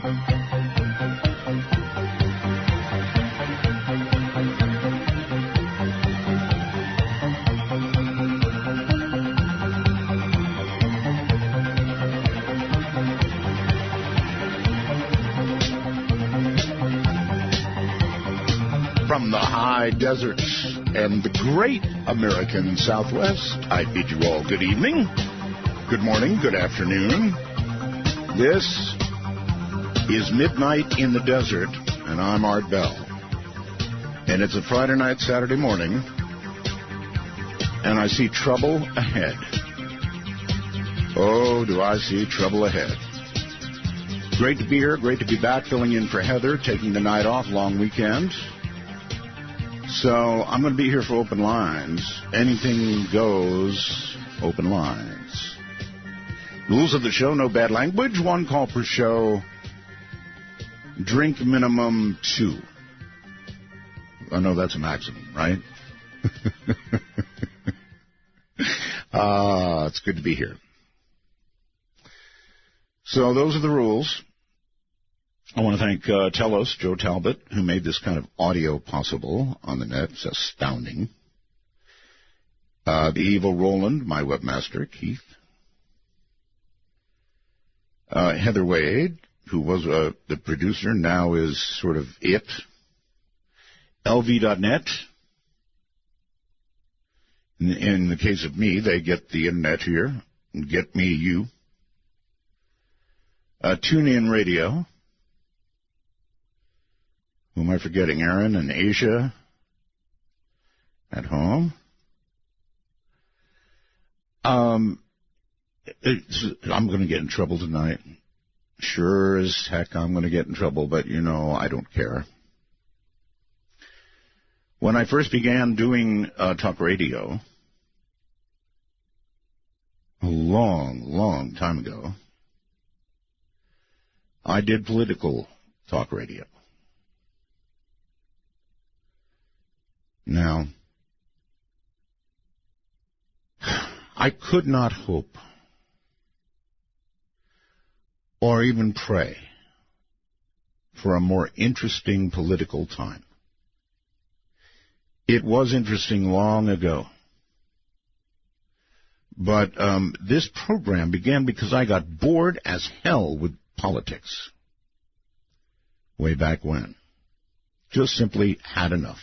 From the high deserts and the great American Southwest, I bid you all good evening, good morning, good afternoon. This is Midnight in the Desert, and I'm Art Bell. And it's a Friday night, Saturday morning, and I see trouble ahead. Oh, do I see trouble ahead. Great to be here, great to be back, filling in for Heather, taking the night off, long weekend. So I'm going to be here for open lines. Anything goes, open lines. Rules of the show, no bad language, one call per show, drink minimum 2. I know that's a maximum, right? It's good to be here. So those are the rules. I want to thank Telos, Joe Talbot, who made this kind of audio possible on the net. It's astounding. The evil Roland, my webmaster, Keith. Heather Wade, who was the producer, now is sort of it. LV.net. In the case of me, they get the internet here. Get me, you. TuneIn Radio. Who am I forgetting? Aaron and Asia at home. I'm going to get in trouble tonight. Sure as heck I'm going to get in trouble, but, I don't care. When I first began doing talk radio, a long, long time ago, I did political talk radio. Now, I could not hope or even pray for a more interesting political time. It was interesting long ago. But this program began because I got bored as hell with politics way back when. Just simply had enough.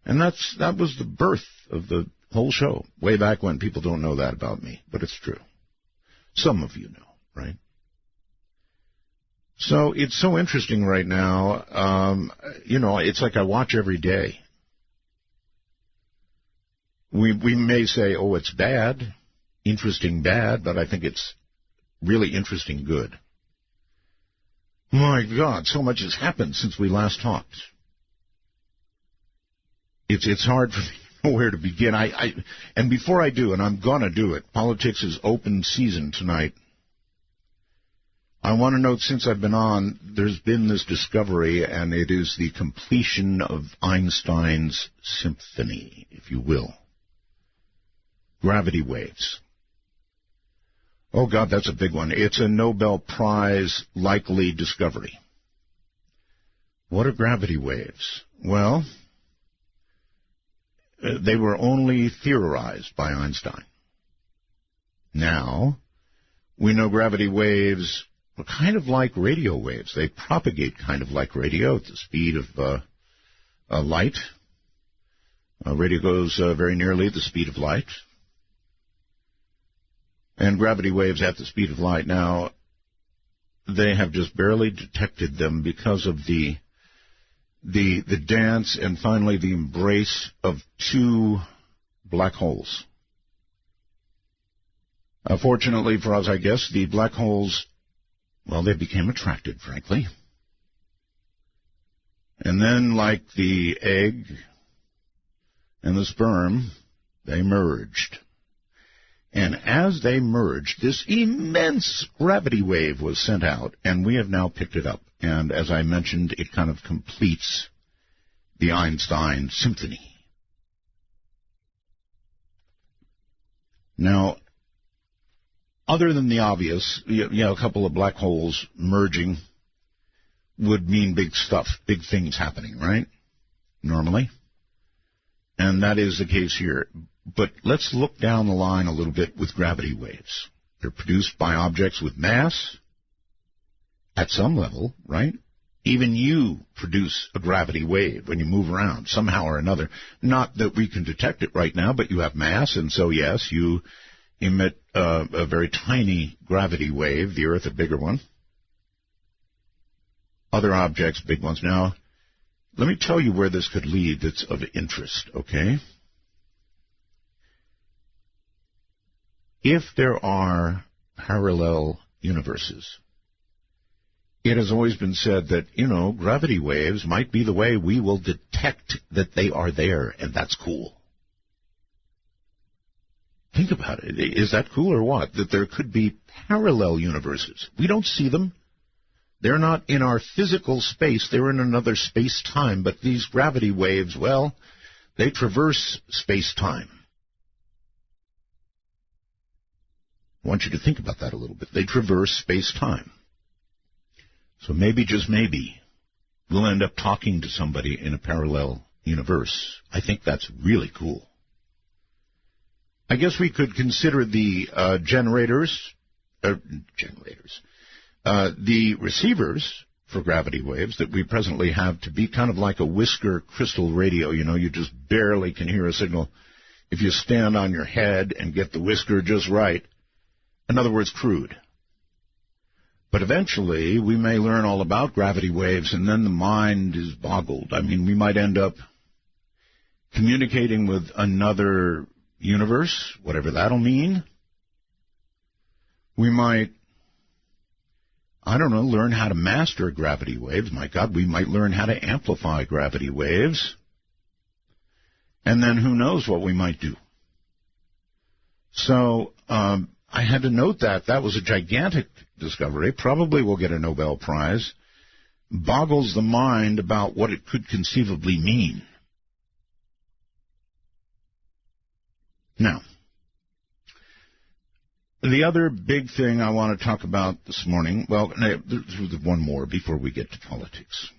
And that was the birth of the whole show, way back when. People don't know that about me, but it's true. Some of you know, right? So it's so interesting right now. It's like I watch every day. We may say, oh, it's bad, interesting bad, but I think it's really interesting good. My God, so much has happened since we last talked. It's hard for me to know where to begin. And before I do, and I'm going to do it, politics is open season tonight. I want to note, since I've been on, there's been this discovery, and it is the completion of Einstein's symphony, if you will. Gravity waves. Oh, God, that's a big one. It's a Nobel Prize likely discovery. What are gravity waves? Well, they were only theorized by Einstein. Now, we know gravity waves are kind of like radio waves. They propagate kind of like radio at the speed of light. Radio goes very nearly at the speed of light. And gravity waves at the speed of light. Now, they have just barely detected them because of the dance and finally the embrace of 2 black holes. Fortunately for us, I guess, the black holes, well, they became attracted, frankly. And then, like the egg and the sperm, they merged. And as they merged, this immense gravity wave was sent out, and we have now picked it up. And as I mentioned, it kind of completes the Einstein symphony. Now, other than the obvious, a couple of black holes merging, would mean big stuff, big things happening, right? Normally. And that is the case here. But let's look down the line a little bit with gravity waves. They're produced by objects with mass at some level, right? Even you produce a gravity wave when you move around somehow or another. Not that we can detect it right now, but you have mass, and so, yes, you emit a very tiny gravity wave, the Earth a bigger one. Other objects, big ones. Now, let me tell you where this could lead that's of interest, okay? If there are parallel universes, it has always been said that, gravity waves might be the way we will detect that they are there, and that's cool. Think about it. Is that cool or what? That there could be parallel universes. We don't see them. They're not in our physical space. They're in another space-time. But these gravity waves, well, they traverse space-time. I want you to think about that a little bit. They traverse space-time. So maybe, just maybe, we'll end up talking to somebody in a parallel universe. I think that's really cool. I guess we could consider the the receivers for gravity waves that we presently have to be kind of like a whisker crystal radio. You just barely can hear a signal if you stand on your head and get the whisker just right. In other words, crude. But eventually, we may learn all about gravity waves, and then the mind is boggled. I mean, we might end up communicating with another universe, whatever that'll mean. We might, learn how to master gravity waves. My God, we might learn how to amplify gravity waves. And then who knows what we might do. So, I had to note that was a gigantic discovery. Probably will get a Nobel Prize. Boggles the mind about what it could conceivably mean. Now, the other big thing I want to talk about this morning, well, there's one more before we get to politics.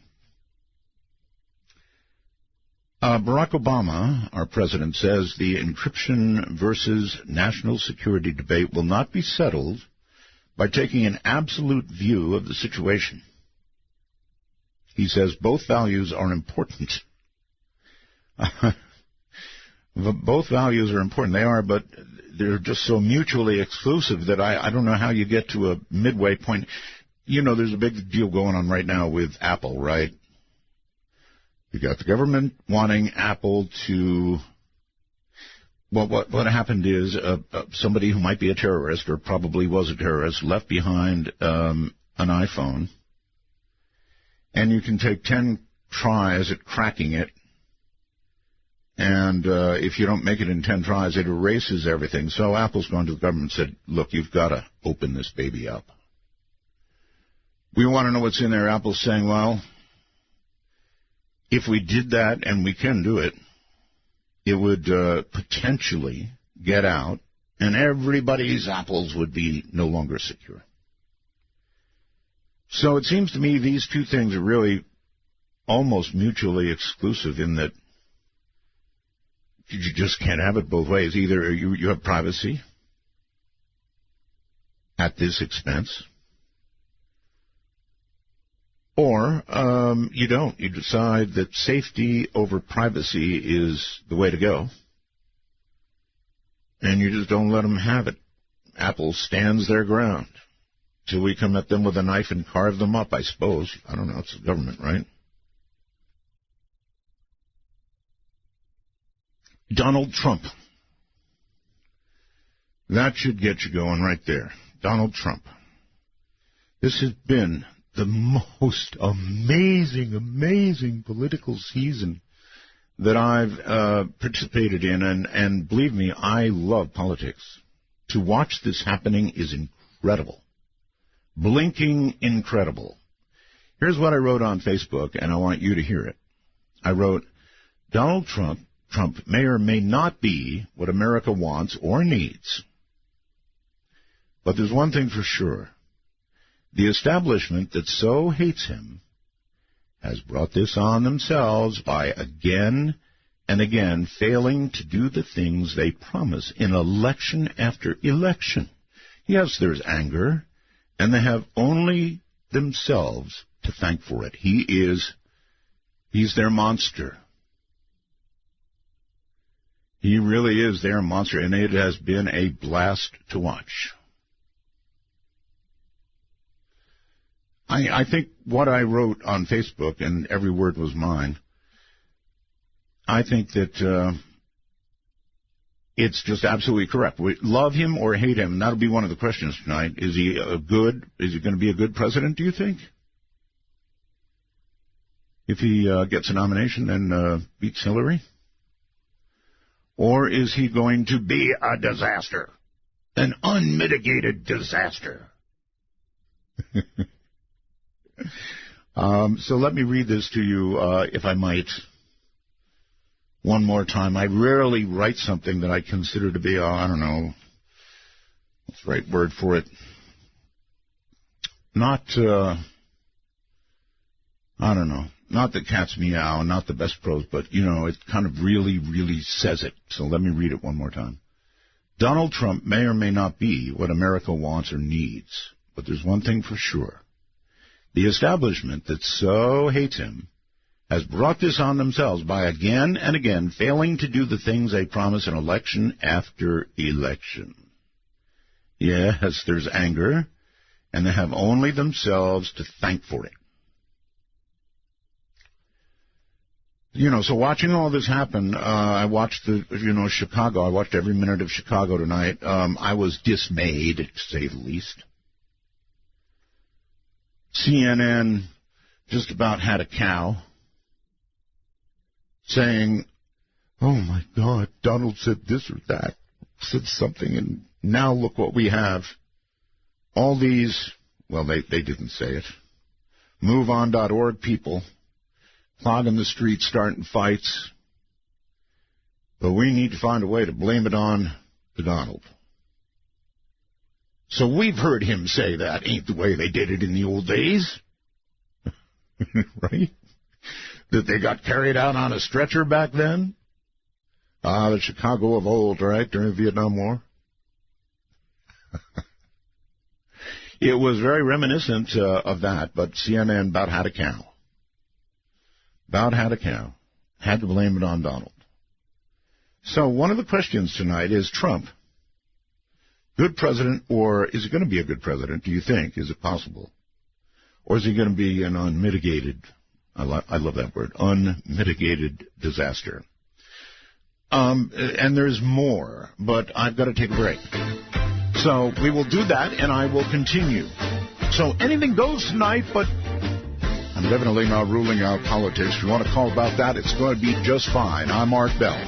Barack Obama, our president, says the encryption versus national security debate will not be settled by taking an absolute view of the situation. He says both values are important. Both values are important. They are, but they're just so mutually exclusive that I don't know how you get to a midway point. There's a big deal going on right now with Apple, right? You got the government wanting Apple to... Well, what happened is somebody who might be a terrorist, or probably was a terrorist, left behind an iPhone. And you can take 10 tries at cracking it. And if you don't make it in 10 tries, it erases everything. So Apple's gone to the government and said, look, you've got to open this baby up. We want to know what's in there. Apple's saying, well, if we did that, and we can do it, it would potentially get out, and everybody's apples would be no longer secure. So it seems to me these two things are really almost mutually exclusive in that you just can't have it both ways. Either you have privacy at this expense, or you don't. You decide that safety over privacy is the way to go, and you just don't let them have it. Apple stands their ground till we come at them with a knife and carve them up, I suppose. I don't know. It's the government, right? Donald Trump. That should get you going right there. Donald Trump. This has been the most amazing political season that I've participated in, and believe me, I love politics. To watch this happening is incredible. Blinking incredible. Here's what I wrote on Facebook, and I want you to hear it. I wrote, Donald Trump may or may not be what America wants or needs. But there's one thing for sure. The establishment that so hates him has brought this on themselves by again and again failing to do the things they promise in election after election. Yes, there's anger, and they have only themselves to thank for it. He's their monster. He really is their monster, and it has been a blast to watch. I think what I wrote on Facebook, and every word was mine, I think that it's just absolutely correct. We love him or hate him, and that'll be one of the questions tonight. Is he going to be a good president, do you think? If he gets a nomination and beats Hillary? Or is he going to be a disaster? An unmitigated disaster? So let me read this to you, if I might, one more time. I rarely write something that I consider to be, I don't know, what's the right word for it? Not, I don't know, not the cat's meow, not the best prose, but, it kind of really, really says it. So let me read it one more time. Donald Trump may or may not be what America wants or needs, but there's one thing for sure. The establishment that so hates him has brought this on themselves by again and again failing to do the things they promise in election after election. Yes, there's anger, and they have only themselves to thank for it. So watching all this happen, I watched Chicago. I watched every minute of Chicago tonight. I was dismayed, to say the least. CNN just about had a cow saying, oh, my God, Donald said this or that, said something, and now look what we have. All these, well, they didn't say it, MoveOn.org people clogging the streets, starting fights. But we need to find a way to blame it on to Donald. So we've heard him say that ain't the way they did it in the old days. Right? That they got carried out on a stretcher back then? The Chicago of old, right, during the Vietnam War? It was very reminiscent of that, but CNN about had a cow. About had a cow. Had to blame it on Donald. So one of the questions tonight is Trump, good president, or is he going to be a good president, do you think? Is it possible? Or is he going to be an unmitigated, I love that word, unmitigated disaster? And there's more, but I've got to take a break. So we will do that, and I will continue. So anything goes tonight, but I'm definitely not ruling out politics. If you want to call about that, it's going to be just fine. I'm Art Bell.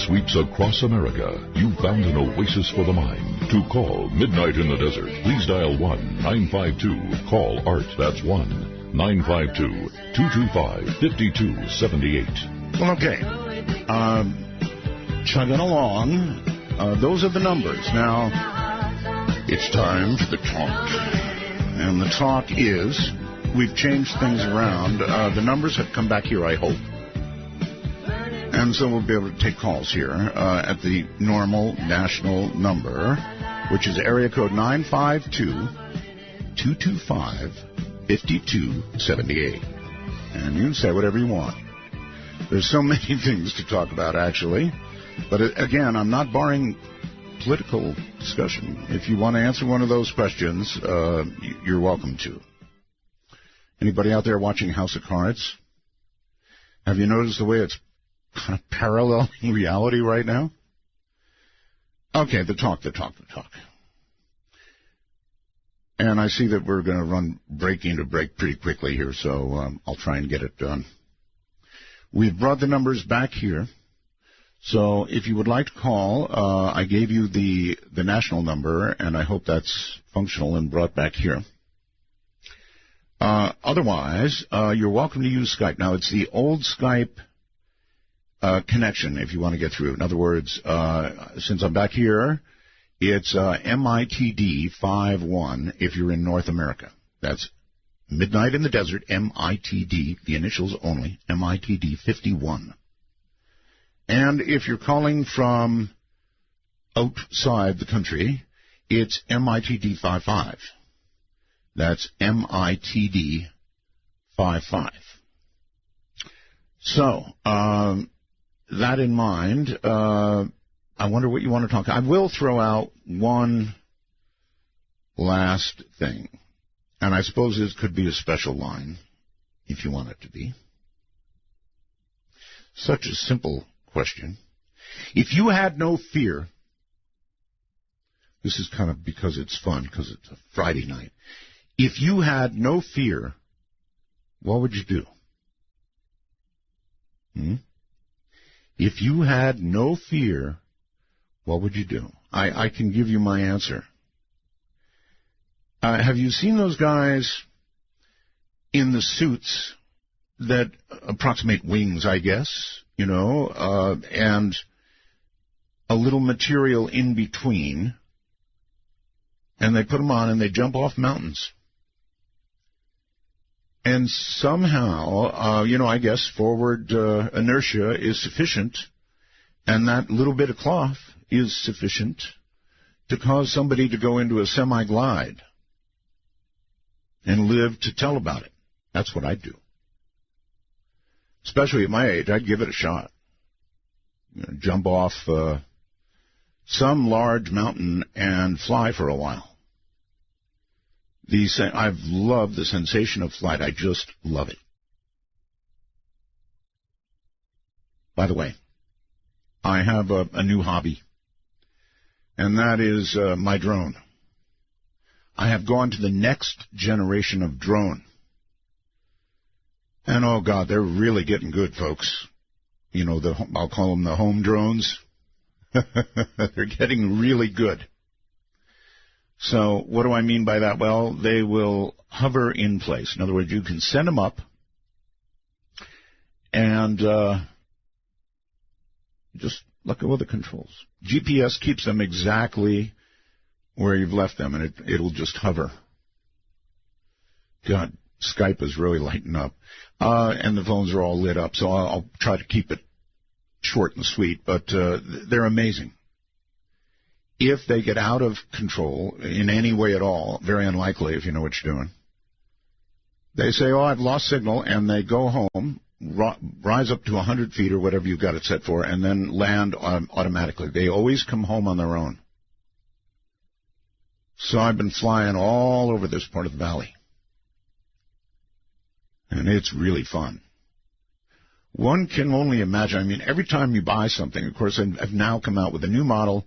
Sweeps across America. You found an oasis for the mind. To call Midnight in the Desert, please dial 1-952-CALL-ART. That's 1-952-225-5278. Well, okay. Chugging along. Those are the numbers. Now, it's time for the talk. And the talk is, we've changed things around. The numbers have come back here, I hope. And so we'll be able to take calls here at the normal national number, which is area code 952-225-5278. And you can say whatever you want. There's so many things to talk about, actually. But again, I'm not barring political discussion. If you want to answer one of those questions, you're welcome to. Anybody out there watching House of Cards? Have you noticed the way it's kind of paralleling reality right now? Okay, the talk. And I see that we're going to run breaking to break pretty quickly here, so I'll try and get it done. We've brought the numbers back here So if you would like to call, I gave you the national number, and I hope that's functional and brought back here. Otherwise, you're welcome to use Skype. Now, it's the old Skype connection if you want to get through. In other words, since I'm back here, it's MITD51 if you're in North America. That's Midnight in the Desert, MITD, the initials only, MITD51. And if you're calling from outside the country, it's MITD55. That's MITD55. So, that in mind, I wonder what you want to talk about. I will throw out one last thing. And I suppose this could be a special line, if you want it to be. Such a simple question. If you had no fear, this is kind of because it's fun, because it's a Friday night. If you had no fear, what would you do? If you had no fear, what would you do? I can give you my answer. Have you seen those guys in the suits that approximate wings, I guess, and a little material in between, and they put them on and they jump off mountains? And somehow, I guess forward inertia is sufficient, and that little bit of cloth is sufficient to cause somebody to go into a semi-glide and live to tell about it. That's what I'd do. Especially at my age, I'd give it a shot. Jump off some large mountain and fly for a while. I've loved the sensation of flight. I just love it. By the way, I have a new hobby, and that is my drone. I have gone to the next generation of drone. And, oh, God, they're really getting good, folks. I'll call them the home drones. They're getting really good. So what do I mean by that? Well, they will hover in place. In other words, you can send them up and just look at all the controls. GPS keeps them exactly where you've left them, and it'll just hover. God, Skype is really lighting up. And the phones are all lit up, so I'll try to keep it short and sweet, but they're amazing. If they get out of control in any way at all, very unlikely if you know what you're doing, they say, oh, I've lost signal, and they go home, rise up to 100 feet or whatever you've got it set for, and then land automatically. They always come home on their own. So I've been flying all over this part of the valley, and it's really fun. One can only imagine. I mean, every time you buy something, of course, I've now come out with a new model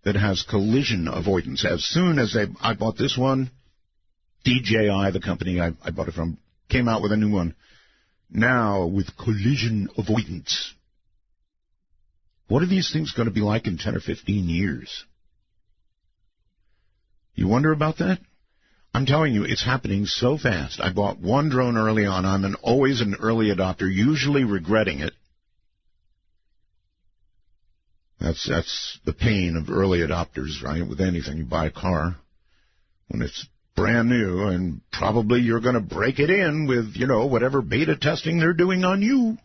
that has collision avoidance. As soon as I bought this one, DJI, the company I bought it from, came out with a new one. Now with collision avoidance. What are these things going to be like in 10 or 15 years? You wonder about that? I'm telling you, it's happening so fast. I bought one drone early on. I'm always an early adopter, usually regretting it. That's the pain of early adopters, right? With anything, you buy a car when it's brand new, and probably you're going to break it in with, whatever beta testing they're doing on you.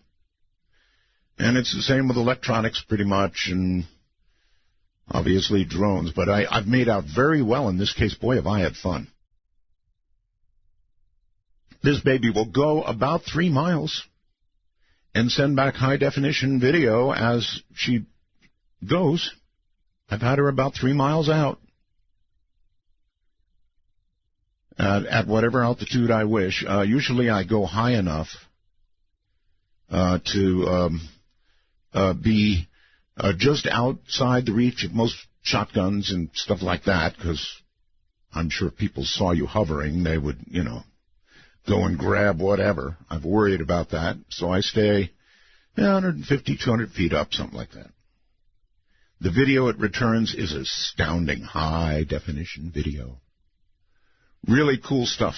And it's the same with electronics pretty much, and obviously drones. But I've made out very well in this case. Boy, have I had fun. This baby will go about 3 miles and send back high-definition video as she goes. I've had her about 3 miles out at whatever altitude I wish. Usually I go high enough to be just outside the reach of most shotguns and stuff like that, because I'm sure if people saw you hovering, they would, go and grab whatever. I've worried about that, so I stay 150, 200 feet up, something like that. The video it returns is astounding, high-definition video. Really cool stuff.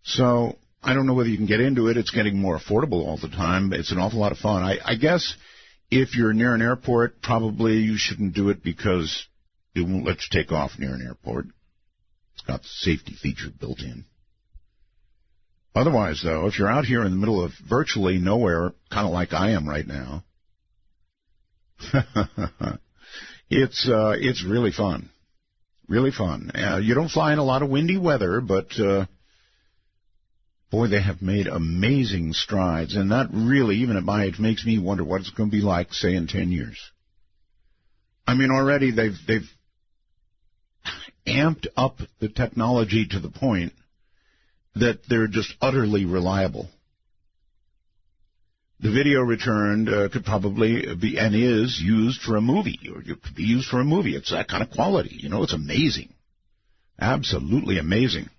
So I don't know whether you can get into it. It's getting more affordable all the time. It's an awful lot of fun. I guess if you're near an airport, probably you shouldn't do it because it won't let you take off near an airport. It's got the safety feature built in. Otherwise, though, if you're out here in the middle of virtually nowhere, kind of like I am right now, it's really fun. Really fun. You don't fly in a lot of windy weather, but boy, they have made amazing strides, and that really, even at my age, makes me wonder what it's going to be like, say, in 10 years. I mean, already they've amped up the technology to the point that they're just utterly reliable. The video returned could probably be and is used for a movie, or it could be used for a movie. It's that kind of quality. You know, it's amazing. Absolutely amazing.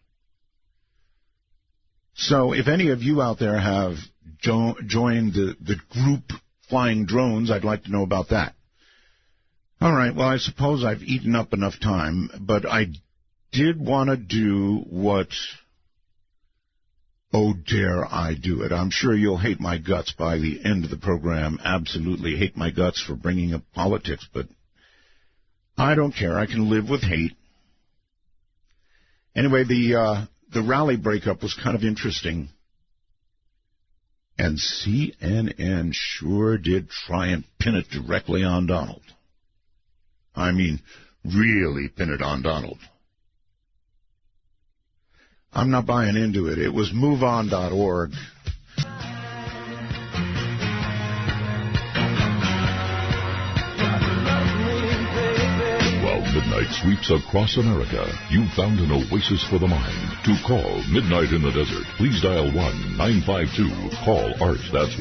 So if any of you out there have joined the group Flying Drones, I'd like to know about that. All right, well, I suppose I've eaten up enough time, but I did want to do what... Oh, dare I do it. I'm sure you'll hate my guts by the end of the program. Absolutely hate my guts for bringing up politics, but I don't care. I can live with hate. Anyway, the rally breakup was kind of interesting. And CNN sure did try and pin it directly on Donald. I mean, really pin it on Donald. I'm not buying into it. It was MoveOn.org. While midnight sweeps across America, you found an oasis for the mind. To call Midnight in the Desert, please dial 1-952-CALL ART. That's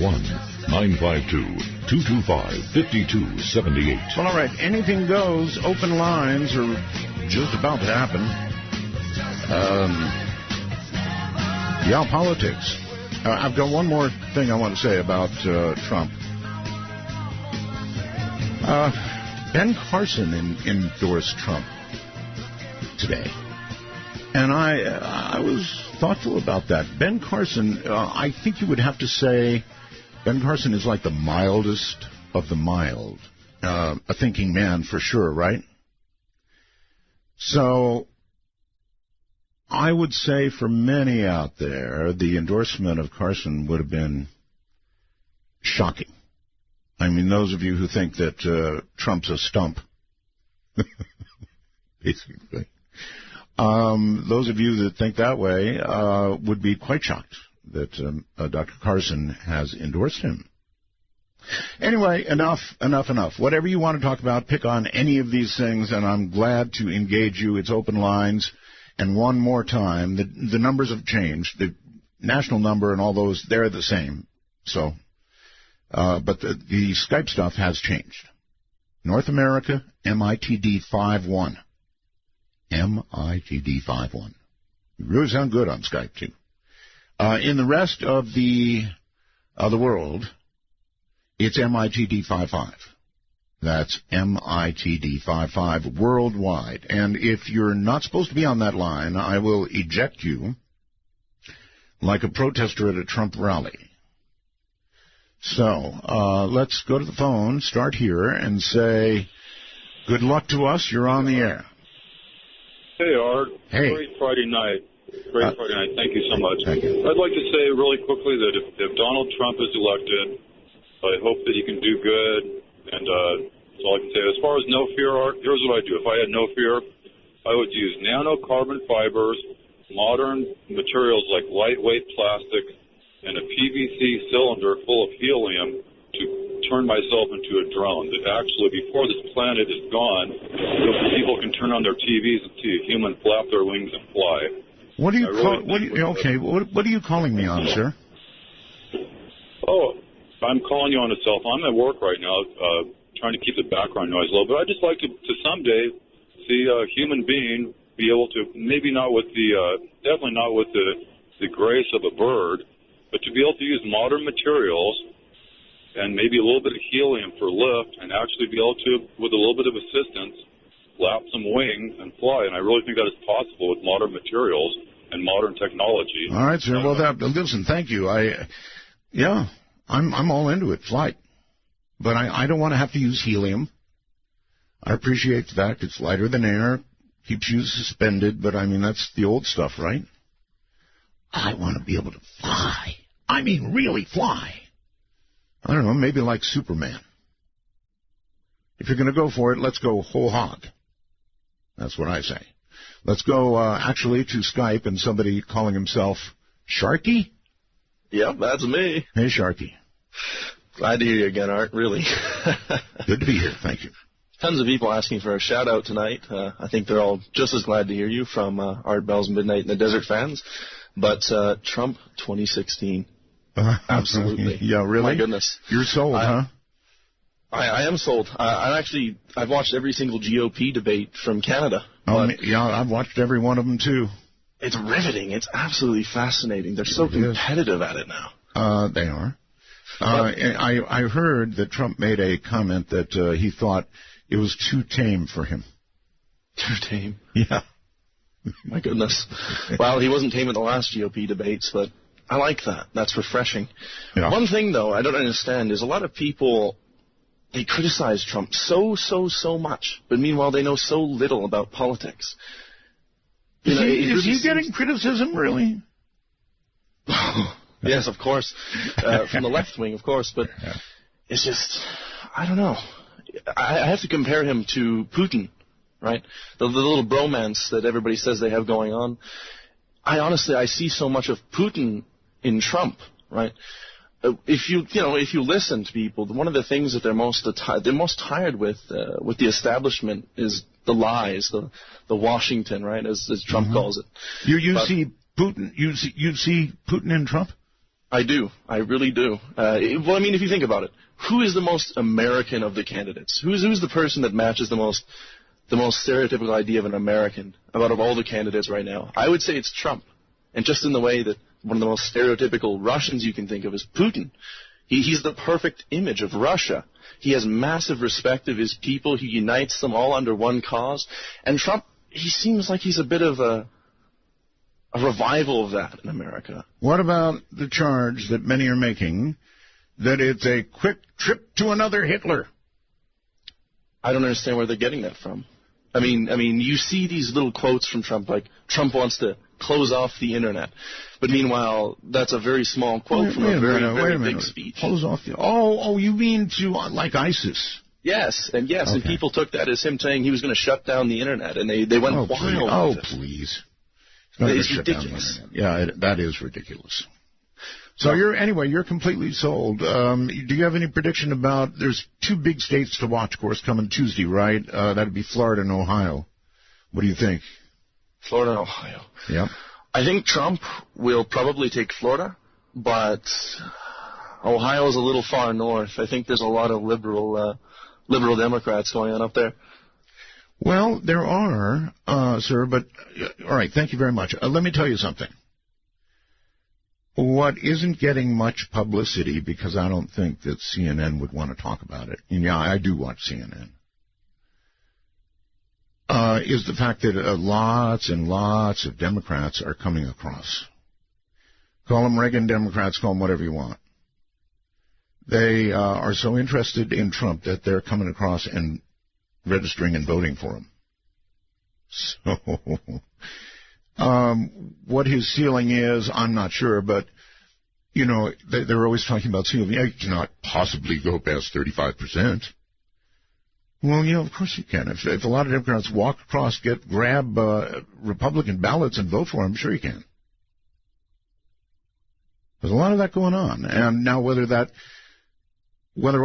1-952-225-5278. Well, all right. Anything goes. Open lines are just about to happen. Yeah, politics. I've got one more thing I want to say about Trump. Ben Carson endorsed Trump today. And I was thoughtful about that. Ben Carson, I think you would have to say Ben Carson is like the mildest of the mild. A thinking man for sure, right? So I would say for many out there, the endorsement of Carson would have been shocking. I mean, those of you who think that Trump's a stump, basically, those of you that think that way would be quite shocked that Dr. Carson has endorsed him. Anyway, enough. Whatever you want to talk about, pick on any of these things, and I'm glad to engage you. It's open lines. And one more time, the numbers have changed. The national number and all those, they're the same. So, but the Skype stuff has changed. North America, MITD51. MITD51. You really sound good on Skype, too. In the rest of the world, it's MITD55. That's MITD55 worldwide. And if you're not supposed to be on that line, I will eject you like a protester at a Trump rally. So let's go to the phone, start here, and say, good luck to us. You're on the air. Hey, Art. Hey. Great Friday night. Friday night. Thank you so much. Thank you. I'd like to say really quickly that if Donald Trump is elected, I hope that he can do good. And that's all I can say. As far as no fear, Art, here's what I do. If I had no fear, I would use nanocarbon fibers, modern materials like lightweight plastic, and a PVC cylinder full of helium to turn myself into a drone. That actually, before this planet is gone, people can turn on their TVs and see a human flap their wings and fly. What are you what are you calling me on, sir? Oh, I'm calling you on a cell phone. I'm at work right now, trying to keep the background noise low. But I'd just like to someday see a human being be able to, maybe not with definitely not with the grace of a bird, but to be able to use modern materials and maybe a little bit of helium for lift, and actually be able to, with a little bit of assistance, flap some wings and fly. And I really think that is possible with modern materials and modern technology. All right, sir. Well, listen, thank you. I'm all into it, flight. But I don't want to have to use helium. I appreciate the fact it's lighter than air, keeps you suspended, but, I mean, that's the old stuff, right? I want to be able to fly. I mean, really fly. I don't know, maybe like Superman. If you're going to go for it, let's go whole hog. That's what I say. Let's go, actually, to Skype and somebody calling himself Sharky. Yep, that's me. Hey, Sharky. Glad to hear you again, Art, really. Good to be here, thank you. Tons of people asking for a shout-out tonight. I think they're all just as glad to hear you from Art Bell's Midnight in the Desert fans. But Trump 2016. Absolutely. Yeah, really? My goodness. You're sold, huh? I am sold. I've watched every single GOP debate from Canada. Yeah, I've watched every one of them, too. It's riveting. It's absolutely fascinating. They're so competitive at it now. They are. I heard that Trump made a comment that he thought it was too tame for him. Too tame? Yeah. My goodness. Well, he wasn't tame at the last GOP debates, but I like that. That's refreshing. Yeah. One thing, though, I don't understand is a lot of people, they criticize Trump so much, but meanwhile they know so little about politics. Is he getting criticism, really? Yes, of course. From the left wing, of course, but it's just, I don't know. I have to compare him to Putin, right? The little bromance that everybody says they have going on. I see so much of Putin in Trump, right? If you listen to people, one of the things that they're most tired with the establishment is the lies, the Washington, right, as Trump calls it. You see Putin. You see Putin in Trump. I do. I really do. Well, I mean, if you think about it, who is the most American of the candidates? Who's the person that matches the most stereotypical idea of an American out of all the candidates right now? I would say it's Trump. And just in the way that one of the most stereotypical Russians you can think of is Putin. He's the perfect image of Russia. He has massive respect of his people. He unites them all under one cause. And Trump, he seems like he's a bit of a revival of that in America. What about the charge that many are making that it's a quick trip to another Hitler? I don't understand where they're getting that from. I mean, you see these little quotes from Trump, like Trump wants to close off the internet, but meanwhile, that's a very small quote from a very big speech. Close off the. Oh, you mean to like ISIS? Yes, and people took that as him saying he was going to shut down the internet, and they went wild. Please. It's ridiculous. Yeah, that is ridiculous. So you're completely sold. Do you have any prediction about, there's two big states to watch, of course, coming Tuesday, right? That'd be Florida and Ohio. What do you think? Florida and Ohio. Yep. I think Trump will probably take Florida, but Ohio is a little far north. I think there's a lot of liberal Democrats going on up there. Well, there are, sir, but, all right, thank you very much. Let me tell you something. What isn't getting much publicity, because I don't think that CNN would want to talk about it, and yeah, I do watch CNN, is the fact that lots and lots of Democrats are coming across. Call them Reagan Democrats, call them whatever you want. They are so interested in Trump that they're coming across and registering and voting for him. So, what his ceiling is, I'm not sure, but, they're always talking about ceiling. You cannot possibly go past 35%. Well, of course you can. If a lot of Democrats walk across, grab Republican ballots and vote for him, sure you can. There's a lot of that going on. And now whether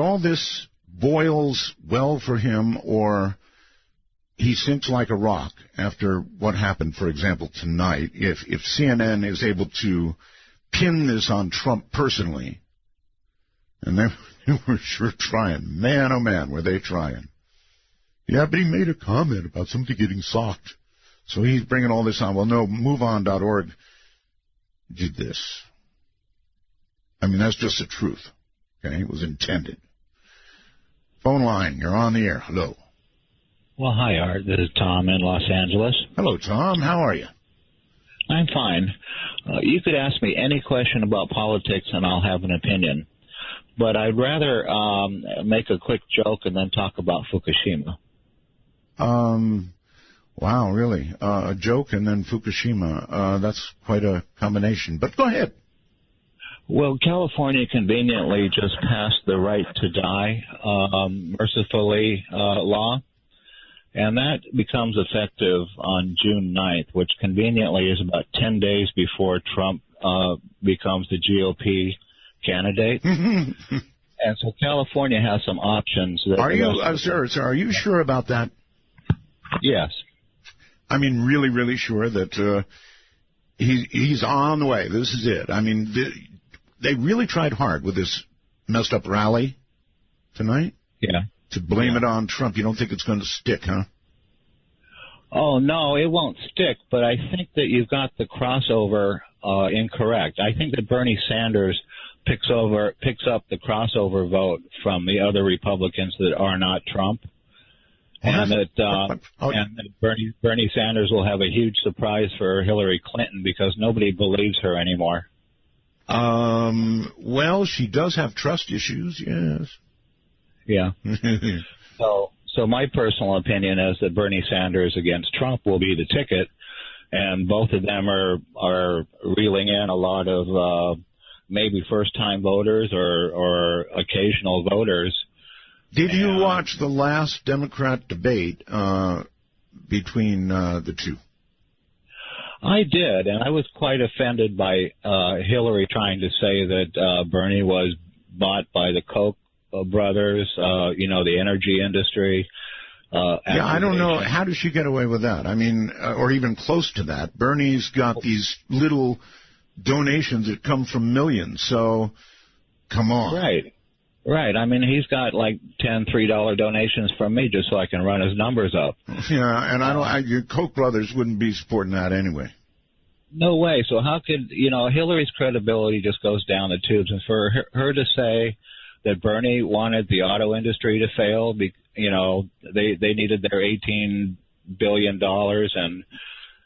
all this boils well for him or he sinks like a rock after what happened, for example, tonight, if CNN is able to pin this on Trump personally, and they were sure trying. Man, oh man, were they trying. Yeah, but he made a comment about somebody getting socked. So he's bringing all this on. Well, no, MoveOn.org did this. I mean, that's just the truth. Okay, it was intended. Phone line, you're on the air. Hello. Well, hi, Art. This is Tom in Los Angeles. Hello, Tom. How are you? I'm fine. You could ask me any question about politics, and I'll have an opinion. But I'd rather make a quick joke and then talk about Fukushima. Wow, really? A joke and then Fukushima. That's quite a combination. But go ahead. Well, California conveniently just passed the right to die mercifully law, and that becomes effective on June 9th, which conveniently is about 10 days before Trump becomes the GOP candidate. And so California has some options. Are you sure about that? Yes. I mean, really, really sure that he's on the way. This is it. I mean, they really tried hard with this messed up rally tonight. Yeah. To blame it on Trump. You don't think it's going to stick, huh? Oh, no, it won't stick, but I think that you've got the crossover incorrect. I think that Bernie Sanders picks up the crossover vote from the other Republicans that are not Trump. And that Bernie Sanders will have a huge surprise for Hillary Clinton because nobody believes her anymore. Well, she does have trust issues, yes. Yeah. So my personal opinion is that Bernie Sanders against Trump will be the ticket, and both of them are reeling in a lot of maybe first-time voters or occasional voters. Did you watch the last Democrat debate between the two? I did, and I was quite offended by Hillary trying to say that Bernie was bought by the Koch brothers, the energy industry. Yeah, I don't know. How does she get away with that? I mean, or even close to that. Bernie's got these little donations that come from millions, so come on. Right. I mean, he's got like 10 $3 donations from me just so I can run his numbers up. Yeah, and your Koch brothers wouldn't be supporting that anyway. No way. So how could, Hillary's credibility just goes down the tubes. And for her to say that Bernie wanted the auto industry to fail, they needed their $18 billion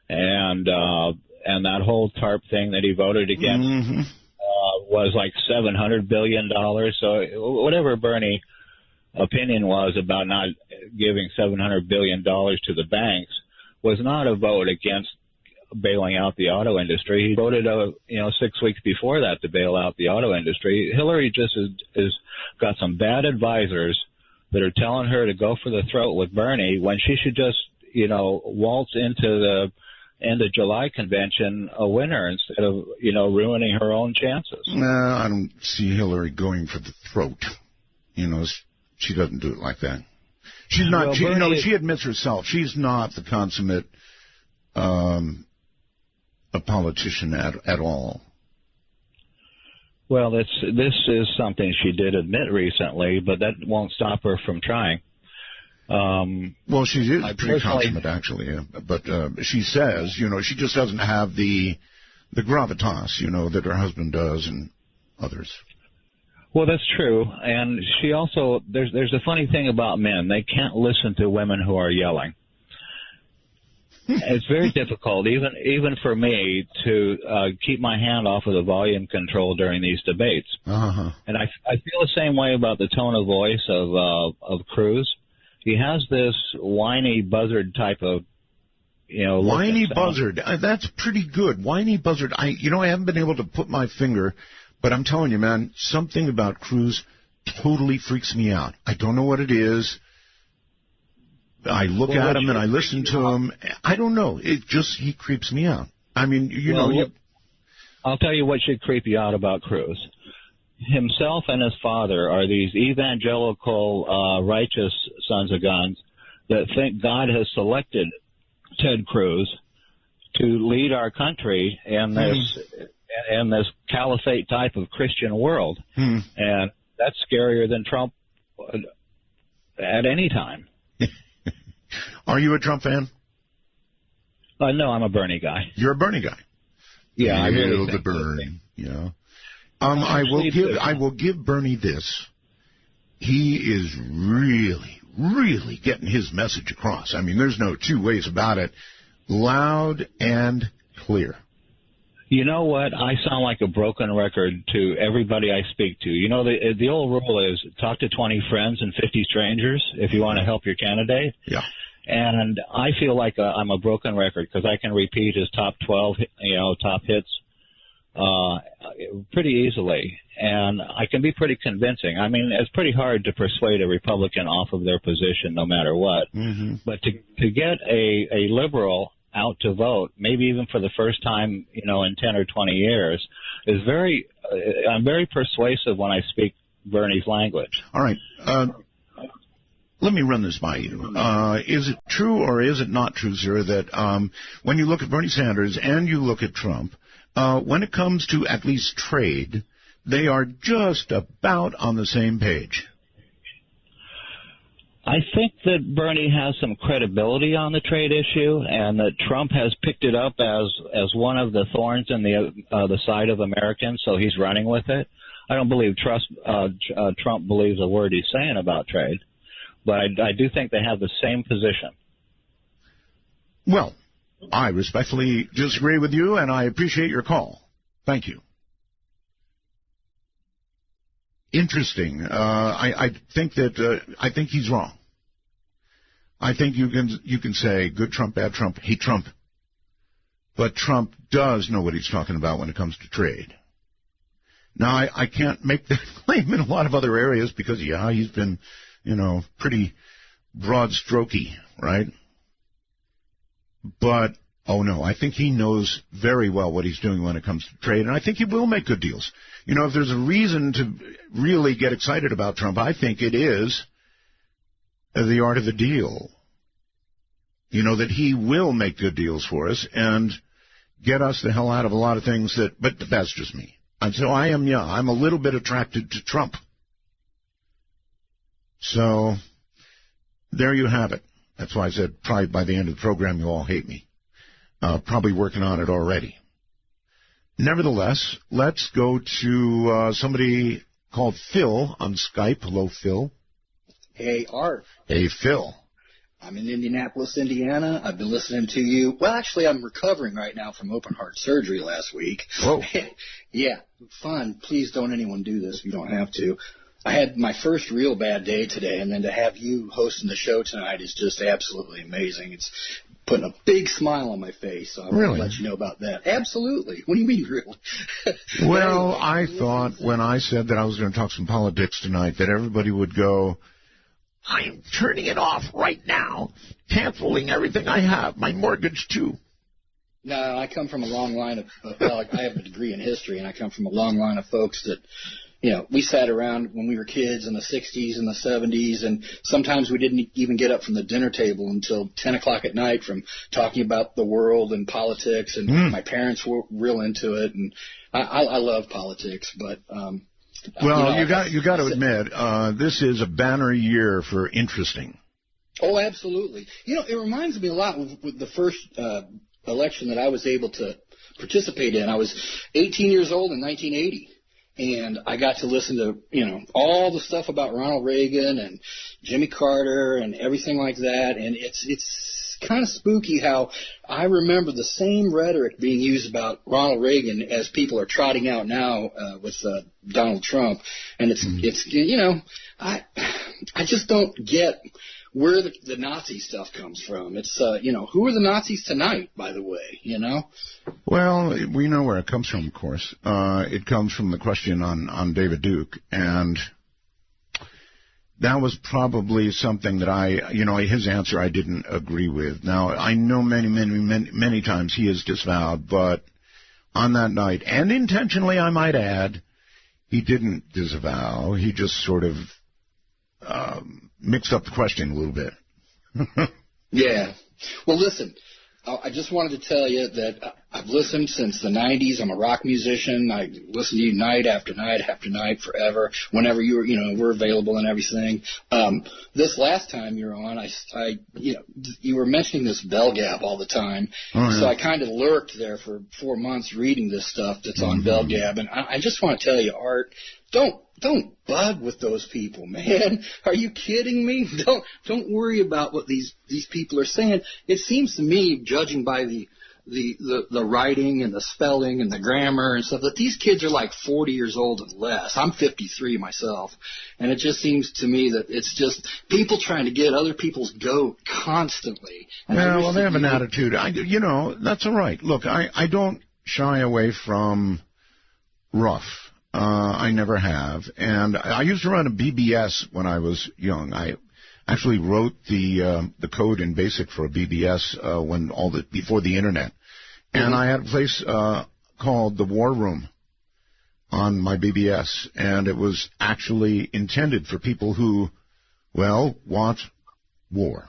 and that whole TARP thing that he voted against was like $700 billion. So whatever Bernie's opinion was about not giving $700 billion to the banks was not a vote against bailing out the auto industry. He voted, 6 weeks before that to bail out the auto industry. Hillary just is got some bad advisors that are telling her to go for the throat with Bernie when she should just, waltz into the end of July convention a winner instead of, ruining her own chances. No, I don't see Hillary going for the throat. She doesn't do it like that. She's not. She admits herself she's not the consummate a politician at all. Well, this is something she did admit recently, but that won't stop her from trying. Well, she is pretty consummate, actually. But she says, she just doesn't have the gravitas, that her husband does and others. Well, that's true. And she also, there's a funny thing about men. They can't listen to women who are yelling. It's very difficult, even for me, to keep my hand off of the volume control during these debates. Uh-huh. And I feel the same way about the tone of voice of Cruz. He has this whiny buzzard type of, whiny buzzard. That's pretty good. Whiny buzzard. I haven't been able to put my finger, but I'm telling you, man, something about Cruz totally freaks me out. I don't know what it is. I look at him and I listen to him. I don't know. He creeps me out. I mean, I'll tell you what should creep you out about Cruz. Himself and his father are these evangelical, righteous sons of guns that think God has selected Ted Cruz to lead our country in this caliphate type of Christian world. And that's scarier than Trump at any time. Are you a Trump fan? No, I'm a Bernie guy. You're a Bernie guy. Yeah, I really the Bernie. Yeah. I will give Bernie this. He is really, really getting his message across. I mean, there's no two ways about it. Loud and clear. You know what? I sound like a broken record to everybody I speak to. You know, the old rule is talk to 20 friends and 50 strangers if you want to help your candidate. Yeah. And I feel like I'm a broken record because I can repeat his top 12, top hits pretty easily. And I can be pretty convincing. I mean, it's pretty hard to persuade a Republican off of their position no matter what. Mm-hmm. But to get a liberal out to vote, maybe even for the first time, in 10 or 20 years, is I'm very persuasive when I speak Bernie's language. All right. Let me run this by you. Is it true or is it not true, sir, that when you look at Bernie Sanders and you look at Trump, when it comes to at least trade, they are just about on the same page? I think that Bernie has some credibility on the trade issue, and that Trump has picked it up as one of the thorns in the side of Americans, so he's running with it. I don't believe Trump believes a word he's saying about trade, but I do think they have the same position. Well, I respectfully disagree with you, and I appreciate your call. Thank you. Interesting. I think he's wrong. I think you can say good Trump, bad Trump, hate Trump, but Trump does know what he's talking about when it comes to trade. Now I can't make that claim in a lot of other areas because he's been pretty broad strokey, right? But I think he knows very well what he's doing when it comes to trade, and I think he will make good deals. If there's a reason to really get excited about Trump, I think it is the art of the deal. That he will make good deals for us and get us the hell out of a lot of things but that's just me. And so I'm a little bit attracted to Trump. So there you have it. That's why I said probably by the end of the program you'll all hate me. Probably working on it already. Nevertheless, let's go to somebody called Phil on Skype. Hello, Phil. Hey, Art. Hey, Phil. I'm in Indianapolis, Indiana. I've been listening to you. Well, actually, I'm recovering right now from open heart surgery last week. Whoa. Yeah, fun. Please don't anyone do this. You don't have to. I had my first real bad day today, and then to have you hosting the show tonight is just absolutely amazing. It's putting a big smile on my face, so I want to let you know about that. Absolutely. What do you mean, really? Well, I thought when I said that I was going to talk some politics tonight that everybody would go, I am turning it off right now, canceling everything I have, my mortgage too. No, I come from a long line of, I have a degree in history, and I come from a long line of folks that, we sat around when we were kids in the 60s and the 70s, and sometimes we didn't even get up from the dinner table until 10 o'clock at night from talking about the world and politics, and my parents were real into it, and I love politics, but... well, you got to admit, this is a banner year for interesting. Oh, absolutely. It reminds me a lot with the first election that I was able to participate in. I was 18 years old in 1980. And I got to listen to, all the stuff about Ronald Reagan and Jimmy Carter and everything like that. And it's kind of spooky how I remember the same rhetoric being used about Ronald Reagan as people are trotting out now with Donald Trump. And it's I just don't get where the Nazi stuff comes from. It's, who are the Nazis tonight, by the way, Well, we know where it comes from, of course. It comes from the question on David Duke, and that was probably something that his answer I didn't agree with. Now, I know many times he is disavowed, but on that night, and intentionally I might add, he didn't disavow. He just sort of mixed up the question a little bit. Yeah. Well, listen, I just wanted to tell you that I've listened since the 90s. I'm a rock musician. I listen to you night after night after night forever, whenever we're available and everything. This last time you were on, you were mentioning this Bell Gab all the time. Oh, yeah. So I kind of lurked there for 4 months reading this stuff that's on Bell Gab. And I just want to tell you, Art, don't bug with those people, man. Are you kidding me? Don't worry about what these people are saying. It seems to me, judging by the writing and the spelling and the grammar and stuff, that these kids are like 40 years old and less. I'm 53 myself, and it just seems to me that it's just people trying to get other people's goat constantly. And well, they have an attitude. That's all right. Look, I don't shy away from rough. I never have. And I used to run a BBS when I was young. I actually wrote the code in BASIC for a BBS before the Internet. And I had a place called the War Room on my BBS, and it was actually intended for people who, want war.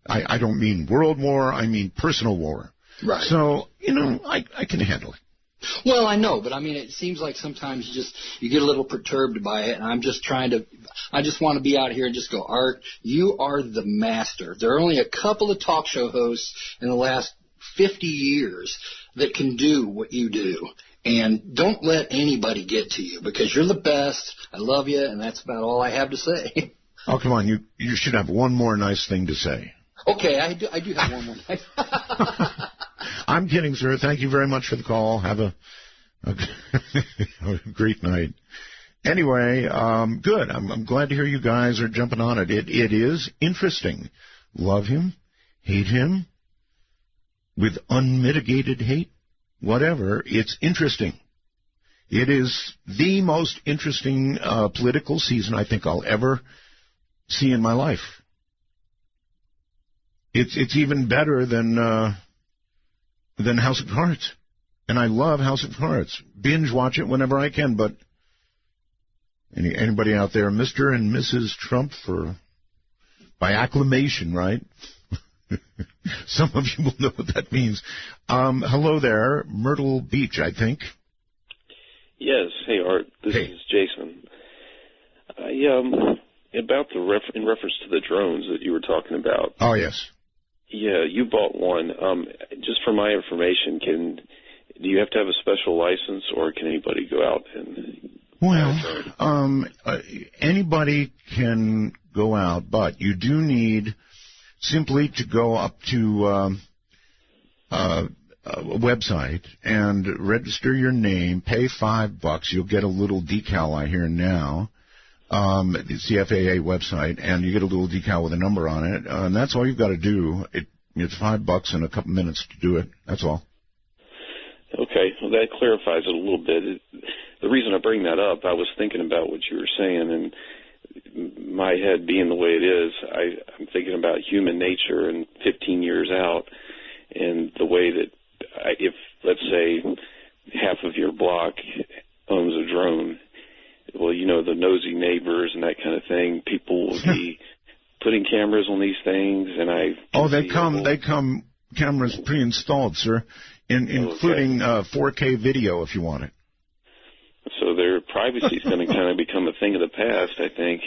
I don't mean world war, I mean personal war. Right. So, I can handle it. Well, I know, but I mean, it seems like sometimes you get a little perturbed by it, and I just want to be out here and just go, Art, you are the master. There are only a couple of talk show hosts in the last 50 years that can do what you do. And don't let anybody get to you, because you're the best. I love you, and that's about all I have to say. Oh, come on. You should have one more nice thing to say. Okay, I do have one more nice. I'm kidding, sir. Thank you very much for the call. Have a great night. Anyway, good. I'm glad to hear you guys are jumping on it. It is interesting. Love him, hate him, with unmitigated hate, whatever. It's interesting. It is the most interesting political season I think I'll ever see in my life. It's even better than House of Cards. And I love House of Cards. Binge watch it whenever I can, but anybody out there, Mr. and Mrs. Trump by acclamation, right? Some of you will know what that means. Hello there, Myrtle Beach, I think. Yes. Hey, Art. This is Jason. About in reference to the drones that you were talking about. Oh, yes. Yeah, you bought one. Just for my information, do you have to have a special license, or can anybody go out and... Well, anybody can go out, but you do need simply to go up to a website and register your name, pay $5. You'll get a little decal I hear now. It's the FAA website, and you get a little decal with a number on it, and that's all you've got to do. It's $5 and a couple minutes to do it. That's all. Okay, well, that clarifies it a little bit. The reason I bring that up, I was thinking about what you were saying, and my head being the way it is, I'm thinking about human nature and 15 years out, and the way that if, let's say, half of your block owns a drone, well, the nosy neighbors and that kind of thing, people will be putting cameras on these things, and they come cameras pre-installed, sir, including 4K video if you want it. So their privacy is going to kind of become a thing of the past, I think.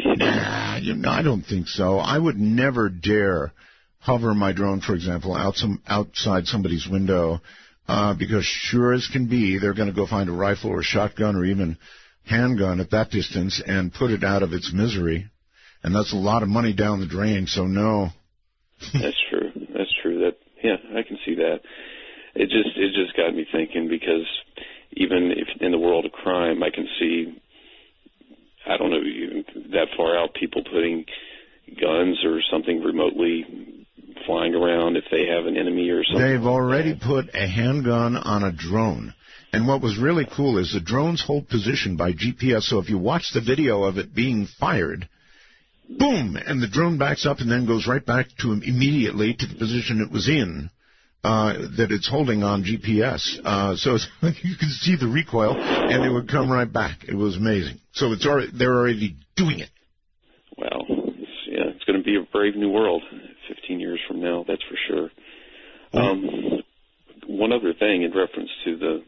I don't think so. I would never dare hover my drone, for example, outside somebody's window, because sure as can be, they're going to go find a rifle or a shotgun or even handgun at that distance and put it out of its misery. And that's a lot of money down the drain, so no. That's true. I can see that. It just got me thinking, because even if in the world of crime, I can see, I don't know, even that far out, people putting guns or something remotely flying around if they have an enemy or something. They've already put a handgun on a drone. And what was really cool is the drones hold position by GPS, so if you watch the video of it being fired, boom, and the drone backs up and then goes right back to immediately to the position it was in, that it's holding on GPS. So you can see the recoil, and it would come right back. It was amazing. So they're already doing it. Well, it's going to be a brave new world 15 years from now, that's for sure. one other thing in reference to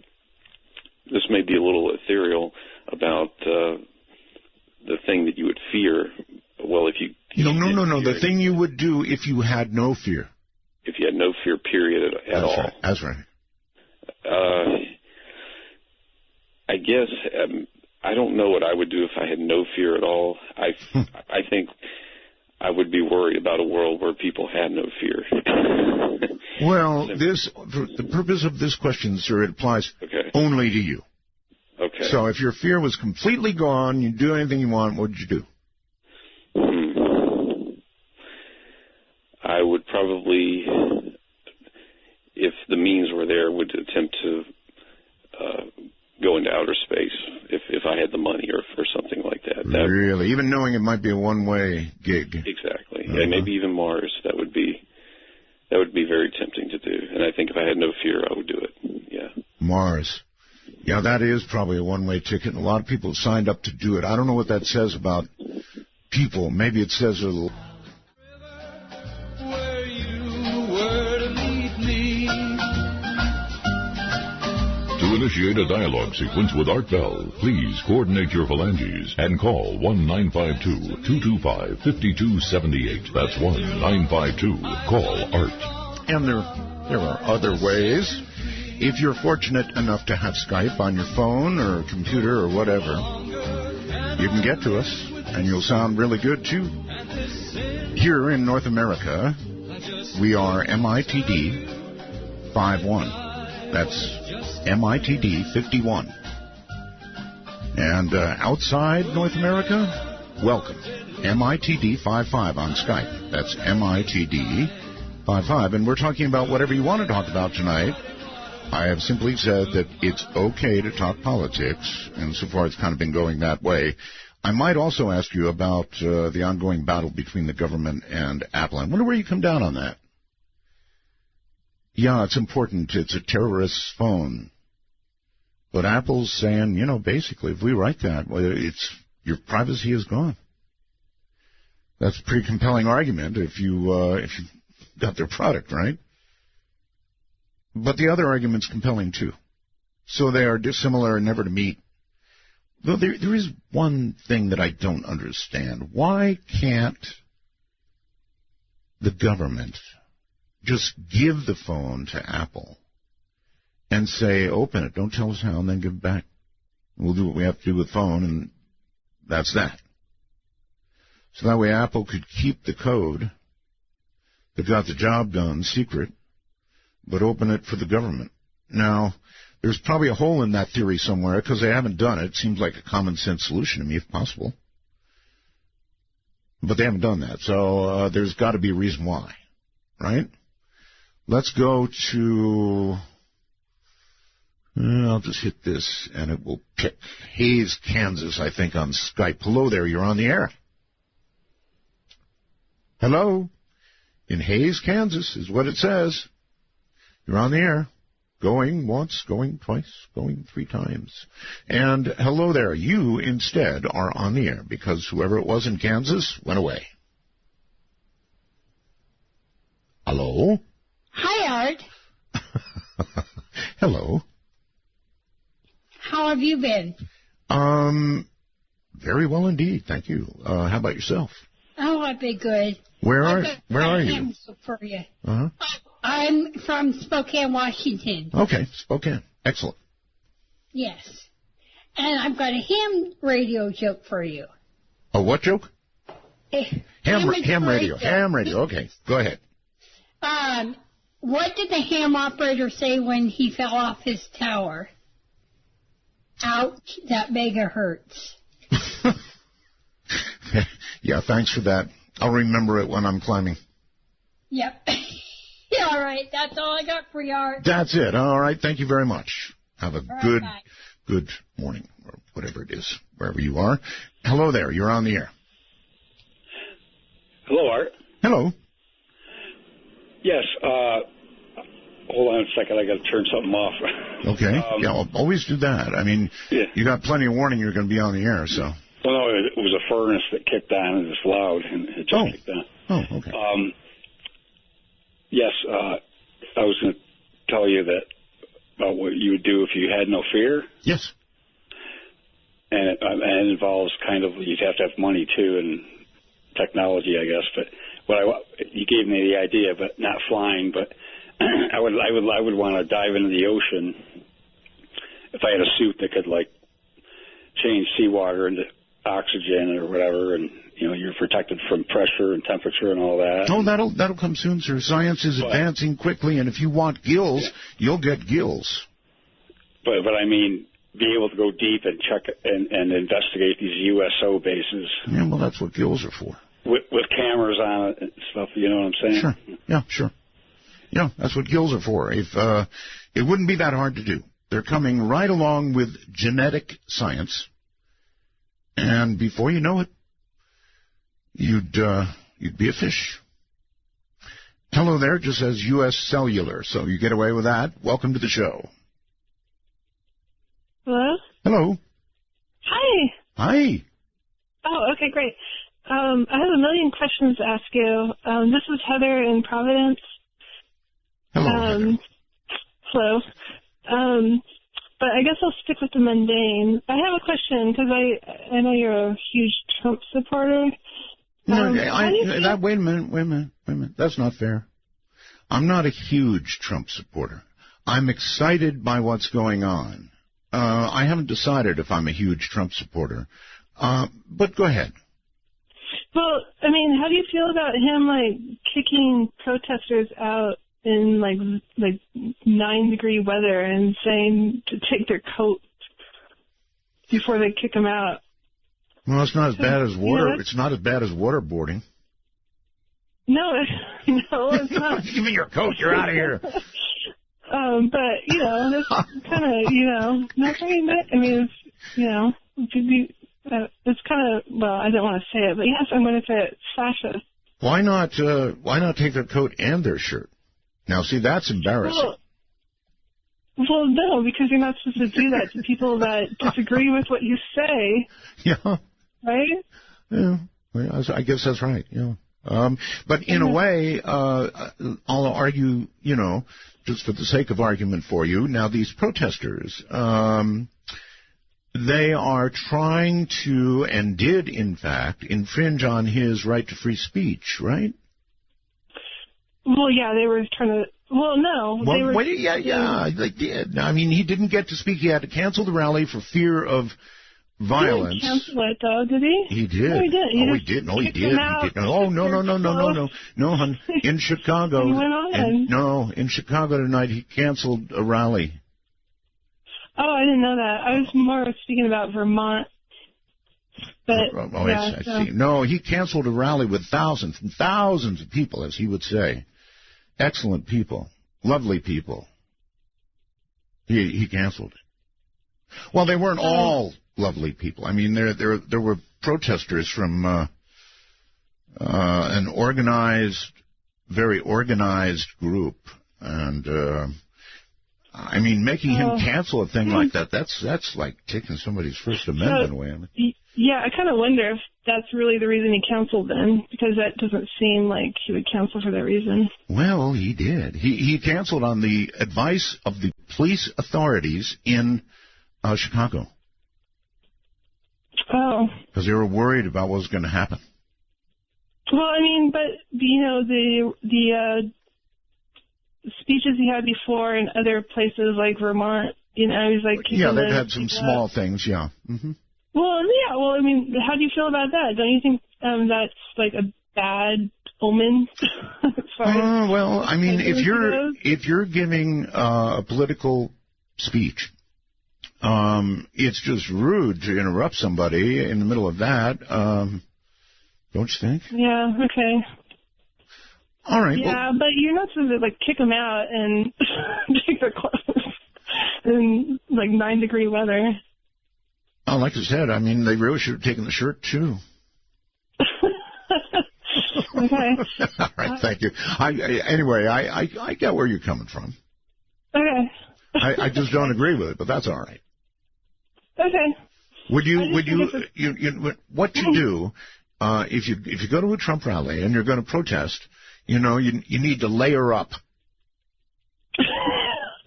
this may be a little ethereal about the thing that you would fear. Well, if you no. The thing you would do if you had no fear. If you had no fear, period, at all. Right. That's right. I guess I don't know what I would do if I had no fear at all. I think I would be worried about a world where people had no fear. Well, the purpose of this question, sir, it applies only to you. Okay. So if your fear was completely gone, you'd do anything you want, what would you do? I would probably, if the means were there, would attempt to go into outer space if I had the money or something like that. Really? Even knowing it might be a one-way gig? Exactly. And maybe even Mars. That would be very tempting to do. And I think if I had no fear, I would do it. Yeah. Mars. Yeah, that is probably a one-way ticket, and a lot of people have signed up to do it. I don't know what that says about people. Maybe it says a little... To initiate a dialogue sequence with Art Bell, please coordinate your phalanges and call 1-952-225-5278. That's 1-952-CALL-ART. And there are other ways. If you're fortunate enough to have Skype on your phone or computer or whatever, you can get to us, and you'll sound really good, too. Here in North America, we are MITD 51. That's MITD 51. And outside North America, welcome. MITD 55 on Skype. That's MITD 55. And we're talking about whatever you want to talk about tonight. I have simply said that it's okay to talk politics, and so far it's kind of been going that way. I might also ask you about the ongoing battle between the government and Apple. I wonder where you come down on that. Yeah, it's important. It's a terrorist's phone. But Apple's saying, basically, if we write that, your privacy is gone. That's a pretty compelling argument if you got their product, right? But the other argument's compelling, too. So they are dissimilar and never to meet. Though there is one thing that I don't understand. Why can't the government just give the phone to Apple and say, open it, don't tell us how, and then give it back? We'll do what we have to do with the phone, and that's that. So that way Apple could keep the code that got the job done secret, but open it for the government. Now, there's probably a hole in that theory somewhere because they haven't done it. It seems like a common sense solution to me, if possible. But they haven't done that, so there's got to be a reason why, right? Let's go to... I'll just hit this, and it will pick Hayes, Kansas, I think, on Skype. Hello there, you're on the air. Hello? In Hayes, Kansas is what it says. You're on the air. Going once, going twice, going 3 times. And hello there, you instead are on the air because whoever it was in Kansas went away. Hello? Hi, Art. Hello. How have you been? Very well indeed, thank you. How about yourself? Oh, I've been good. Where are you? For you. Uh-huh. I'm from Spokane, Washington. Okay, Spokane. Excellent. Yes. And I've got a ham radio joke for you. A what joke? Ham radio. Joke. Ham radio. Okay, go ahead. What did the ham operator say when he fell off his tower? Ouch, that mega hurts. Yeah, thanks for that. I'll remember it when I'm climbing. Yep. Yeah, all right. That's all I got for you, Art. That's it. All right. Thank you very much. Have a Right, good morning, or whatever it is, wherever you are. Hello there. You're on the air. Hello, Art. Hello. Yes. Hold on a second. I got to turn something off. Okay. Yeah, I'll always do that. I mean, You got plenty of warning you're going to be on the air, so. Well, no, it was a furnace that kicked on and it was loud and it just kicked on. Oh, okay. Yes, I was going to tell you that about what you would do if you had no fear. Yes. And it involves kind of, you'd have to have money too and technology, I guess. But you gave me the idea, but not flying. But I would want to dive into the ocean if I had a suit that could like change seawater into oxygen or whatever, and you're protected from pressure and temperature and all that. Oh, that'll come soon, sir. Science is advancing quickly, and if you want gills, you'll get gills. But I mean, be able to go deep and check and investigate these USO bases. Yeah, well, that's what gills are for. With cameras on it and stuff, you know what I'm saying? Sure. Yeah, sure. Yeah, that's what gills are for. If it wouldn't be that hard to do. They're coming right along with genetic science, and before you know it, you'd be a fish. Hello there, just says U.S. Cellular, so you get away with that. Welcome to the show. Hello? Hello. Hi. Hi. Oh, okay, great. I have a million questions to ask you. This is Heather in Providence. Hello, Heather. Hello. But I guess I'll stick with the mundane. I have a question, because I know you're a huge Trump supporter. No, wait a minute. That's not fair. I'm not a huge Trump supporter. I'm excited by what's going on. I haven't decided if I'm a huge Trump supporter. But go ahead. Well, I mean, how do you feel about him, like, kicking protesters out in, like 9-degree weather and saying to take their coat before they kick them out? Well, it's not as bad as water. It's not as bad as waterboarding. No, it's not. Give me your coat. You're out of here. But, that's kind of, nothing. I mean, it's kind of, well, I don't want to say it, but yes, I'm going to say it, fascist. Why not take their coat and their shirt? Now, see, that's embarrassing. Well, no, because you're not supposed to do that to people that disagree with what you say. Yeah. Right? Yeah. I guess that's right, yeah. But in a way, I'll argue, just for the sake of argument for you, now these protesters, they are trying to, and did, in fact, infringe on his right to free speech, right? Well, yeah, they were trying to, well, no. They did. I mean, he didn't get to speak. He had to cancel the rally for fear of violence. He didn't cancel it, though, did he? He did. No, he didn't. He did. No, he did. Oh, no, hon. In Chicago. He went on. In Chicago tonight, he canceled a rally. Oh, I didn't know that. I was more speaking about Vermont. But, I see. No, he canceled a rally with thousands and thousands of people, as he would say. Excellent people. Lovely people. He canceled it. Well, they weren't all lovely people. I mean, there were protesters from an organized, very organized group, and I mean, making him cancel a thing like that's like taking somebody's First Amendment away. Yeah, I kind of wonder if that's really the reason he canceled then, because that doesn't seem like he would cancel for that reason. Well, he did. He canceled on the advice of the police authorities in Chicago. Oh. Because they were worried about what was going to happen. Well, I mean, but, the speeches he had before in other places like Vermont, he's like... Yeah, they've had some small things, yeah. Mm-hmm. Well, yeah, I mean, how do you feel about that? Don't you think that's like a bad omen? Well, I mean, if you're giving a political speech, it's just rude to interrupt somebody in the middle of that, don't you think? Yeah, okay. All right. Yeah, but you're not supposed to, kick them out and take their clothes in, 9-degree weather. Oh, like I said, I mean, they really should have taken the shirt, too. Okay. All right, thank you. Anyway, I get where you're coming from. Okay. I just don't agree with it, but that's all right. Okay. What you do, if you go to a Trump rally and you're going to protest, you need to layer up.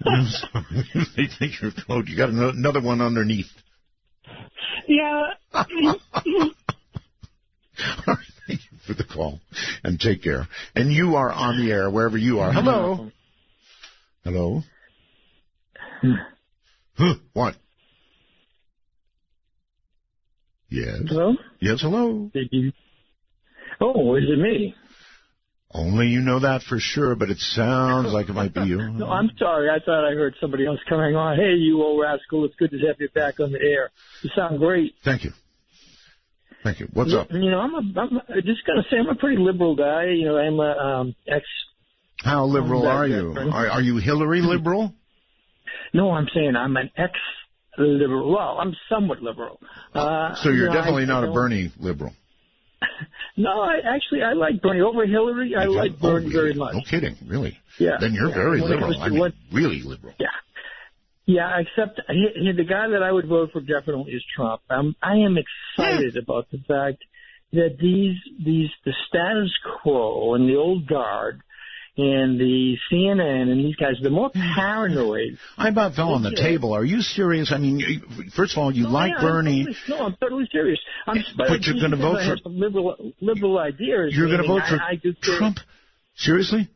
I'm sorry. They think you're close. You got another one underneath. Yeah. All right, thank you for the call, and take care. And you are on the air wherever you are. Hello. Hello. What? Yes. Hello? Yes, hello. Did you? Oh, is it me? Only you know that for sure, but it sounds like it might be you. No, I'm sorry. I thought I heard somebody else coming on. Hey, you old rascal. It's good to have you back on the air. You sound great. Thank you. Thank you. What's up? You know, I'm just going to say I'm a pretty liberal guy. You know, I'm a ex. How liberal are you? Are you Hillary liberal? No, I'm saying I'm an ex-liberal. Well, I'm somewhat liberal. So you're definitely not a Bernie liberal. No, I like Bernie over Hillary. I like Bernie very much. No kidding, really? Yeah. Then you're very liberal. I mean, really liberal. Yeah. Yeah, except the guy that I would vote for definitely is Trump. I am excited about the fact that the status quo and the old guard and the CNN and these guys, they're more paranoid. I about fell on the table. Are you serious? I mean, first of all, you like Bernie. I'm totally serious. But you're going to vote for liberal ideas. You're going to vote for Trump? Seriously?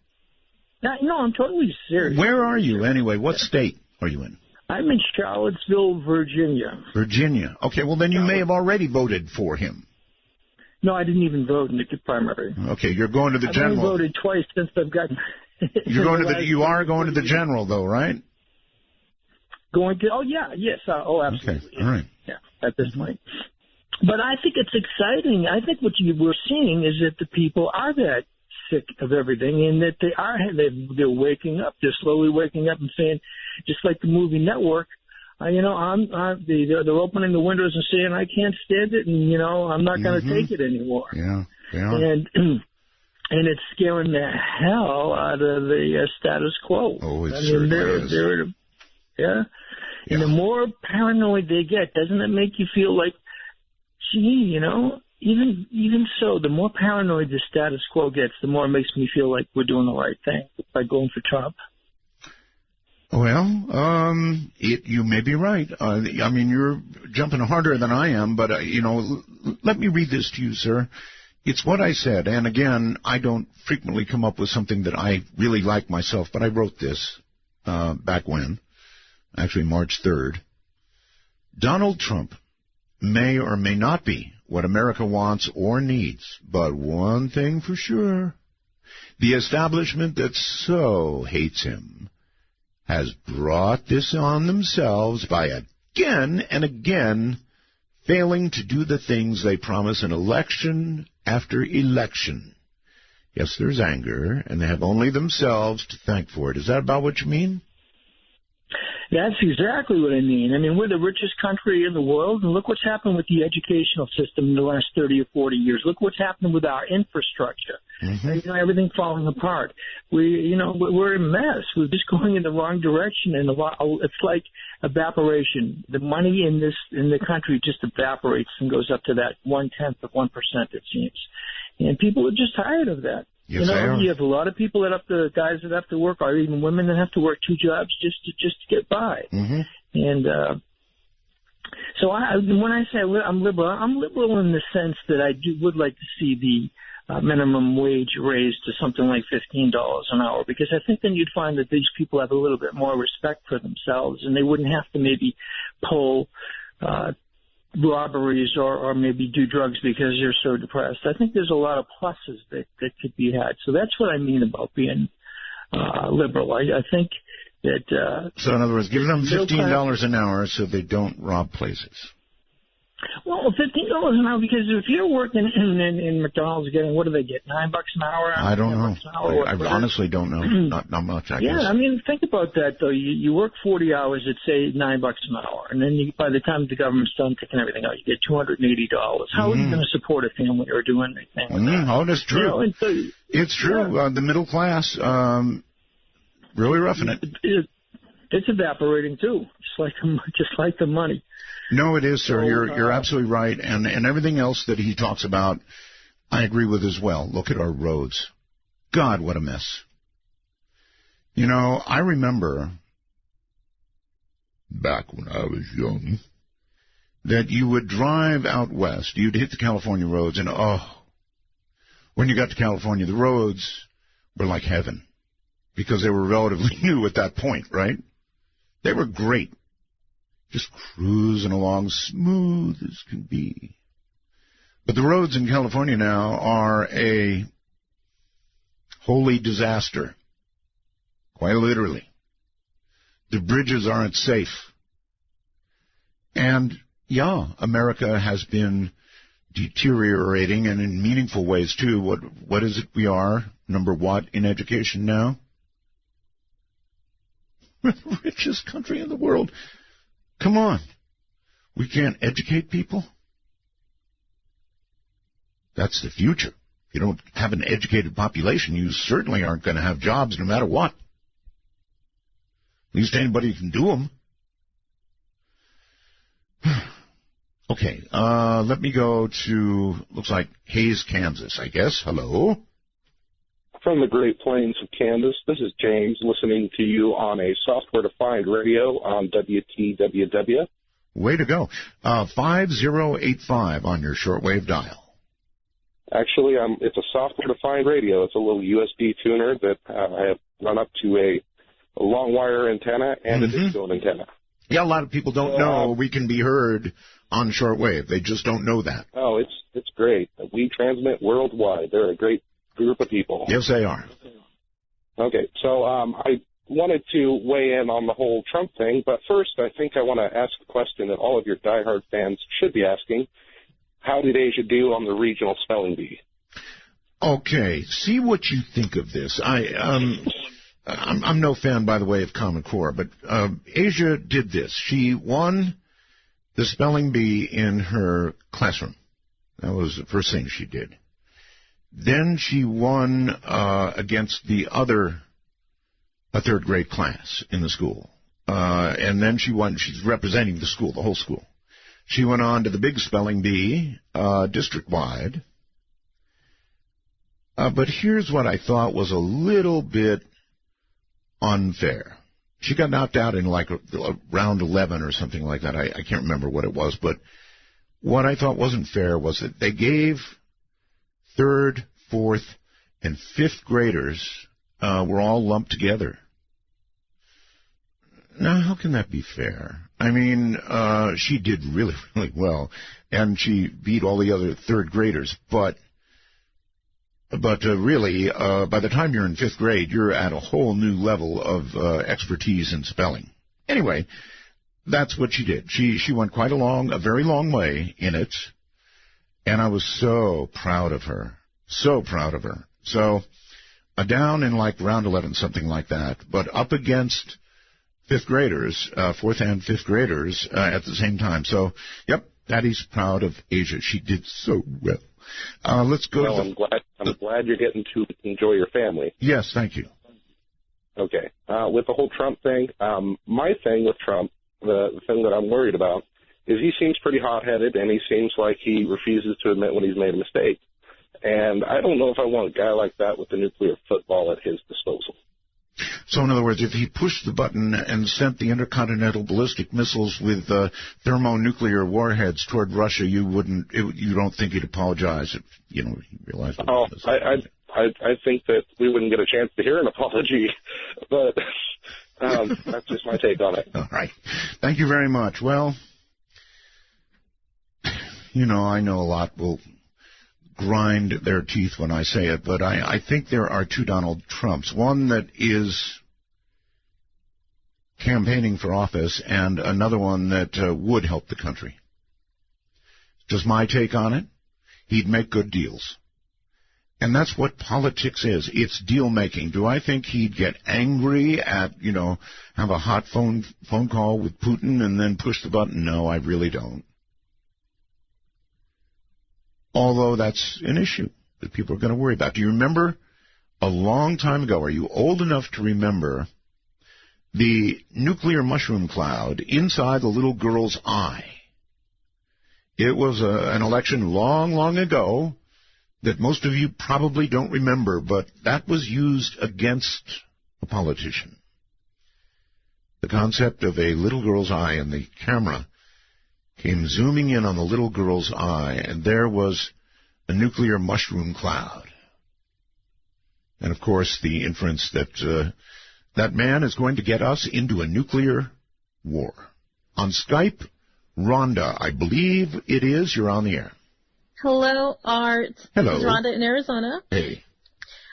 No, I'm totally serious. Where are you anyway? What state are you in? I'm in Charlottesville, Virginia. Virginia. Okay, well then you may have already voted for him. No, I didn't even vote in the primary. Okay, you're going to the general. I've only voted twice since I've gotten. You are going to the general, though, right? Going to? Oh yeah, yes. Oh, absolutely. Okay, all right. Yeah, at this point. But I think it's exciting. I think what we're seeing is that the people are that sick of everything, and that they're waking up. They're slowly waking up and saying, just like the movie Network. They're opening the windows and saying, I can't stand it, and, I'm not going to take it anymore. Yeah, they are. And it's scaring the hell out of the status quo. Oh, it certainly is. Yeah. And the more paranoid they get, doesn't it make you feel like, gee, even so, the more paranoid the status quo gets, the more it makes me feel like we're doing the right thing by going for Trump. Well, you may be right. I mean, you're jumping harder than I am, but, let me read this to you, sir. It's what I said, and again, I don't frequently come up with something that I really like myself, but I wrote this back when, actually March 3rd. Donald Trump may or may not be what America wants or needs, but one thing for sure, the establishment that so hates him has brought this on themselves by again and again failing to do the things they promise in election after election. Yes, there's anger, and they have only themselves to thank for it. Is that about what you mean? That's exactly what I mean. I mean, we're the richest country in the world, and look what's happened with the educational system in the last 30 or 40 years. Look what's happened with our infrastructure. Mm-hmm. Everything falling apart. We're a mess. We're just going in the wrong direction, and it's like evaporation. The money in the country just evaporates and goes up to that 0.1%, it seems. And people are just tired of that. Yes, they are. You have a lot of people guys that have to work, or even women that have to work 2 jobs just to get by. Mm-hmm. And so when I say I'm liberal in the sense that I would like to see the minimum wage raised to something like $15 an hour, because I think then you'd find that these people have a little bit more respect for themselves, and they wouldn't have to maybe pull robberies or maybe do drugs because they're so depressed. I think there's a lot of pluses that could be had. So that's what I mean about being liberal. I think that... so in other words, give them $15 an hour so they don't rob places. Well, $15 an hour, because if you're working in McDonald's getting, what do they get, $9 an hour? I don't know. I honestly don't know. Not much, I guess. Yeah, I mean, think about that, though. You work 40 hours at, say, $9 an hour, and then by the time the government's done taking everything out, you get $280. How are you going to support a family or do anything with that? Oh, that's true. It's true. Yeah. The middle class, really roughing it. It's evaporating, too, just like the money. No, it is, sir. You're absolutely right. And everything else that he talks about, I agree with as well. Look at our roads. God, what a mess. I remember back when I was young, that you would drive out west, you'd hit the California roads, and when you got to California, the roads were like heaven, because they were relatively new at that point, right? They were great. Just cruising along smooth as can be. But the roads in California now are a holy disaster. Quite literally. The bridges aren't safe. And, yeah, America has been deteriorating, and in meaningful ways, too. What is it we are? Number what in education now? We're the richest country in the world. Come on. We can't educate people? That's the future. If you don't have an educated population, you certainly aren't going to have jobs no matter what. At least anybody can do them. Okay, let me go to, looks like Hays, Kansas, I guess. Hello? From the Great Plains of Kansas, this is James, listening to you on a software-defined radio on WTWW. Way to go. 5085 on your shortwave dial. Actually, it's a software-defined radio. It's a little USB tuner that I have run up to a long wire antenna and a digital antenna. Yeah, a lot of people don't know we can be heard on shortwave. They just don't know that. Oh, it's great. We transmit worldwide. They're a great group of people. Yes, they are. Okay, so I wanted to weigh in on the whole Trump thing, but first I think I want to ask a question that all of your diehard fans should be asking. How did Asia do on the regional spelling bee? Okay, see what you think of this. I'm no fan, by the way, of Common Core, but Asia did this. She won the spelling bee in her classroom. That was the first thing she did. Then she won against a third grade class in the school. And then she's representing the school, the whole school. She went on to the big spelling bee, district-wide. But here's what I thought was a little bit unfair. She got knocked out in like round 11 or something like that. I can't remember what it was. But what I thought wasn't fair was that they gave third, fourth, and fifth graders were all lumped together. Now, how can that be fair? I mean, she did really, really well, and she beat all the other third graders. But really, by the time you're in fifth grade, you're at a whole new level of expertise in spelling. Anyway, that's what she did. She went quite a very long way in it, and I was so proud of her. So proud of her. So, down in like round 11, something like that, but up against fifth graders, fourth and fifth graders at the same time. So, yep, Daddy's proud of Asia. She did so well. Let's go. Well, I'm glad you're getting to enjoy your family. Yes, thank you. Okay. With the whole Trump thing, my thing with Trump, the thing that I'm worried about, is he seems pretty hot-headed, and he seems like he refuses to admit when he's made a mistake. And I don't know if I want a guy like that with the nuclear football at his disposal. So, in other words, if he pushed the button and sent the intercontinental ballistic missiles with thermonuclear warheads toward Russia, you don't think he'd apologize if he realized? Oh, I think that we wouldn't get a chance to hear an apology, but that's just my take on it. All right, thank you very much. Well, I know a lot will grind their teeth when I say it, but I think there are two Donald Trumps. One that is campaigning for office and another one that would help the country. Just my take on it. He'd make good deals. And that's what politics is. It's deal-making. Do I think he'd get angry at, have a hot phone call with Putin and then push the button? No, I really don't. Although that's an issue that people are going to worry about. Do you remember a long time ago, are you old enough to remember the nuclear mushroom cloud inside the little girl's eye? It was an election long, long ago that most of you probably don't remember, but that was used against a politician. The concept of a little girl's eye, and the camera came zooming in on the little girl's eye, and there was a nuclear mushroom cloud. And, of course, the inference that that man is going to get us into a nuclear war. On Skype, Rhonda, I believe it is. You're on the air. Hello, Art. Hello. This is Rhonda in Arizona. Hey.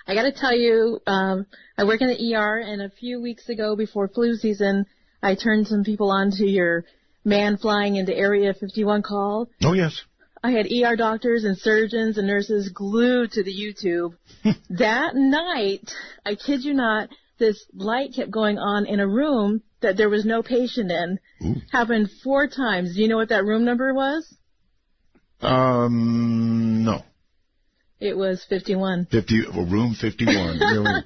I got to tell you, I work in the ER, and a few weeks ago before flu season, I turned some people on to your man flying into Area 51 call. Oh, yes. I had ER doctors and surgeons and nurses glued to the YouTube. That night, I kid you not, this light kept going on in a room that there was no patient in. Ooh. Happened 4 times. Do you know what that room number was? No. It was 51. Room 51, really.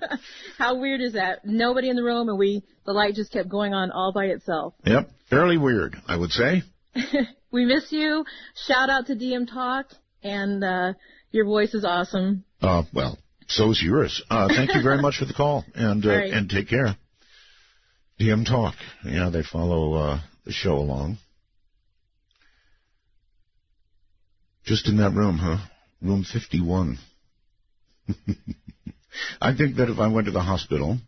How weird is that? Nobody in the room, and the light just kept going on all by itself. Yep, fairly weird, I would say. We miss you. Shout out to DM Talk, and your voice is awesome. Well, so's yours. Thank you very much for the call, and right. And take care. DM Talk. Yeah, they follow the show along. Just in that room, huh? Room 51. I think that if I went to the hospital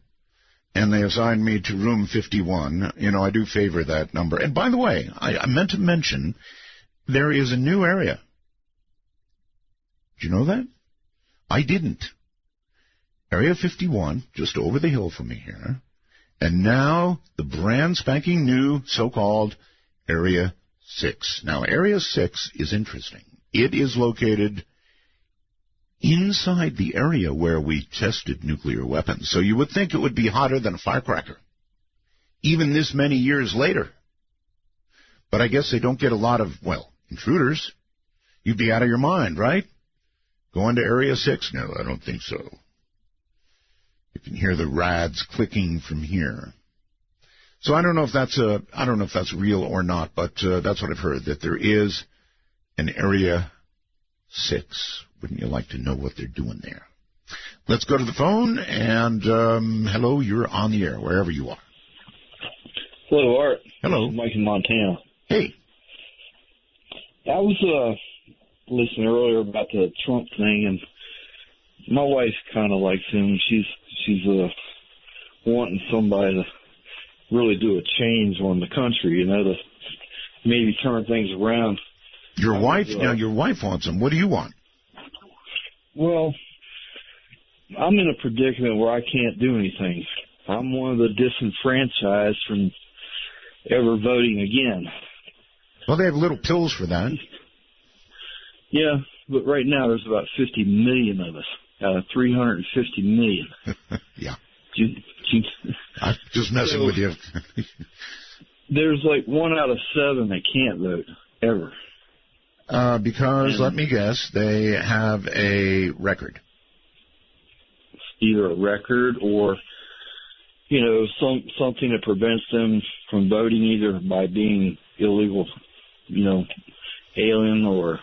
and they assigned me to room 51, I do favor that number. And by the way, I meant to mention there is a new area. Did you know that? I didn't. Area 51, just over the hill from me here. And now the brand spanking new so-called Area 6. Now, Area 6 is interesting. It is located inside the area where we tested nuclear weapons. So you would think it would be hotter than a firecracker, even this many years later. But I guess they don't get a lot of, intruders. You'd be out of your mind, right? Going to Area 6? No, I don't think so. You can hear the rads clicking from here. So I don't know if that's real or not, but that's what I've heard, that there is an Area 6. Wouldn't you like to know what they're doing there? Let's go to the phone, and hello, you're on the air, wherever you are. Hello, Art. Hello. This is Mike in Montana. Hey. I was listening earlier about the Trump thing, and my wife kind of likes him. She's wanting somebody to really do a change on the country, to maybe turn things around. Your wife wants him. What do you want? Well, I'm in a predicament where I can't do anything. I'm one of the disenfranchised from ever voting again. Well, they have little pills for that. Yeah, but right now there's about 50 million of us out of 350 million. Yeah. I'm just messing with you. There's like 1 out of 7 that can't vote, ever. Because, let me guess, they have a record. Either a record or, something that prevents them from voting, either by being illegal, alien, or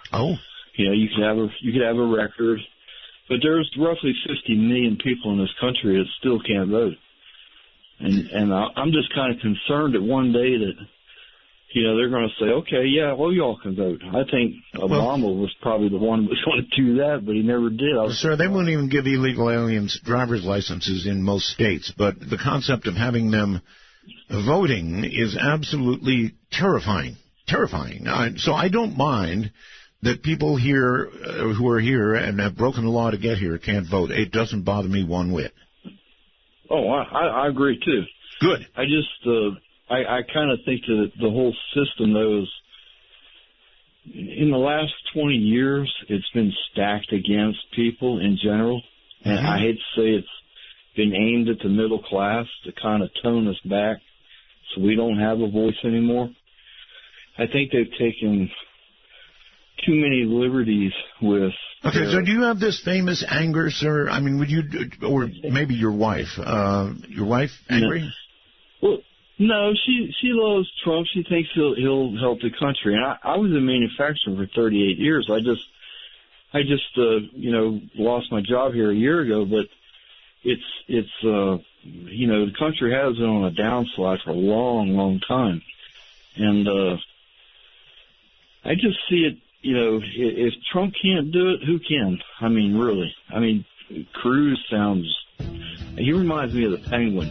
you could have a record. But there's roughly 50 million people in this country that still can't vote, and I'm just kind of concerned that one day that they're going to say, okay, yeah, well, y'all can vote. I think Obama was probably the one who was going to do that, but he never did. Sir, they won't even give illegal aliens driver's licenses in most states, but the concept of having them voting is absolutely terrifying. Terrifying. So I don't mind that people here who are here and have broken the law to get here can't vote. It doesn't bother me one whit. Oh, I agree, too. Good. I just... I kind of think that the whole system, though, is in the last 20 years, it's been stacked against people in general. And I hate to say it's been aimed at the middle class to kind of tone us back so we don't have a voice anymore. I think they've taken too many liberties with... Okay, so do you have this famous anger, sir? I mean, would you, or maybe your wife, angry? Well, no, she loves Trump. She thinks he'll help the country. And I was in manufacturing for 38 years. I just lost my job here a year ago. But the country has been on a downslide for a long, long time. And I just see it, if Trump can't do it, who can? I mean, really. I mean, Cruz he reminds me of the Penguin.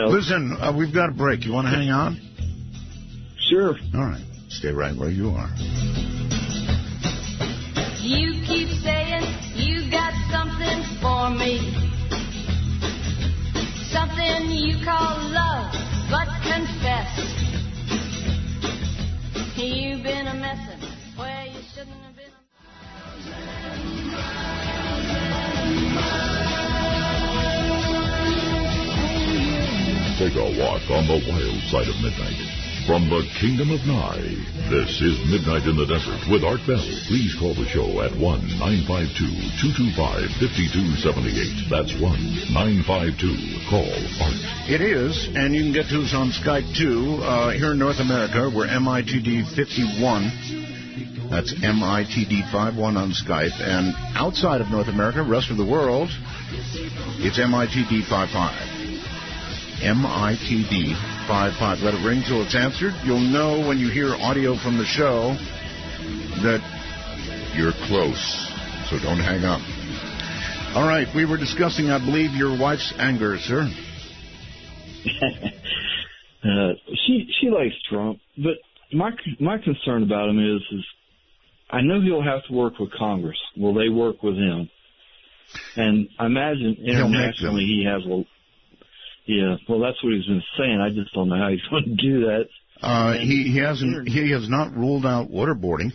Listen, we've got a break. You want to hang on? Sure. All right. Stay right where you are. You keep saying you got something for me. Something you call love, but confess. You've been a messin' where you shouldn't have been. Take a walk on the wild side of midnight. From the Kingdom of Nye, this is Midnight in the Desert with Art Bell. Please call the show at 1-952-225-5278. That's 1-952-CALL ART. It is, and you can get to us on Skype, too. Here in North America, we're MITD51. That's MITD51 on Skype. And outside of North America, rest of the world, it's MITD55. MITD55. Let it ring till it's answered. You'll know when you hear audio from the show that you're close, so don't hang up. All right, we were discussing, I believe, your wife's anger, sir. She likes Trump, but my concern about him is I know he'll have to work with Congress. Will they work with him? And I imagine internationally he has a... Yeah, well, that's what he's been saying. I just don't know how he's going to do that. He has not ruled out waterboarding.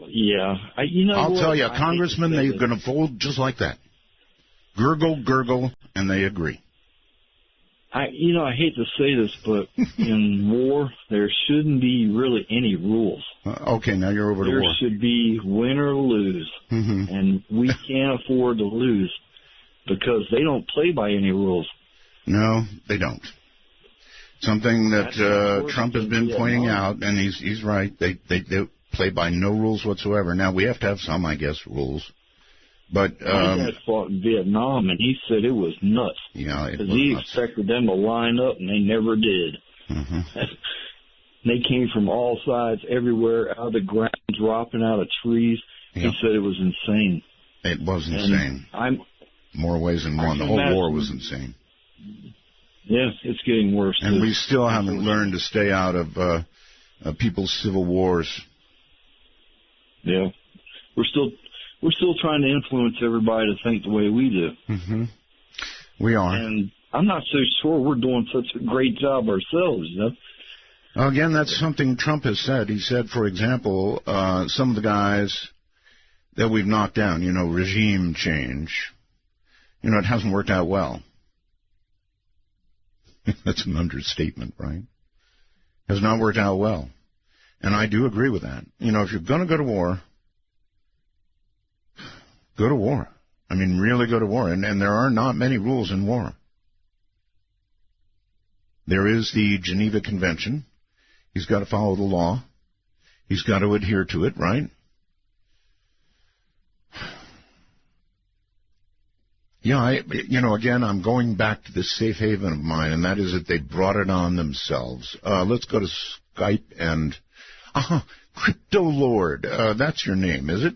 Yeah, I'll tell you, Congressman, they're going to fold just like that. Gurgle, and they agree. I hate to say this, but in war, there shouldn't be really any rules. Okay, now you're over to war. There should be win or lose, and we can't afford to lose. Because they don't play by any rules. No, they don't. Something that Trump has been pointing out, and he's right. They play by no rules whatsoever. Now, we have to have some, I guess, rules. But my dad fought in Vietnam, and he said it was nuts. Yeah, because he expected them to line up, and they never did. They came from all sides, everywhere, out of the ground, dropping out of trees. He said it was insane. It was insane. More ways than one. The whole war was insane. Yeah, it's getting worse. And we still haven't learned to stay out of people's civil wars. Yeah, we're still trying to influence everybody to think the way we do. We are. And I'm not so sure we're doing such a great job ourselves. Again, that's something Trump has said. He said, for example, some of the guys that we've knocked down, regime change. It hasn't worked out well. That's an understatement, right? Has not worked out well. And I do agree with that. If you're going to go to war, go to war. I mean, really go to war. And there are not many rules in war. There is the Geneva Convention. He's got to follow the law. He's got to adhere to it, right? Yeah, again, I'm going back to this safe haven of mine, and that is that they brought it on themselves. Let's go to Skype and... Crypto Lord, that's your name, is it?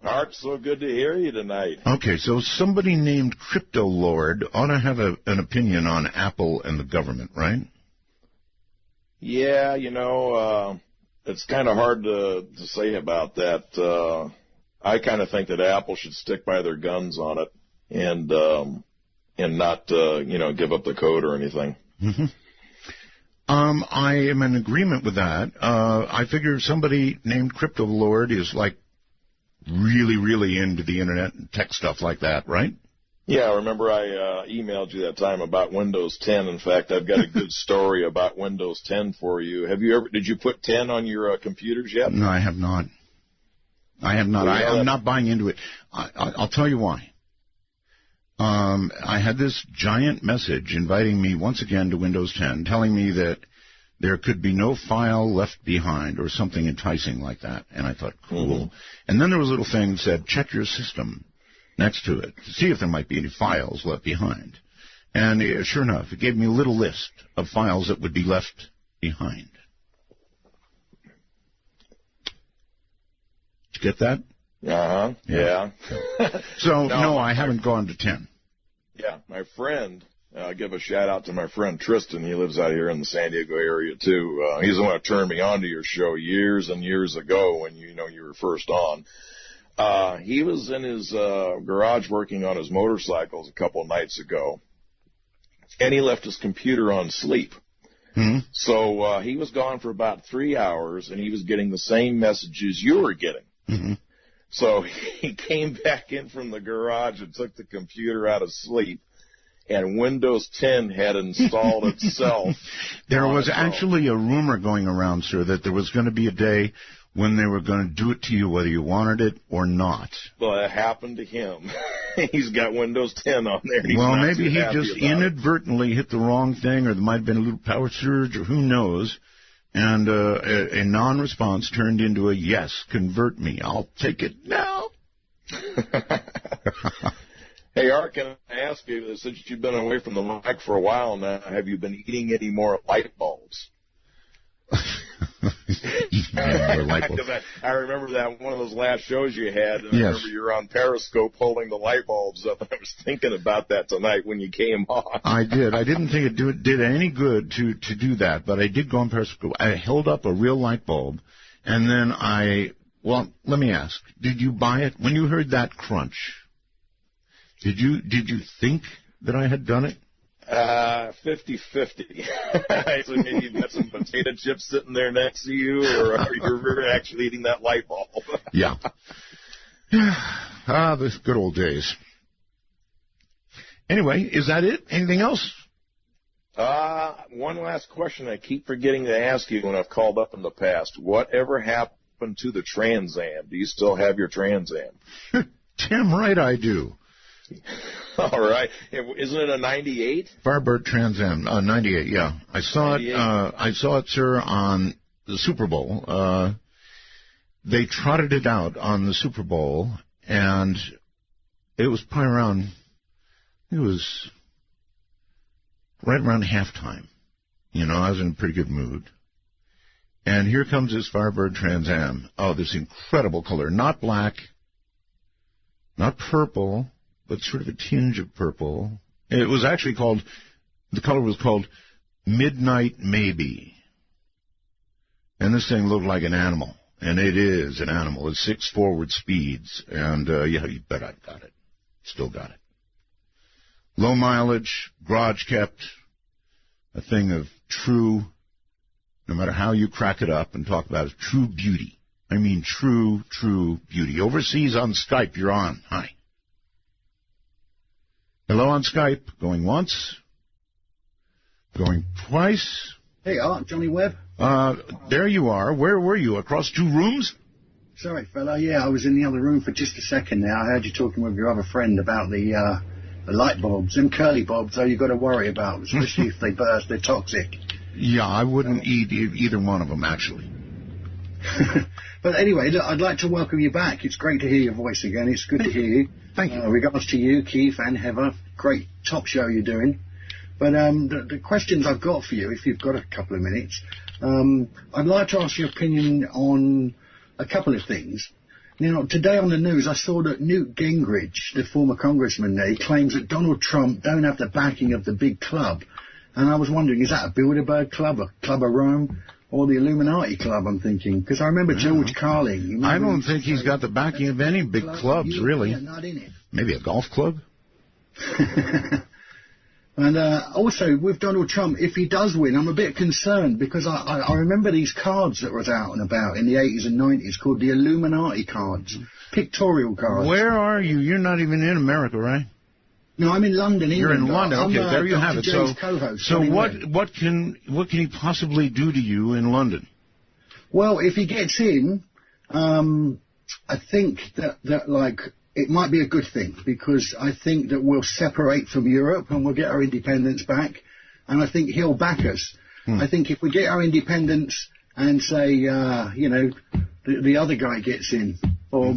Art, so good to hear you tonight. Okay, so somebody named Crypto Lord ought to have an opinion on Apple and the government, right? Yeah, it's kind of hard to say about that. I kind of think that Apple should stick by their guns on it. And not, give up the code or anything. I am in agreement with that. I figure somebody named Crypto Lord is like really, really into the internet and tech stuff like that, right? Yeah, remember I emailed you that time about Windows 10. In fact, I've got a good story about Windows 10 for you. Did you put 10 on your computers yet? No, I have not. I'm not buying into it. I'll tell you why. I had this giant message inviting me once again to Windows 10, telling me that there could be no file left behind or something enticing like that. And I thought, cool. And then there was a little thing that said, check your system. next to it to see if there might be any files left behind. And sure enough, it gave me a little list of files that would be left behind. Did you get that? Uh-huh. Yeah. So, no, I haven't gone to 10. Yeah, my friend, give a shout-out to my friend Tristan. He lives out here in the San Diego area, too. He's the one who turned me on to your show years and years ago when, you were first on. He was in his garage working on his motorcycles a couple of nights ago, and he left his computer on sleep. Mm-hmm. So he was gone for about 3 hours, and he was getting the same messages you were getting. Mm-hmm. So he came back in from the garage and took the computer out of sleep, and Windows 10 had installed itself. There was actually a rumor going around, sir, that there was going to be a day when they were going to do it to you whether you wanted it or not. Well, it happened to him. He's got Windows 10 on there. And he's well, not maybe too he happy just about inadvertently hit the wrong thing, or there might have been a little power surge, or who knows. And a non-response turned into a yes, convert me. I'll take it now. Hey, Art, can I ask you, since you've been away from the mic for a while now, have you been eating any more light bulbs? I remember that one of those last shows you had, and I remember you were on Periscope holding the light bulbs up, and I was thinking about that tonight when you came on. I did. I didn't think it did any good to do that, but I did go on Periscope. I held up a real light bulb, and then well, let me ask, did you buy it? When you heard that crunch, did you think that I had done it? 50-50. So maybe you've got some potato chips sitting there next to you, or you're actually eating that light bulb. Yeah. Those good old days. Anyway, is that it? Anything else? One last question I keep forgetting to ask you when I've called up in the past. Whatever happened to the Trans Am? Do you still have your Trans Am? Damn right I do. All right. Isn't it a 98? Firebird Trans Am, 98, yeah. I saw it, sir, on the Super Bowl. They trotted it out on the Super Bowl, and it was probably right around halftime. I was in a pretty good mood. And here comes this Firebird Trans Am. Oh, this incredible color. Not black, not purple, but sort of a tinge of purple. It was actually the color was called Midnight Maybe. And this thing looked like an animal. And it is an animal. It's 6 forward speeds. And, you bet I've got it. Still got it. Low mileage, garage kept, a thing of true, no matter how you crack it up and talk about it, true beauty. I mean true beauty. Overseas on Skype, you're on. Hi. Hello on Skype. Going once. Going twice. Hey, Art, Johnny Webb. There you are. Where were you? Across 2 rooms? Sorry, fella. Yeah, I was in the other room for just a second now. I heard you talking with your other friend about the light bulbs. Them curly bulbs, though, you've got to worry about, especially if they burst. They're toxic. Yeah, I wouldn't eat either one of them, actually. But anyway, look, I'd like to welcome you back. It's great to hear your voice again. It's good to hear you. Thank you. Regards to you, Keith and Heather. Great top show you're doing. But the questions I've got for you, if you've got a couple of minutes, I'd like to ask your opinion on a couple of things. Today on the news, I saw that Newt Gingrich, the former congressman there, he claims that Donald Trump don't have the backing of the big club. And I was wondering, is that a Bilderberg Club, a Club of Rome, or the Illuminati Club, I'm thinking? Because I remember George Carlin. I don't think he's got the backing of any big clubs, really. Yeah, not in it. Maybe a golf club? And also, with Donald Trump, if he does win, I'm a bit concerned, because I remember these cards that was out and about in the 80s and 90s called the Illuminati cards, pictorial cards. Where are you? You're not even in America, right? No, I'm in London, England. You're in London. Okay, there you have it. So what can he possibly do to you in London? Well, if he gets in, I think that it might be a good thing, because I think that we'll separate from Europe and we'll get our independence back, and I think he'll back us. I think if we get our independence and say, the other guy gets in, or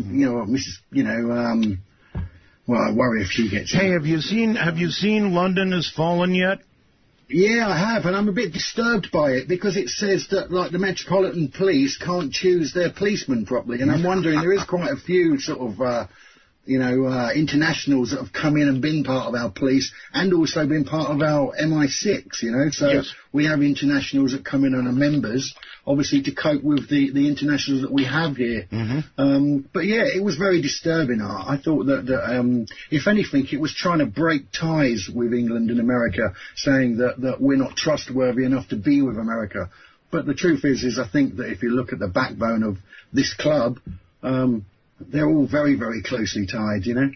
Well, I worry if she gets... Hey, have you seen London Has Fallen yet? Yeah, I have, and I'm a bit disturbed by it because it says that, like, the Metropolitan Police can't choose their policemen properly, and I'm wondering, there is quite a few sort of, internationals that have come in and been part of our police and also been part of our MI6, you know, so yes. We have internationals that come in and are members, obviously to cope with the internationals that we have here. But yeah, it was very disturbing, Art. I thought that if anything, it was trying to break ties with England and America, saying that we're not trustworthy enough to be with America. But the truth is I think that if you look at the backbone of this club, they're all very, very closely tied, you know.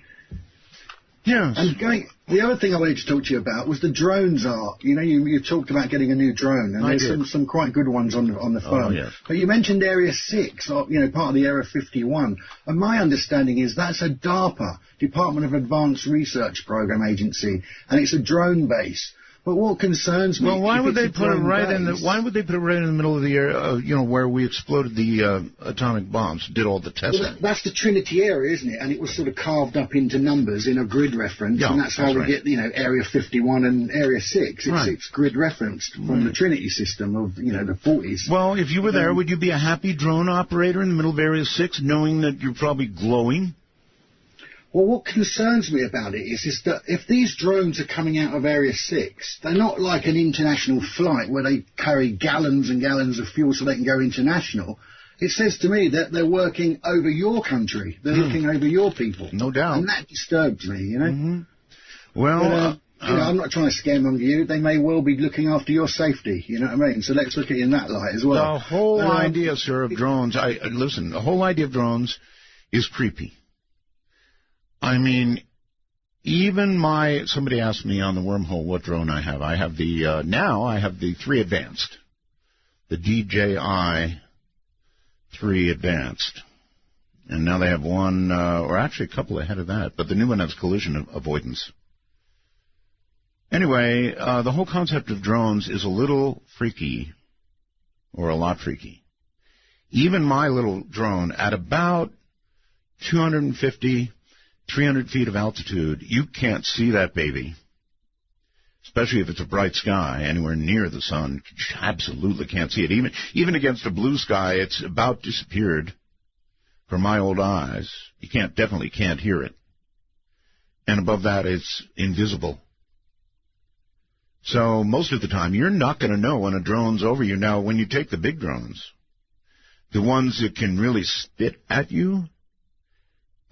Yes. And the other thing I wanted to talk to you about was the drones, Art. You know, you talked about getting a new drone, and there's some quite good ones on the phone. Oh, yes. But you mentioned Area 6, or, you know, part of the Area 51. And my understanding is that's a DARPA, Department of Advanced Research Program agency, and it's a drone base. But what concerns me... Well, why would they put it right in the middle of the area, you know, where we exploded the atomic bombs, did all the testing? Well, that's the Trinity area, isn't it? And it was sort of carved up into numbers in a grid reference, and that's how we get, you know, Area 51 and Area 6. It's grid referenced from the Trinity system of, you know, the 40s. Well, if you were there, would you be a happy drone operator in the middle of Area 6, knowing that you're probably glowing? Well, what concerns me about it is that if these drones are coming out of Area 6, they're not like an international flight where they carry gallons and gallons of fuel so they can go international. It says to me that they're working over your country. They're looking over your people. No doubt. And that disturbs me, you know. Well... you know, I'm not trying to scaremonger you. They may well be looking after your safety, you know what I mean? So let's look at it in that light as well. The whole idea, sir, of drones... listen, the whole idea of drones is creepy. I mean, somebody asked me on the wormhole what drone I have. I have now I have the 3 Advanced, the DJI 3 Advanced. And now they have one, or actually a couple ahead of that, but the new one has collision avoidance. Anyway, the whole concept of drones is a little freaky, or a lot freaky. Even my little drone at about 250... 300 feet of altitude, you can't see that baby, especially if it's a bright sky anywhere near the sun. You absolutely can't see it. Even against a blue sky, it's about disappeared from my old eyes. You definitely can't hear it. And above that, it's invisible. So most of the time, you're not going to know when a drone's over you. Now, when you take the big drones, the ones that can really spit at you,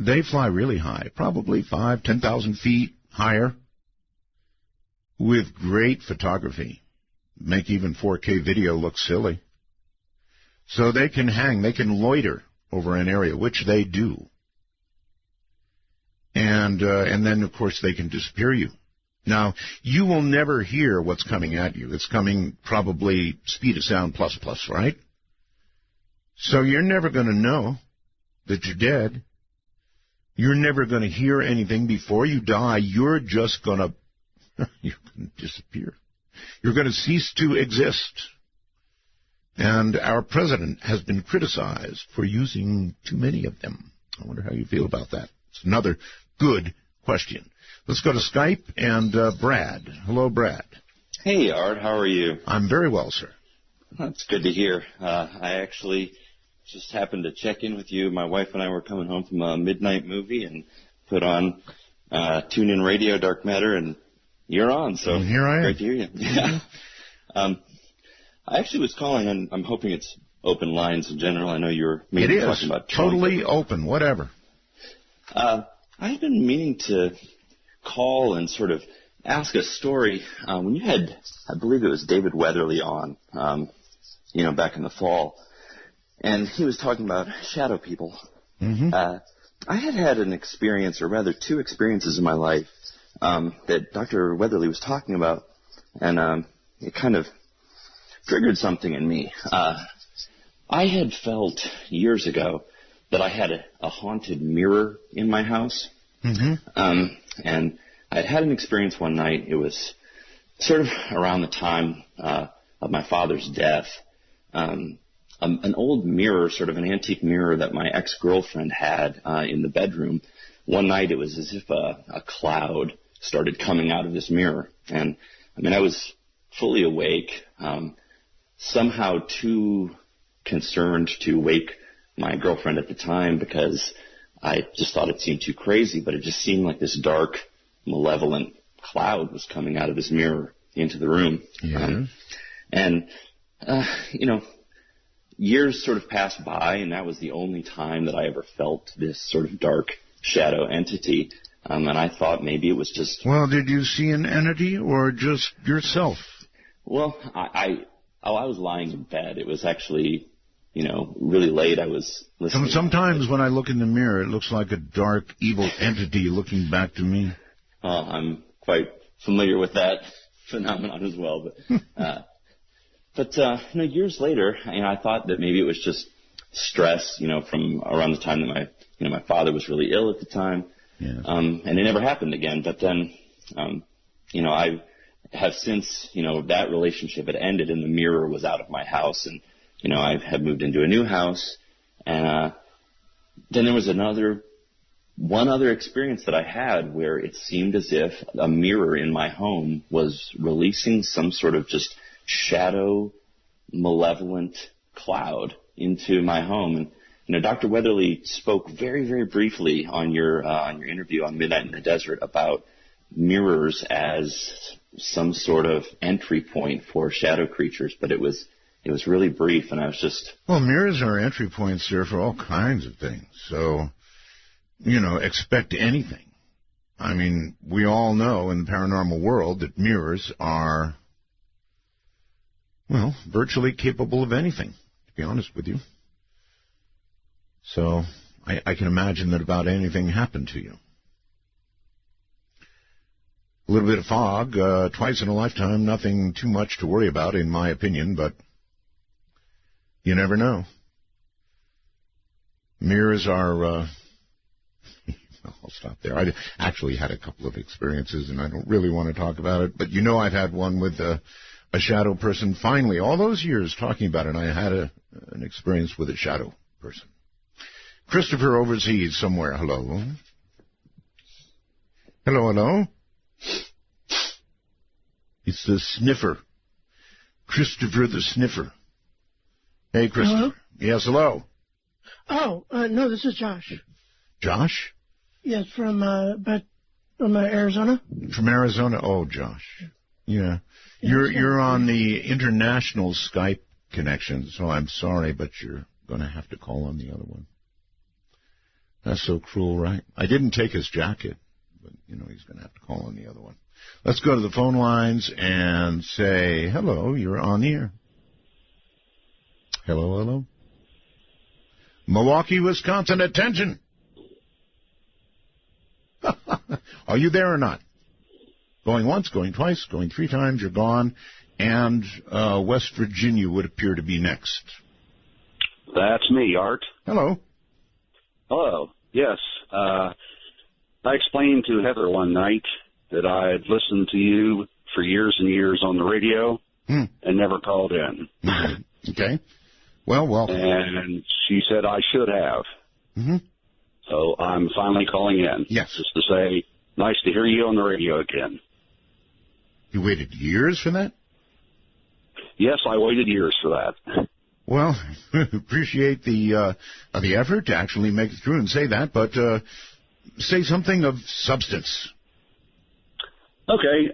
they fly really high, probably 5,000, 10,000 feet higher, with great photography. Make even 4K video look silly. So they can they can loiter over an area, which they do. And then, of course, they can disappear you. Now, you will never hear what's coming at you. It's coming probably speed of sound plus, right? So you're never going to know that you're dead. You're never going to hear anything before you die. You're just going to disappear. You're going to cease to exist. And our president has been criticized for using too many of them. I wonder how you feel about that. It's another good question. Let's go to Skype and Brad. Hello, Brad. Hey, Art. How are you? I'm very well, sir. That's good to hear. I actually just happened to check in with you. My wife and I were coming home from a midnight movie and put on Tune In Radio, Dark Matter, and you're on. So and here I am. Great to hear you. Yeah. I actually was calling, and I'm hoping it's open lines in general. I know you were maybe talking about Trump. Totally open, whatever. I've been meaning to call and sort of ask a story. When you had, I believe it was David Weatherly on, back in the fall, and he was talking about shadow people. Mm-hmm. I had an experience, or rather 2 experiences in my life that Dr. Weatherly was talking about, and it kind of triggered something in me. I had felt years ago that I had a haunted mirror in my house. Mm-hmm. And I'd had an experience one night. It was sort of around the time of my father's death. An old mirror, sort of an antique mirror that my ex-girlfriend had in the bedroom, one night it was as if a cloud started coming out of this mirror. And, I mean, I was fully awake, somehow too concerned to wake my girlfriend at the time because I just thought it seemed too crazy, but it just seemed like this dark, malevolent cloud was coming out of this mirror into the room. Yeah. You know, years sort of passed by, and that was the only time that I ever felt this sort of dark shadow entity. And I thought maybe it was just... Well, did you see an entity or just yourself? Well, I was lying in bed. It was actually, you know, really late. I was listening. Sometimes when I look in the mirror, it looks like a dark, evil entity looking back to me. I'm quite familiar with that phenomenon as well. But you know, years later, you know, I thought that maybe it was just stress, you know, from around the time that my father was really ill at the time. Yeah. And it never happened again. But then, you know, I have since, you know, that relationship had ended and the mirror was out of my house. And, you know, I had moved into a new house. And then there was one other experience that I had where it seemed as if a mirror in my home was releasing some sort of just shadow, malevolent cloud into my home. And, you know, Dr. Weatherly spoke very, very briefly on your interview on Midnight in the Desert about mirrors as some sort of entry point for shadow creatures, but it was really brief, and I was just... Well, mirrors are entry points there for all kinds of things, so, you know, expect anything. I mean, we all know in the paranormal world that mirrors are, well, virtually capable of anything, to be honest with you. So I can imagine that about anything happened to you. A little bit of fog, twice in a lifetime, nothing too much to worry about, in my opinion, but you never know. Mirrors are, I'll stop there. I actually had a couple of experiences, and I don't really want to talk about it, but you know I've had one with a shadow person. Finally, all those years talking about it, I had an experience with a shadow person. Christopher overseas somewhere. Hello. Hello, hello. It's the sniffer. Christopher the sniffer. Hey, Christopher. Hello? Yes, hello. Oh, no, this is Josh. Josh? Yes, from Arizona. From Arizona? Oh, Josh. Yeah. You're on the international Skype connection, so I'm sorry, but you're going to have to call on the other one. That's so cruel, right? I didn't take his jacket, but, you know, he's going to have to call on the other one. Let's go to the phone lines and say, hello, you're on the air. Hello, hello. Milwaukee, Wisconsin, attention. Are you there or not? Going once, going twice, going three times, you're gone. And West Virginia would appear to be next. That's me, Art. Hello. Hello. Yes. I explained to Heather one night that I had listened to you for years and years on the radio and never called in. Okay. Well, welcome. And she said I should have. Mm-hmm. So I'm finally calling in. Yes. Just to say, nice to hear you on the radio again. You waited years for that? Yes, I waited years for that. Well, appreciate the effort to actually make it through and say that, but say something of substance. Okay,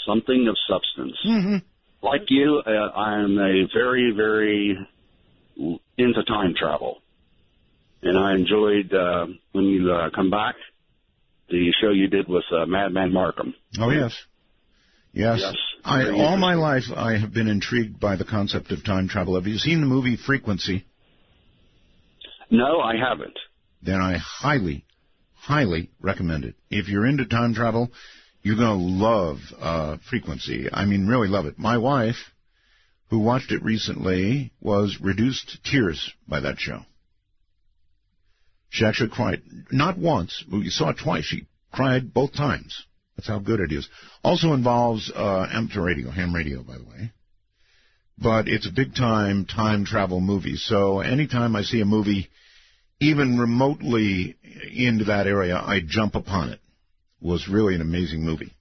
something of substance. Mm-hmm. Like you, I'm a very, very into time travel. And I enjoyed, when you come back, the show you did with Madman Markham. Oh, yes. Yes. All my life I have been intrigued by the concept of time travel. Have you seen the movie Frequency? No, I haven't. Then I highly, highly recommend it. If you're into time travel, you're going to love Frequency. I mean, really love it. My wife, who watched it recently, was reduced to tears by that show. She actually cried. Not once. We saw it twice. She cried both times. That's how good it is. Also involves amateur radio, ham radio, by the way. But it's a big-time time travel movie. So anytime I see a movie even remotely into that area, I'd jump upon it. It was really an amazing movie.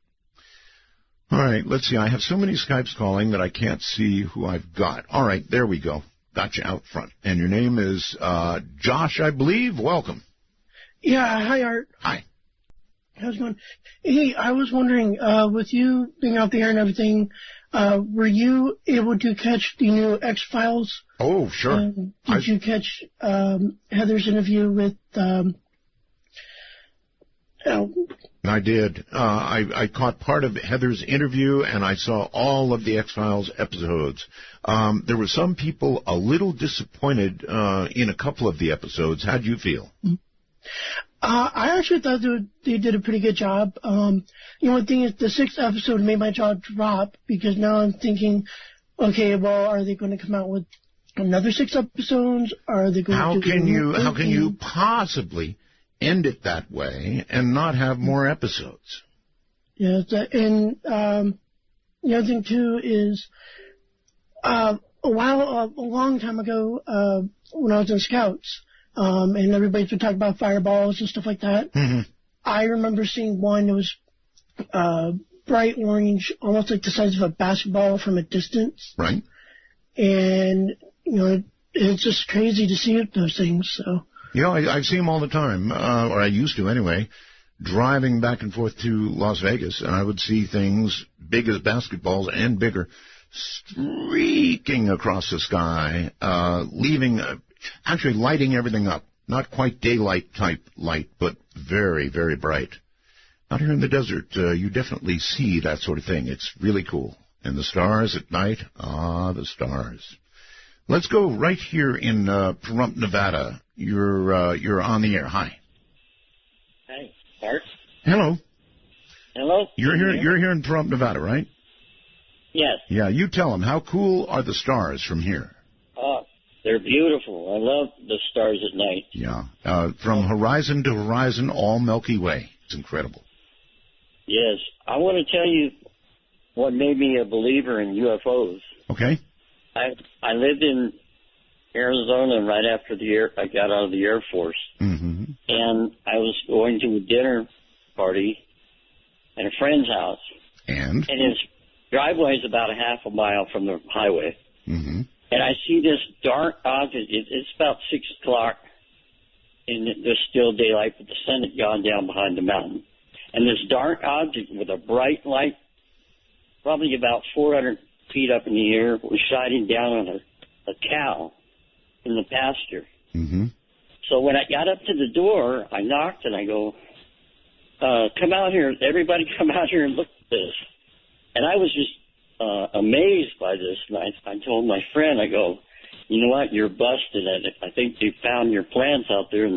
All right, let's see. I have so many Skypes calling that I can't see who I've got. All right, there we go. Got you out front. And your name is Josh, I believe. Welcome. Yeah, hi, Art. Hi. How's it going? Hey, I was wondering, with you being out there and everything, were you able to catch the new X-Files? Oh, sure. Did you catch Heather's interview with... I did. I caught part of Heather's interview, and I saw all of the X-Files episodes. There were some people a little disappointed in a couple of the episodes. How do you feel? I actually thought they did a pretty good job. The thing is, the 6th episode made my jaw drop, because now I'm thinking, okay, well, are they going to come out with another 6 episodes? Are they going How can you possibly end it that way and not have more episodes? Yeah, and the other thing too is a long time ago, when I was in Scouts, and everybody's been talking about fireballs and stuff like that. Mm-hmm. I remember seeing one that was bright orange, almost like the size of a basketball from a distance. Right. And it's just crazy to see those things. So. I see them all the time, or I used to anyway, driving back and forth to Las Vegas, and I would see things big as basketballs and bigger streaking across the sky, actually lighting everything up. Not quite daylight type light, but very, very bright. Out here in the desert, you definitely see that sort of thing. It's really cool. And the stars at night, the stars. Let's go right here in Pahrump, Nevada. You're on the air. Hi. Hi, Art. Hello. Hello. You're here in Pahrump, Nevada, right? Yes. Yeah. You tell them, how cool are the stars from here? They're beautiful. I love the stars at night. Yeah. From horizon to horizon, all Milky Way. It's incredible. Yes. I want to tell you what made me a believer in UFOs. Okay. I lived in Arizona right after I got out of the Air Force. Mm-hmm. And I was going to a dinner party at a friend's house. And his driveway is about a half a mile from the highway. Mm-hmm. And I see this dark object. It's about 6 o'clock, and there's still daylight, but the sun had gone down behind the mountain. And this dark object with a bright light, probably about 400 feet up in the air, was shining down on a cow in the pasture. Mm-hmm. So when I got up to the door, I knocked and I go, come out here. Everybody come out here and look at this. And I was just amazed by this. And I told my friend, I go, you know what, you're busted. I think they found your plants out there.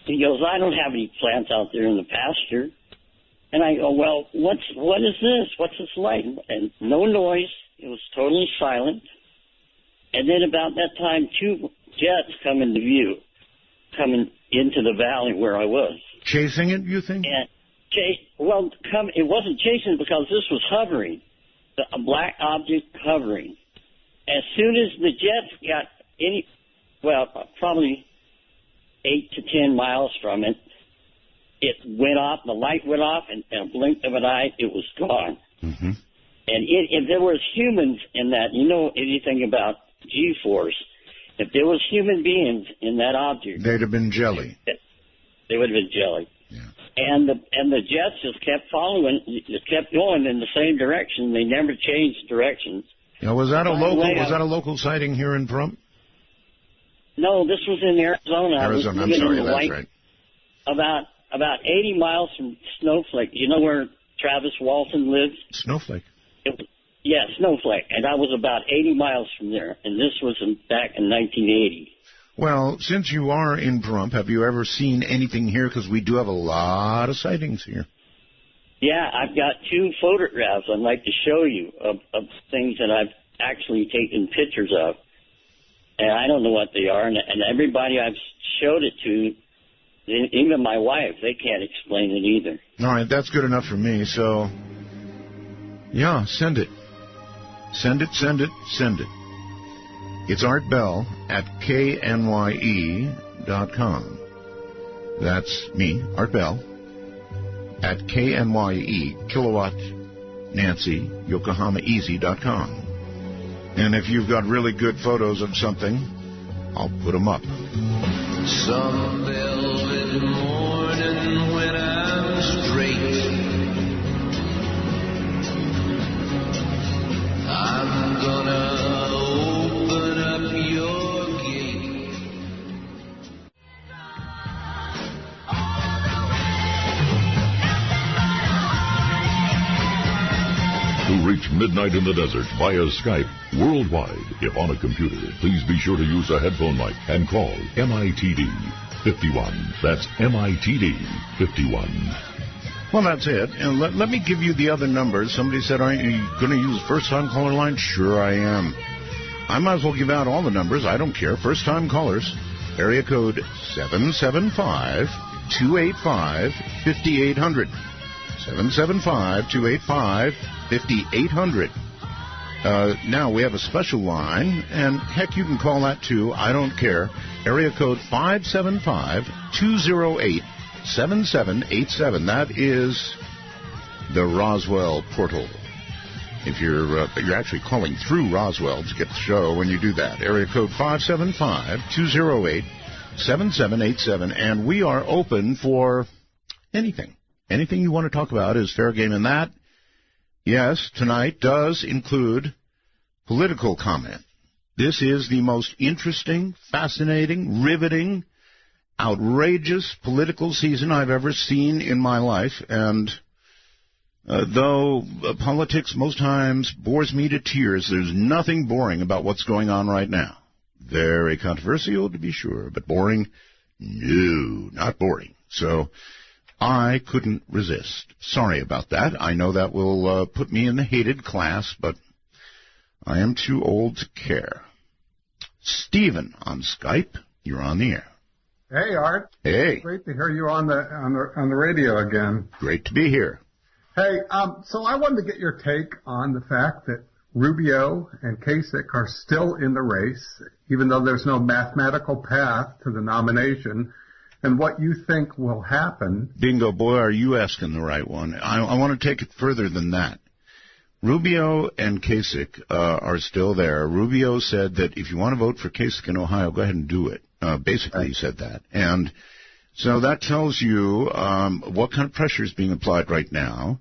He goes, I don't have any plants out there in the pasture. And I go, well, what is this? What's this light? And no noise. It was totally silent. And then about that time, 2 jets come into view, coming into the valley where I was. Chasing it, you think? And it wasn't chasing because this was hovering, a black object hovering. As soon as the jets got probably 8 to 10 miles from it, it went off, the light went off, and in a blink of an eye, it was gone. Mm-hmm. And if there was humans in that, you know anything about G-force, if there was human beings in that object, they'd have been jelly. They would have been jelly. Yeah. And the jets just kept following, just kept going in the same direction. They never changed directions. Now, was that a local sighting here in Pahrump? No, this was in Arizona. Arizona, I'm sorry, that's right. About 80 miles from Snowflake. You know where Travis Walton lives? Snowflake. Snowflake. And I was about 80 miles from there. And this was back in 1980. Well, since you are in Pahrump, have you ever seen anything here? Because we do have a lot of sightings here. Yeah, I've got 2 photographs I'd like to show you of things that I've actually taken pictures of. And I don't know what they are. And everybody I've showed it to, even my wife, they can't explain it either. All right, that's good enough for me. So, yeah, send it. Send it, send it, send it. It's Art Bell at KNYE. KNYE.com. That's me, Art Bell, at KNYE, Kilowatt Nancy, YokohamaEasy.com. And if you've got really good photos of something, I'll put them up. Some velvet morning when I'm straight, I'm gonna open up your gate. To reach Midnight in the Desert via Skype worldwide, if on a computer, please be sure to use a headphone mic and call MITD 51. That's MITD 51. Well, that's it. And let me give you the other numbers. Somebody said, aren't you going to use first-time caller line? Sure I am. I might as well give out all the numbers. I don't care. First-time callers. Area code 775-285-5800. 775-285-5800. Now, we have a special line, and heck, you can call that too. I don't care. Area code 575-208-7787. That is the Roswell portal. If you're actually calling through Roswell to get the show when you do that. Area code 575-208-7787. And we are open for anything. Anything you want to talk about is fair game in that. Yes, tonight does include political comment. This is the most interesting, fascinating, riveting, outrageous political season I've ever seen in my life. And though politics most times bores me to tears, there's nothing boring about what's going on right now. Very controversial, to be sure, but boring? No, not boring. So I couldn't resist. Sorry about that. I know that will put me in the hated class, but I am too old to care. Stephen on Skype, you're on the air. Hey, Art. Hey. Great to hear you on the radio again. Great to be here. Hey, so I wanted to get your take on the fact that Rubio and Kasich are still in the race, even though there's no mathematical path to the nomination, and what you think will happen. Bingo, boy, are you asking the right one. I want to take it further than that. Rubio and Kasich are still there. Rubio said that if you want to vote for Kasich in Ohio, go ahead and do it. Basically, he said that. And so that tells you what kind of pressure is being applied right now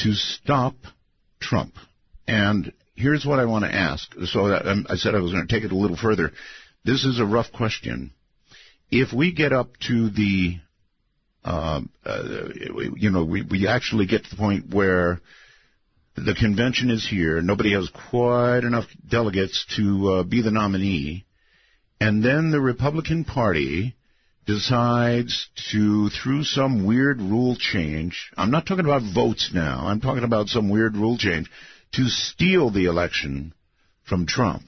to stop Trump. And here's what I want to ask. So I said I was going to take it a little further. This is a rough question. If we get up to the, we actually get to the point where the convention is here, nobody has quite enough delegates to be the nominee, and then the Republican Party decides to, through some weird rule change, I'm not talking about votes now, I'm talking about some weird rule change, to steal the election from Trump.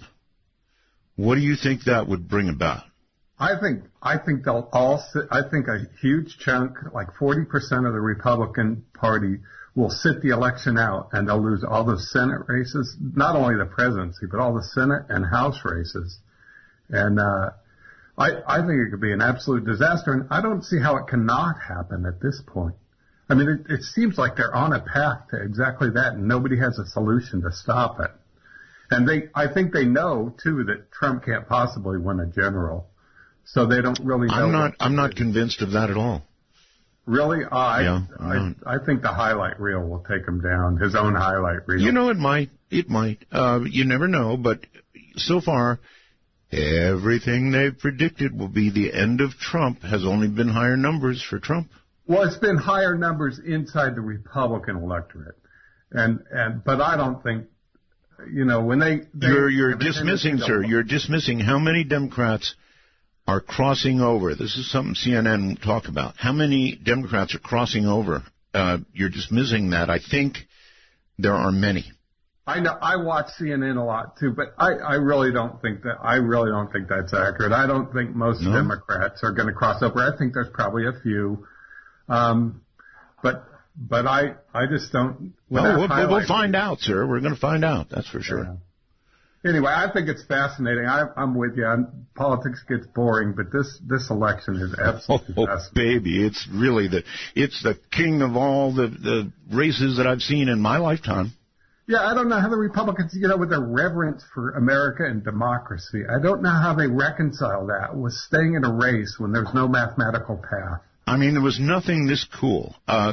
What do you think that would bring about? I think they'll all sit, I think a huge chunk, like 40% of the Republican Party, will sit the election out, and they'll lose all the Senate races, not only the presidency, but all the Senate and House races. And I think it could be an absolute disaster, and I don't see how it cannot happen at this point. I mean, it seems like they're on a path to exactly that, and nobody has a solution to stop it. And I think they know, too, that Trump can't possibly win a general. So they don't really know. I'm not convinced of that at all. Really? I think the highlight reel will take him down, his own highlight reel. You know, it might. You never know, but so far, everything they've predicted will be the end of Trump has only been higher numbers for Trump. Well, it's been higher numbers inside the Republican electorate. But I don't think, when You're dismissing, sir, you're dismissing how many Democrats are crossing over. This is something CNN talk about. How many Democrats are crossing over? You're dismissing that. I think there are many. I know. I watch CNN a lot too, but I really don't think that's accurate. I don't think most Democrats are going to cross over. I think there's probably a few, but I just don't. We'll find out, sir. We're going to find out. That's for sure. Anyway, I think it's fascinating. I'm with you. Politics gets boring, but this election is absolutely fascinating. Baby, it's really it's the king of all the races that I've seen in my lifetime. Yeah, I don't know how the Republicans, with their reverence for America and democracy, I don't know how they reconcile that with staying in a race when there's no mathematical path. I mean, there was nothing this cool. I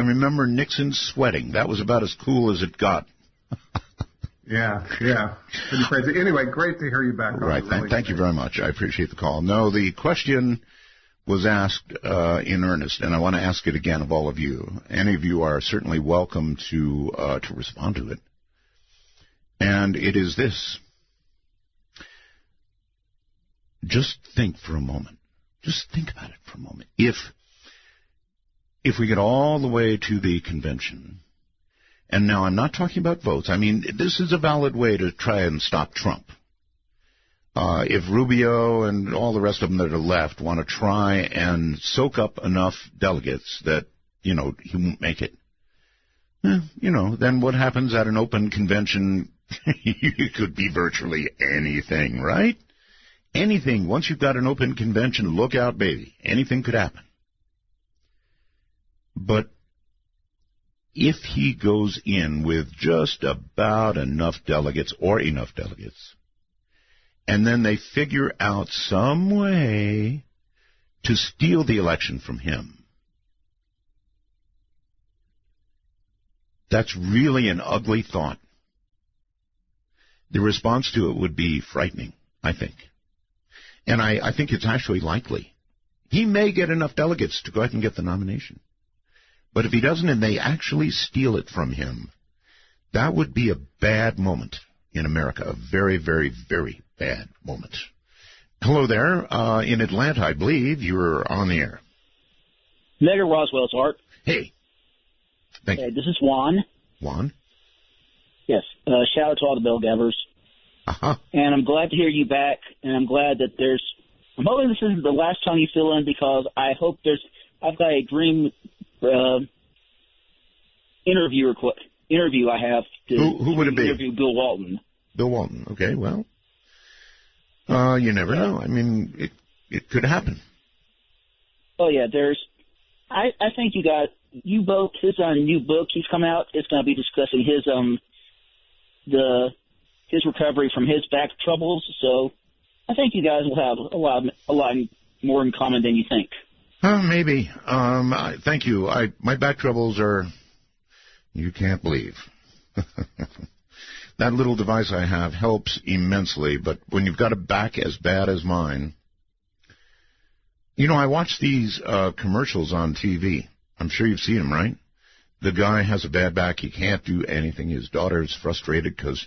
remember Nixon sweating. That was about as cool as it got. Yeah. Pretty crazy. Anyway, great to hear you back. Right. Thank you very much. I appreciate the call. No, the question was asked in earnest, and I want to ask it again of all of you. Any of you are certainly welcome to respond to it. And it is this. Just think for a moment. Just think about it for a moment. If we get all the way to the convention, and now I'm not talking about votes. I mean, this is a valid way to try and stop Trump. If Rubio and all the rest of them that are left want to try and soak up enough delegates that, he won't make it, then what happens at an open convention? It could be virtually anything, right? Anything. Once you've got an open convention, look out, baby. Anything could happen. But if he goes in with just about enough delegates, and then they figure out some way to steal the election from him, that's really an ugly thought. The response to it would be frightening, I think. And I think it's actually likely. He may get enough delegates to go ahead and get the nomination. But if he doesn't and they actually steal it from him, that would be a bad moment in America, a very, very, very bad moment. Hello there. In Atlanta, I believe. You're on the air. Megan Roswell's Art. Hey. Thank you. This is Juan. Juan? Yes. Shout out to all the bell gavers. Uh-huh. And I'm glad to hear you back, and I'm glad that I'm hoping this isn't the last time you fill in, because I've got a dream interview I have to who would it be? Interview Bill Walton. Bill Walton. Okay, well, you never know. I mean, it could happen. Oh yeah, I think you both, his new book he's come out, it's going to be discussing his recovery from his back troubles. So I think you guys will have a lot more in common than you think. Maybe. Thank you. My back troubles are, you can't believe. That little device I have helps immensely, but when you've got a back as bad as mine, I watch these commercials on TV. I'm sure you've seen them, right? The guy has a bad back. He can't do anything. His daughter is frustrated because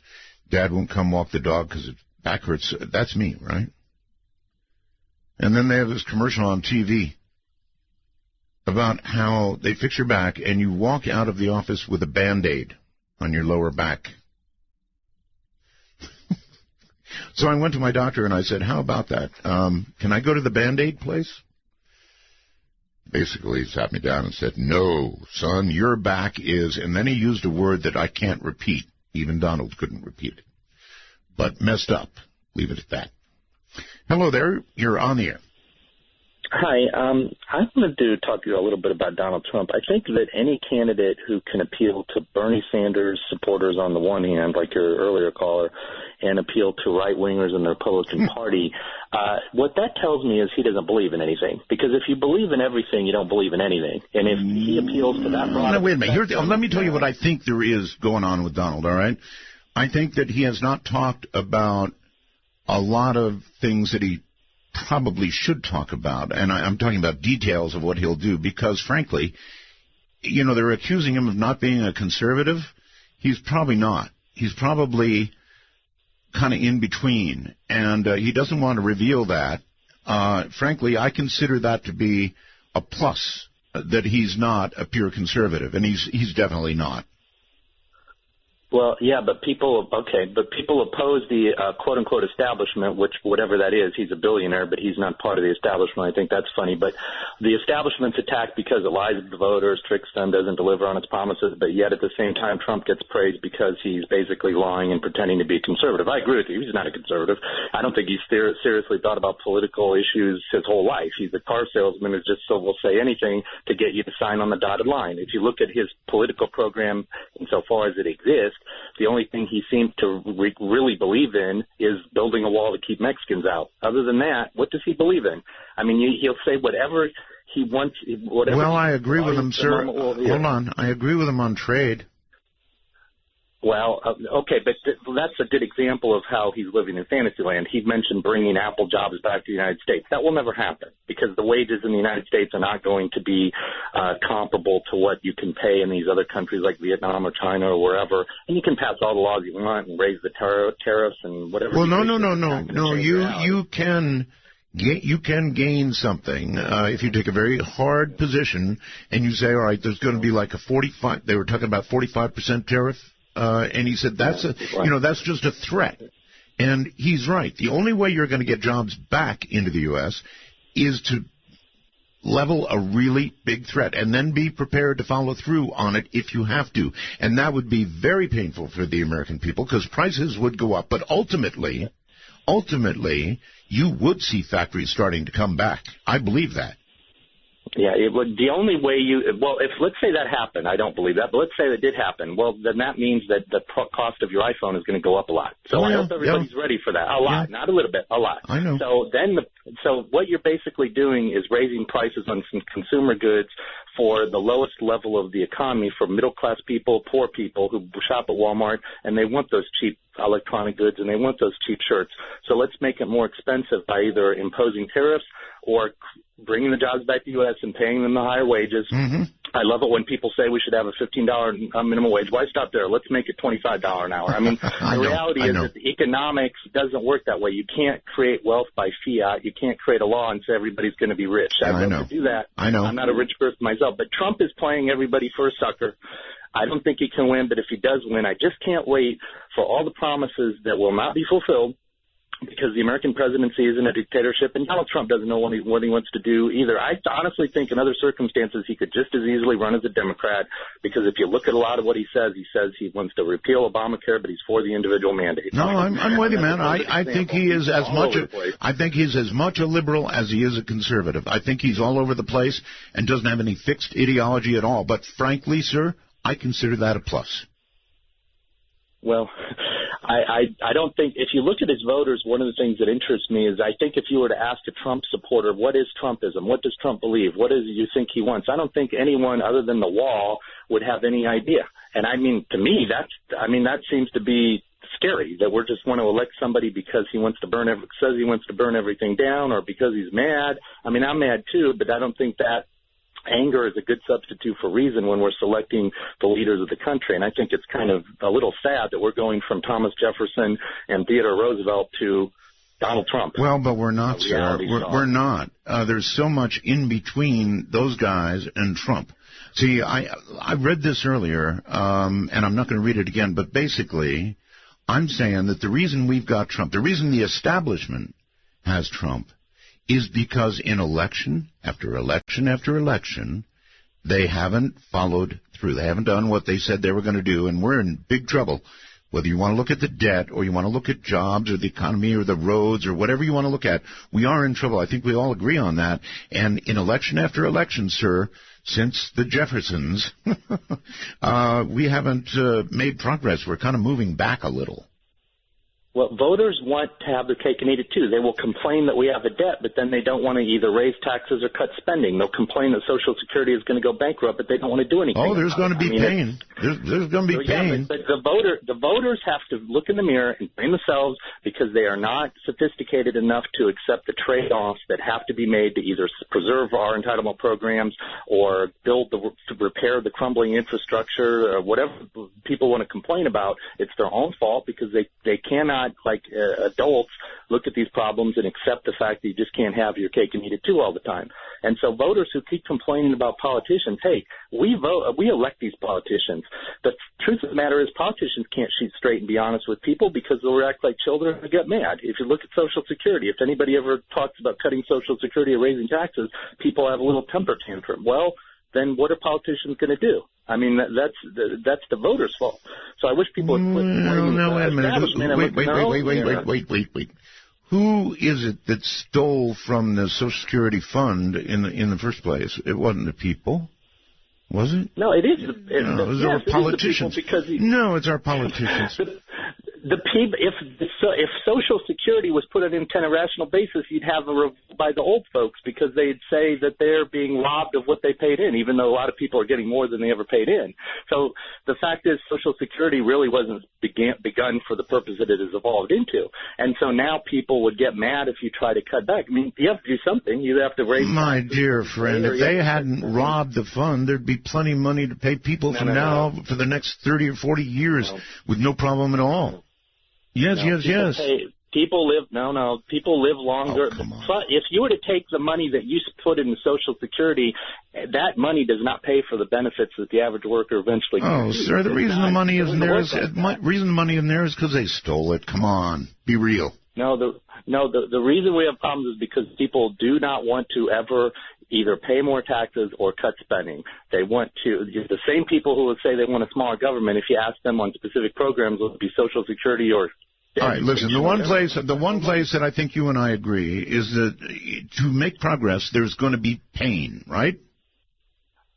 Dad won't come walk the dog because his back hurts. That's me, right? And then they have this commercial on TV about how they fix your back and you walk out of the office with a Band-Aid on your lower back. So I went to my doctor and I said, how about that? Can I go to the Band-Aid place? Basically, he sat me down and said, no, son, your back is, and then he used a word that I can't repeat. Even Donald couldn't repeat it. But messed up. Leave it at that. Hello there. You're on the air. Hi. I wanted to talk to you a little bit about Donald Trump. I think that any candidate who can appeal to Bernie Sanders supporters on the one hand, like your earlier caller, and appeal to right-wingers in the Republican Party, what that tells me is he doesn't believe in anything. Because if you believe in everything, you don't believe in anything. And if he appeals to that broad... No, wait a minute. Let me tell you what I think there is going on with Donald, all right? I think that he has not talked about a lot of things that he probably should talk about, and I'm talking about details of what he'll do, because, frankly, they're accusing him of not being a conservative. He's probably not. He's probably kind of in between, and he doesn't want to reveal that. Frankly, I consider that to be a plus, that he's not a pure conservative, and he's definitely not. Well, yeah, but people oppose the quote-unquote establishment, which, whatever that is, he's a billionaire, but he's not part of the establishment. I think that's funny. But the establishment's attacked because it lies to the voters, tricks them, doesn't deliver on its promises, but yet at the same time, Trump gets praised because he's basically lying and pretending to be conservative. I agree with you. He's not a conservative. I don't think he's seriously thought about political issues his whole life. He's a car salesman who just will say anything to get you to sign on the dotted line. If you look at his political program insofar as it exists, the only thing he seems to really believe in is building a wall to keep Mexicans out. Other than that, what does he believe in? I mean, he'll say whatever he wants. Whatever. Well, I agree with him, sir. Hold on. I agree with him on trade. Well, okay, but that's a good example of how he's living in fantasy land. He mentioned bringing Apple jobs back to the United States. That will never happen because the wages in the United States are not going to be comparable to what you can pay in these other countries like Vietnam or China or wherever. And you can pass all the laws you want and raise the tariffs and whatever. Well, no. You can gain something if you take a very hard position and you say, all right, there's going to be like a 45. They were talking about 45% tariff. And he said that's that's just a threat. And he's right. The only way you're going to get jobs back into the U.S. is to level a really big threat and then be prepared to follow through on it if you have to. And that would be very painful for the American people because prices would go up. But ultimately, you would see factories starting to come back. I believe that. Yeah, it would. The only way if let's say that happened, I don't believe that, but let's say that did happen. Well, then that means that the cost of your iPhone is going to go up a lot. So I hope everybody's ready for that. A lot, not a little bit, a lot. I know. So what you're basically doing is raising prices on some consumer goods for the lowest level of the economy, for middle class people, poor people who shop at Walmart, and they want those cheap electronic goods and they want those cheap shirts. So let's make it more expensive by either imposing tariffs or bringing the jobs back to the U.S. and paying them the higher wages. Mm-hmm. I love it when people say we should have a $15 minimum wage. Why stop there? Let's make it $25 an hour. I mean, the reality is that the economics doesn't work that way. You can't create wealth by fiat. You can't create a law and say everybody's going to be rich. I know. Do that. I know. I'm not a rich person myself. But Trump is playing everybody for a sucker. I don't think he can win, but if he does win, I just can't wait for all the promises that will not be fulfilled because the American presidency isn't a dictatorship, and Donald Trump doesn't know what he wants to do either. I honestly think in other circumstances he could just as easily run as a Democrat because if you look at a lot of what he says he wants to repeal Obamacare, but he's for the individual mandate. No, I'm with you, man. I think he is as much a liberal as he is a conservative. I think he's all over the place and doesn't have any fixed ideology at all. But frankly, sir, I consider that a plus. Well, I don't think, if you look at his voters, one of the things that interests me is I think if you were to ask a Trump supporter, what is Trumpism? What does Trump believe? What is it you think he wants? I don't think anyone other than the wall would have any idea. And I mean, to me, that seems to be scary, that we're just want to elect somebody because he wants to says he wants to burn everything down or because he's mad. I mean, I'm mad too, but I don't think that anger is a good substitute for reason when we're selecting the leaders of the country. And I think it's kind of a little sad that we're going from Thomas Jefferson and Theodore Roosevelt to Donald Trump. Well, but we're not, sir. We're not. There's so much in between those guys and Trump. See, I read this earlier, and I'm not going to read it again, but basically I'm saying that the reason we've got Trump, the reason the establishment has Trump, is because in election after election after election, they haven't followed through. They haven't done what they said they were going to do, and we're in big trouble. Whether you want to look at the debt or you want to look at jobs or the economy or the roads or whatever you want to look at, we are in trouble. I think we all agree on that. And in election after election, sir, since the Jeffersons, we haven't made progress. We're kind of moving back a little. Well, voters want to have their cake and eat it, too. They will complain that we have a debt, but then they don't want to either raise taxes or cut spending. They'll complain that Social Security is going to go bankrupt, but they don't want to do anything. Oh, there's going to be pain. There's going to be pain. But the voters have to look in the mirror and blame themselves because they are not sophisticated enough to accept the trade-offs that have to be made to either preserve our entitlement programs or to repair the crumbling infrastructure or whatever people want to complain about. It's their own fault because they cannot act like adults, look at these problems and accept the fact that you just can't have your cake and eat it too all the time. And so voters who keep complaining about politicians, hey, we elect these politicians. The truth of the matter is politicians can't shoot straight and be honest with people because they'll react like children and get mad. If you look at Social Security, if anybody ever talks about cutting Social Security or raising taxes, people have a little temper tantrum. Well, then what are politicians going to do? I mean, that's the voters' fault. So I wish people would quit blaming the establishment. Wait. Who is it that stole from the Social Security fund in the first place? It wasn't the people, was it? No, it is. It was our politicians. No, it's our politicians. The people, if Social Security was put on an rational basis, you'd have by the old folks because they'd say that they're being robbed of what they paid in, even though a lot of people are getting more than they ever paid in. So the fact is, Social Security really wasn't begun for the purpose that it has evolved into, and so now people would get mad if you try to cut back. I mean, you have to do something. You have to raise. My dear friend, if they hadn't robbed the fund, there'd be plenty of money to pay people for the next 30 or 40 years with no problem at all. Yes. People live longer. If you were to take the money that you put in Social Security, that money does not pay for the benefits that the average worker eventually gets. Oh, sir, the reason the money isn't there is because they stole it. Come on, be real. The reason we have problems is because people do not want to ever either pay more taxes or cut spending. They want to. The same people who would say they want a smaller government, if you ask them on specific programs, whether it be Social Security or. All right, listen, the one place that I think you and I agree is that to make progress, there's going to be pain, right?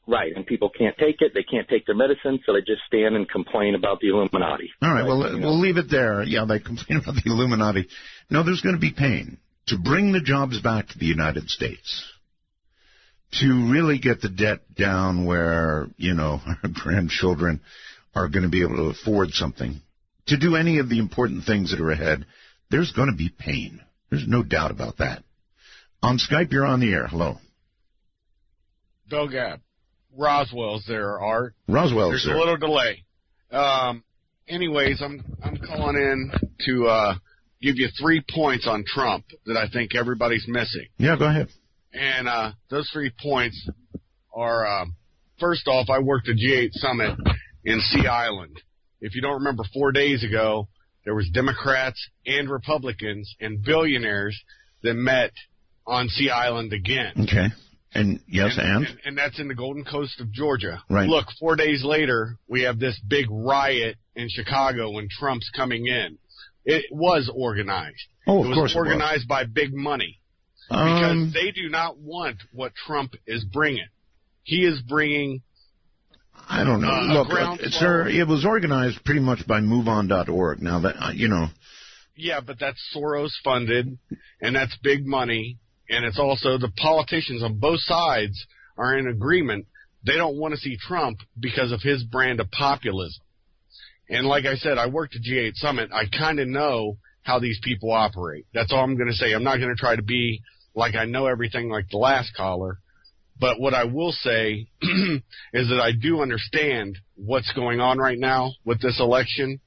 Right, and people can't take it. They can't take their medicine, so they just stand and complain about the Illuminati. All right, we'll leave it there. Yeah, they complain about the Illuminati. No, there's going to be pain. To bring the jobs back to the United States, to really get the debt down where, our grandchildren are going to be able to afford something, to do any of the important things that are ahead, there's going to be pain. There's no doubt about that. On Skype, you're on the air. Hello. Bill Gabb. Roswell's there, Art. Roswell's there. There's a little delay. Anyways, I'm calling in to give you 3 points on Trump that I think everybody's missing. Yeah, go ahead. And those 3 points are, first off, I worked at G8 Summit in Sea Island. If you don't remember, 4 days ago, there was Democrats and Republicans and billionaires that met on Sea Island again. Okay. And yes, and that's in the Golden Coast of Georgia. Right. Look, 4 days later, we have this big riot in Chicago when Trump's coming in. It was organized. Oh, of course it was organized by big money. Because they do not want what Trump is bringing. He is bringing... I don't know. Look, sir, it was organized pretty much by MoveOn.org. Now, that Yeah, but that's Soros-funded, and that's big money, and it's also the politicians on both sides are in agreement. They don't want to see Trump because of his brand of populism. And like I said, I worked at G8 Summit. I kind of know how these people operate. That's all I'm going to say. I'm not going to try to be like I know everything like the last caller. But what I will say is that I do understand what's going on right now with this election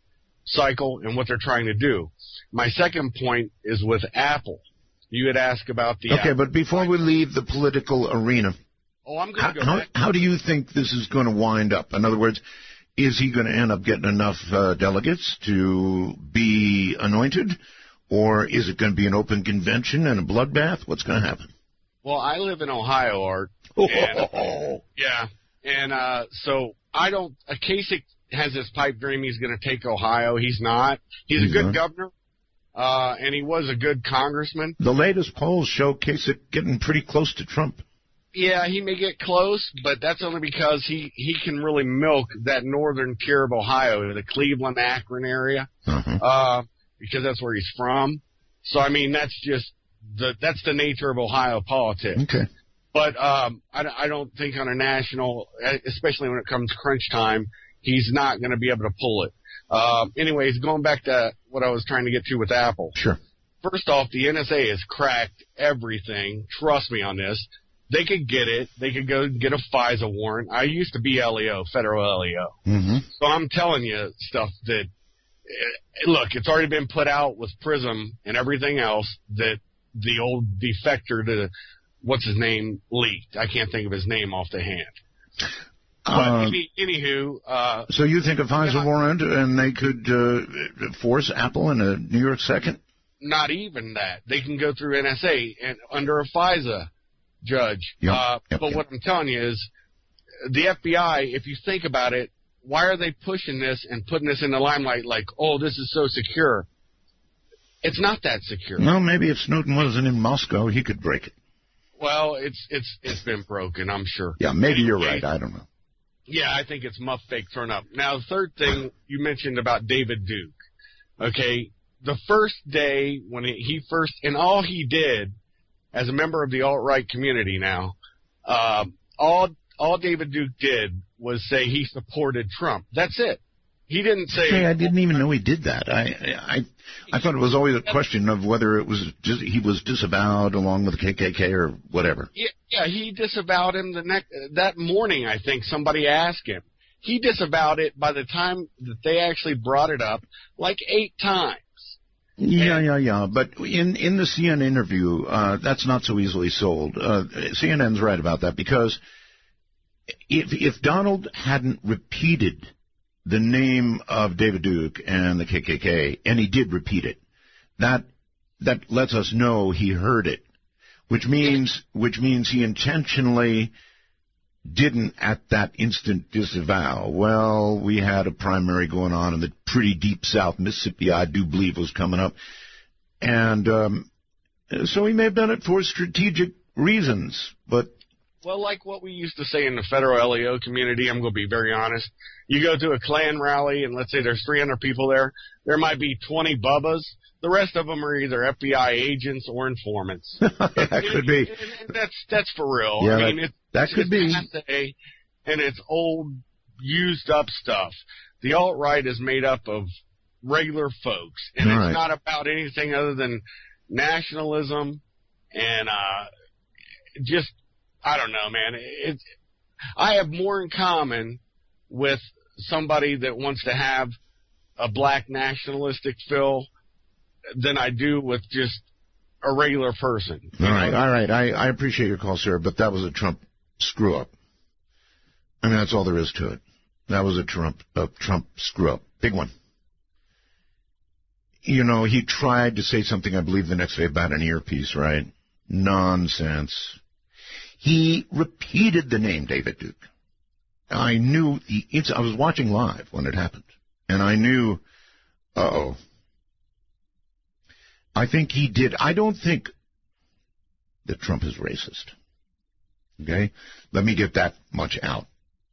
cycle and what they're trying to do. My second point is with Apple. You had asked about the Okay, but before we leave the political arena, I'm going to go back. How do you think this is going to wind up? In other words, is he going to end up getting enough delegates to be anointed? Or is it going to be an open convention and a bloodbath? What's going to happen? Well, I live in Ohio, Art. Yeah. And so I don't – Kasich has this pipe dream he's going to take Ohio. He's not. He's a good governor, and he was a good congressman. The latest polls show Kasich getting pretty close to Trump. Yeah, he may get close, but that's only because he can really milk that northern tier of Ohio, the Cleveland, Akron area, because that's where he's from. So, I mean, that's just that's the nature of Ohio politics. Okay. But I don't think on a national, especially when it comes crunch time, he's not going to be able to pull it. Anyways, going back to what I was trying to get to with Apple. Sure. First off, the NSA has cracked everything. Trust me on this. They could get it. They could go get a FISA warrant. I used to be LEO, federal LEO. Mm-hmm. So I'm telling you stuff that look, it's already been put out with PRISM and everything else that the old defector to what's his name leaked. I can't think of his name off the hand. But anywho, so you think a FISA warrant and they could force Apple in a New York second? Not even that. They can go through NSA and under a FISA judge. But what I'm telling you is the FBI, if you think about it, why are they pushing this and putting this in the limelight like, oh, this is so secure? It's not that secure. Well, maybe if Snowden wasn't in Moscow, he could break it. Well, it's been broken, I'm sure. Yeah, maybe you're right. I don't know. Yeah, I think it's muff fake thrown up. Now, the third thing you mentioned about David Duke. Okay, the first day when he first, and all he did as a member of the alt-right community now, all David Duke did was say he supported Trump. That's it. He didn't say. Hey, I didn't even know he did that. I thought it was always a question of whether it was just he was disavowed along with the KKK or whatever. Yeah, he disavowed him that morning. I think somebody asked him. He disavowed it by the time that they actually brought it up, like 8 times. Yeah. But in the CNN interview, that's not so easily sold. CNN's right about that because if Donald hadn't repeated the name of David Duke and the KKK, and he did repeat it, that lets us know he heard it, which means he intentionally didn't at that instant disavow. Well, we had a primary going on in the pretty deep South, Mississippi, I do believe was coming up, and so he may have done it for strategic reasons, but. Well, like what we used to say in the federal LEO community, I'm going to be very honest. You go to a Klan rally, and let's say there's 300 people there. There might be 20 Bubbas. The rest of them are either FBI agents or informants. That could be. That's for real. Yeah, I mean, that could be. And it's old, used-up stuff. The alt-right is made up of regular folks, and it's not about anything other than nationalism and just. I don't know, man. I have more in common with somebody that wants to have a black nationalistic feel than I do with just a regular person. All right. I appreciate your call, sir, but that was a Trump screw-up. I mean, that's all there is to it. That was a Trump screw-up. Big one. You know, he tried to say something, I believe, the next day about an earpiece, right? Nonsense. He repeated the name David Duke. I knew I was watching live when it happened, and I knew, I think he did. I don't think that Trump is racist. Okay? Let me get that much out.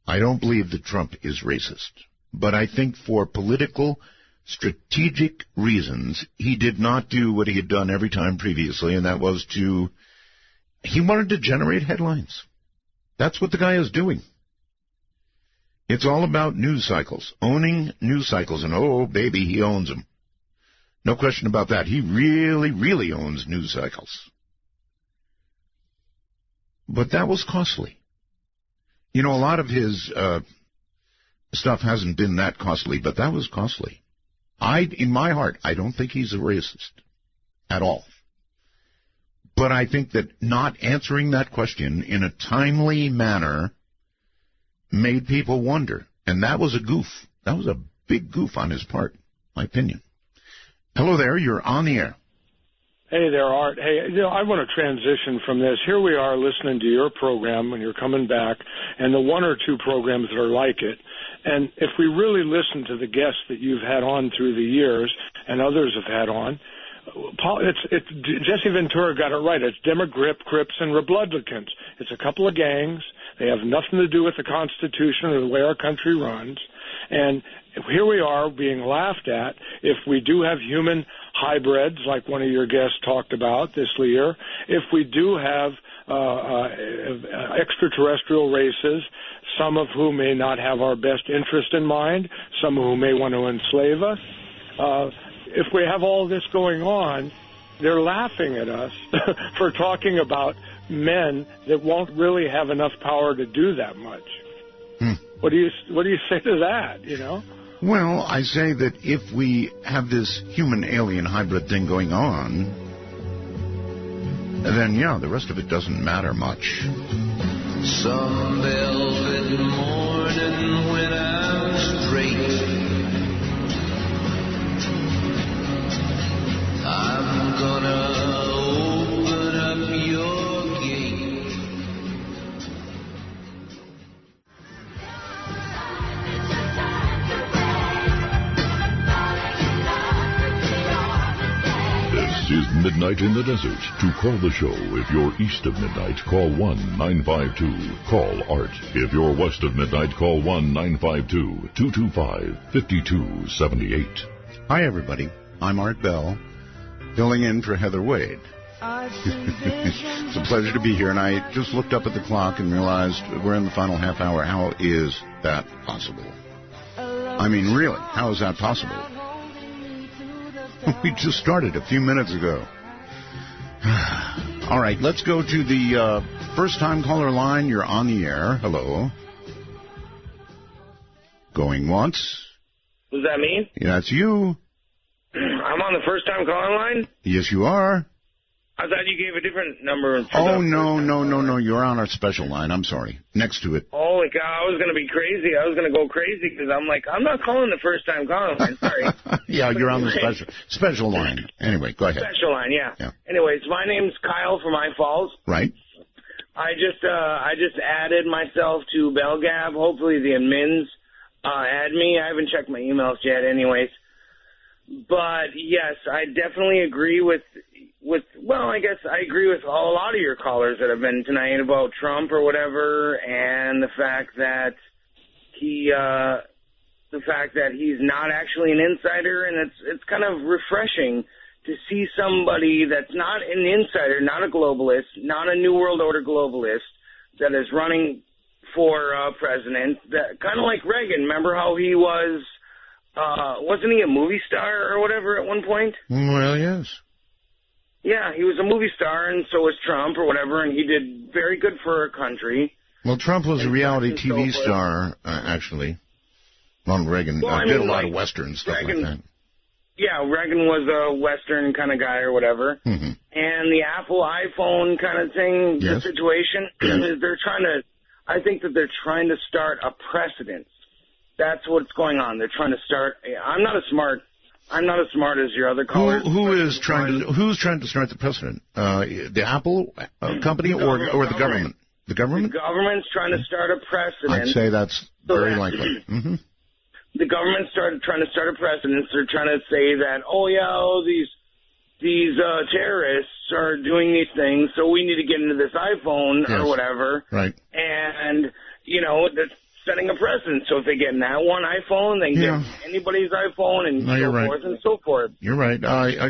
I don't believe that Trump is racist. But I think for political, strategic reasons, he did not do what he had done every time previously, and that was he wanted to generate headlines. That's what the guy is doing. It's all about news cycles, owning news cycles, and oh, baby, he owns them. No question about that. He really, really owns news cycles. But that was costly. You know, a lot of his stuff hasn't been that costly, but that was costly. In my heart, I don't think he's a racist at all. But I think that not answering that question in a timely manner made people wonder. And that was a goof. That was a big goof on his part, my opinion. Hello there. You're on the air. Hey there, Art. Hey, I want to transition from this. Here we are listening to your program when you're coming back and the 1 or 2 programs that are like it. And if we really listen to the guests that you've had on through the years and others have had on, Jesse Ventura got it right. It's Democrat, Crips, and Republicans. It's a couple of gangs. They have nothing to do with the Constitution or the way our country runs. And here we are being laughed at if we do have human hybrids, like one of your guests talked about this year, if we do have extraterrestrial races, some of whom may not have our best interest in mind, some of whom may want to enslave us. If we have all this going on, they're laughing at us for talking about men that won't really have enough power to do that much. What do you say to that, you know? Well, I say that if we have this human-alien hybrid thing going on, then, yeah, the rest of it doesn't matter much. Some velvet morning when I'm straight, I'm gonna open up your gate. This is Midnight in the Desert. To call the show, if you're east of midnight, call 1-952. Call Art. If you're west of midnight, call 1-952-225-5278. Hi, everybody. I'm Art Bell, filling in for Heather Wade. It's a pleasure to be here, and I just looked up at the clock and realized we're in the final half hour. How is that possible? I mean, really, how is that possible? We just started a few minutes ago. All right, let's go to the first-time caller line. You're on the air. Hello. Going once. Was that me? Yeah, that's you. I'm on the first-time caller line? Yes, you are. I thought you gave a different number. Oh, no. You're on our special line. I'm sorry. Next to it. Holy cow, I was going to be crazy. I was going to go crazy because I'm like, I'm not calling the first-time caller line. Sorry. Yeah, you're on the special line. Anyway, go ahead. Special line, yeah. Anyways, my name's Kyle from High Falls. Right. I just added myself to BellGab. Hopefully the admins add me. I haven't checked my emails yet anyways. But, yes, I definitely agree with I guess I agree with a lot of your callers that have been tonight about Trump or whatever, and the fact that he's not actually an insider, and it's kind of refreshing to see somebody that's not an insider, not a globalist, not a New World Order globalist, that is running for president, that kind of like Reagan. Remember how he was, wasn't he a movie star or whatever at one point? Well, yes. Yeah, he was a movie star, and so was Trump or whatever, and he did very good for our country. Well, Trump was a reality TV star, actually. Ronald Reagan did a lot of Western stuff like that. Yeah, Reagan was a Western kind of guy or whatever. Mm-hmm. And the Apple iPhone kind of thing, Yes. the situation, is I think that they're trying to start a precedent. That's what's going on. They're trying to start, I'm not as smart as your other callers. Who's trying to start the precedent? The Apple company or the government? The government? The government's trying to start a precedent. I'd say that's very likely. Mm-hmm. The government trying to start a precedent. They're trying to say that, these terrorists are doing these things, so we need to get into this iPhone or whatever. Right. And, that's setting a precedent. So if they get in that one iPhone, they can get anybody's iPhone and forth and so forth. You're right.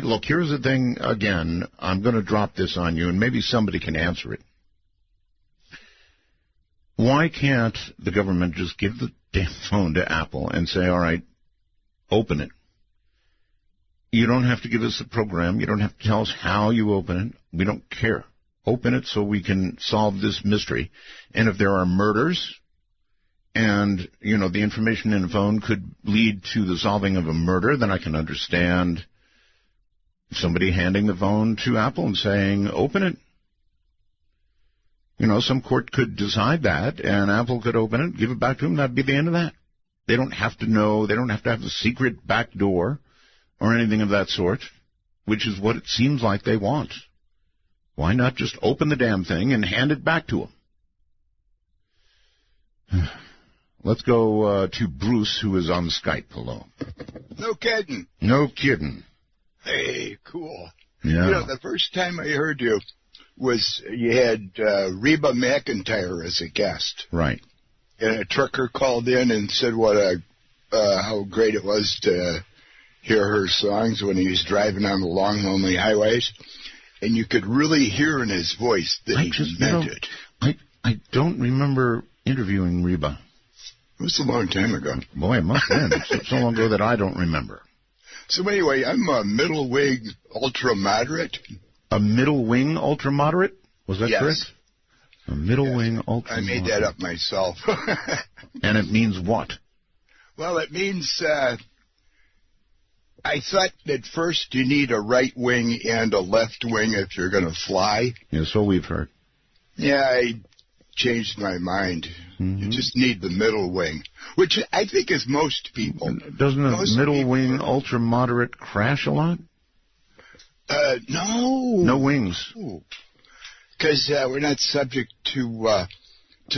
Look, here's the thing again. I'm going to drop this on you, and maybe somebody can answer it. Why can't the government just give the damn phone to Apple and say, all right, open it? You don't have to give us the program. You don't have to tell us how you open it. We don't care. Open it so we can solve this mystery. And if there are murders and, the information in the phone could lead to the solving of a murder, then I can understand somebody handing the phone to Apple and saying, open it. Some court could decide that, and Apple could open it, give it back to them. That'd be the end of that. They don't have to know. They don't have to have the secret back door or anything of that sort, which is what it seems like they want. Why not just open the damn thing and hand it back to them? Let's go to Bruce, who is on Skype. Hello. No kidding. No kidding. Hey, cool. Yeah. The first time I heard you was you had Reba McEntire as a guest. Right. And a trucker called in and said how great it was to hear her songs when he was driving on the long, lonely highways. And you could really hear in his voice that he meant it. I don't remember interviewing Reba. It was a long time ago. Boy, it must have been. It's so long ago that I don't remember. So anyway, I'm a middle wing ultra moderate. A middle wing ultra moderate? Was that correct? A middle wing ultra moderate. I made that up myself. And it means what? Well, it means I thought at first you need a right wing and a left wing if you're going to fly. Yeah, so we've heard. Yeah, I changed my mind. You just need the middle wing, which I think is most people. Doesn't a middle wing ultra moderate crash a lot? No. No wings. Because we're not subject to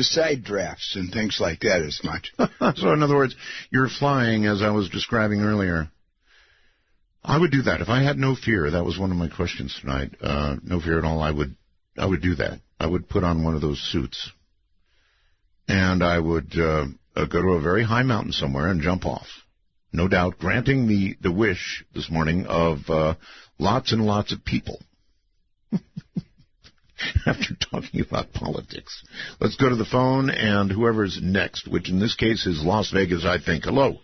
side drafts and things like that as much. So, in other words, you're flying, as I was describing earlier. I would do that. If I had no fear, that was one of my questions tonight. No fear at all, I would do that. I would put on one of those suits. And I would go to a very high mountain somewhere and jump off. No doubt, granting the wish this morning of lots and lots of people. After talking about politics. Let's go to the phone, and whoever's next, which in this case is Las Vegas, I think. Hello.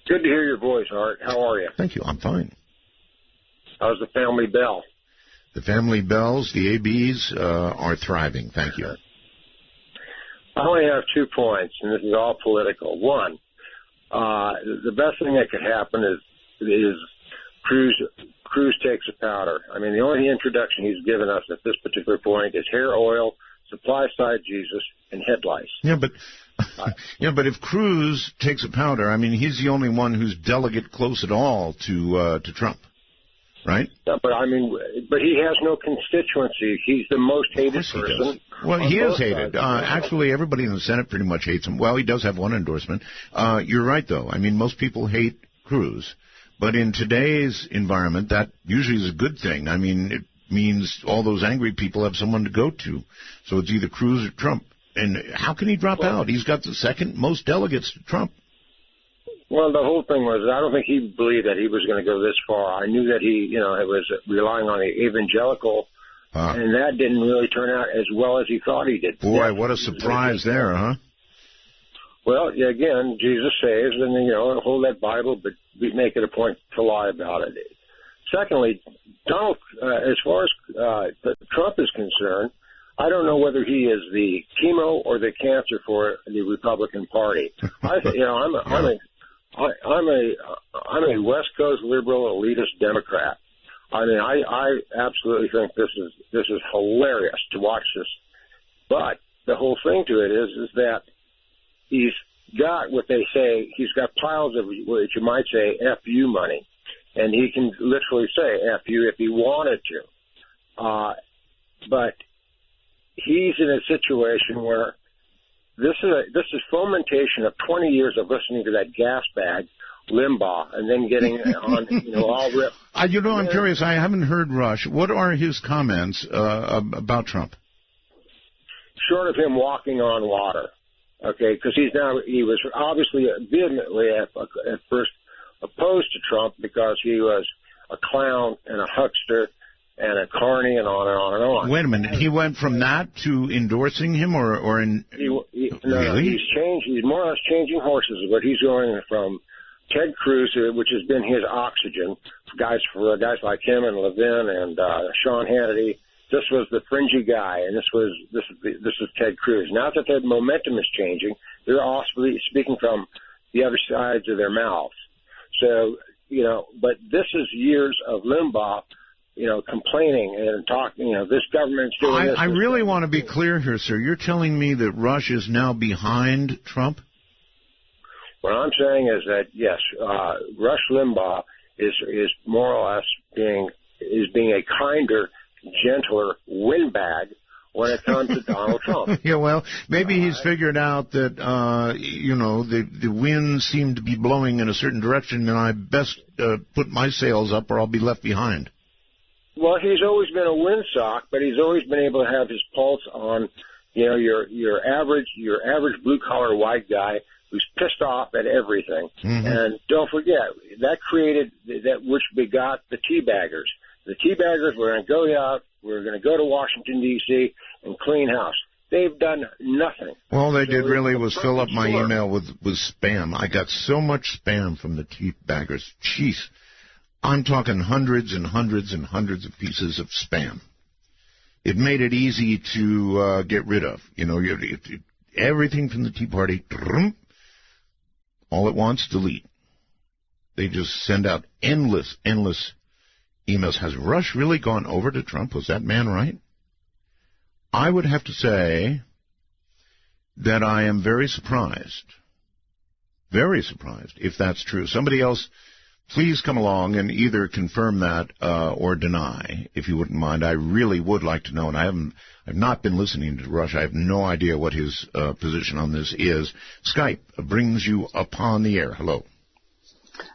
Good to hear your voice, Art. How are you? Thank you. I'm fine. How's the family Bell? The family Bells, the ABs, are thriving. Thank you. I only have 2 points, and this is all political. One, the best thing that could happen is Cruz takes a powder. I mean, the only introduction he's given us at this particular point is hair oil, supply side Jesus, and head lice. Yeah, but if Cruz takes a powder, I mean, he's the only one who's delegate close at all to Trump, right? Yeah, but he has no constituency. He's the most hated person. Well, he is hated. Actually, everybody in the Senate pretty much hates him. Well, he does have one endorsement. You're right, though. I mean, most people hate Cruz. But in today's environment, that usually is a good thing. I mean, it means all those angry people have someone to go to. So it's either Cruz or Trump. And how can he drop out? He's got the second most delegates to Trump. Well, the whole thing was, I don't think he believed that he was going to go this far. I knew that he, it was relying on the evangelical, and that didn't really turn out as well as he thought he did. Boy, what a surprise there, huh? Well, yeah, again, Jesus saves, and, hold that Bible, but we make it a point to lie about it. Secondly, Donald, as far as Trump is concerned, I don't know whether he is the chemo or the cancer for the Republican Party. I'm a West Coast liberal elitist Democrat. I mean, I absolutely think this is hilarious to watch this. But the whole thing to it is that he's got what they say, he's got piles of what you might say FU money, and he can literally say FU if he wanted to. But he's in a situation where this is fomentation of 20 years of listening to that gas bag Limbaugh and then getting on, all ripped. I'm curious. I haven't heard Rush. What are his comments about Trump? Short of him walking on water, okay, because he was obviously vehemently at first opposed to Trump because he was a clown and a huckster and a carny and on and on and on. Wait a minute. He went from that to endorsing him or really? No, he's changed. He's more or less changing horses, but he's going from Ted Cruz, which has been his oxygen, for guys like him and Levin and Sean Hannity. This was the fringy guy, and this is Ted Cruz. Now that the momentum is changing, they're all speaking from the other sides of their mouths. So, but this is years of Limbaugh, complaining and talking, this government's doing this. I really want to be clear here, sir. You're telling me that Rush is now behind Trump? What I'm saying is that, yes, Rush Limbaugh is more or less being a kinder, gentler windbag when it comes to Donald Trump. Yeah, well, maybe he's figured out that, the winds seem to be blowing in a certain direction, and I best put my sails up or I'll be left behind. Well, he's always been a windsock, but he's always been able to have his pulse on, your average blue collar white guy who's pissed off at everything. Mm-hmm. And don't forget, that created that which begot the teabaggers. The teabaggers were going to go out, we're going to go to Washington, D.C. and clean house. They've done nothing. All they did really was fill up my email with spam. I got so much spam from the teabaggers. Jeez. I'm talking hundreds and hundreds and hundreds of pieces of spam. It made it easy to get rid of. Everything from the Tea Party All at once, delete. They just send out endless emails. Has Rush really gone over to Trump? Was that man right? I would have to say that I am very surprised if that's true. Somebody else, please come along and either confirm that or deny, if you wouldn't mind. I really would like to know, and I've not been listening to Rush. I have no idea what his position on this is. Skype brings you upon the air. Hello.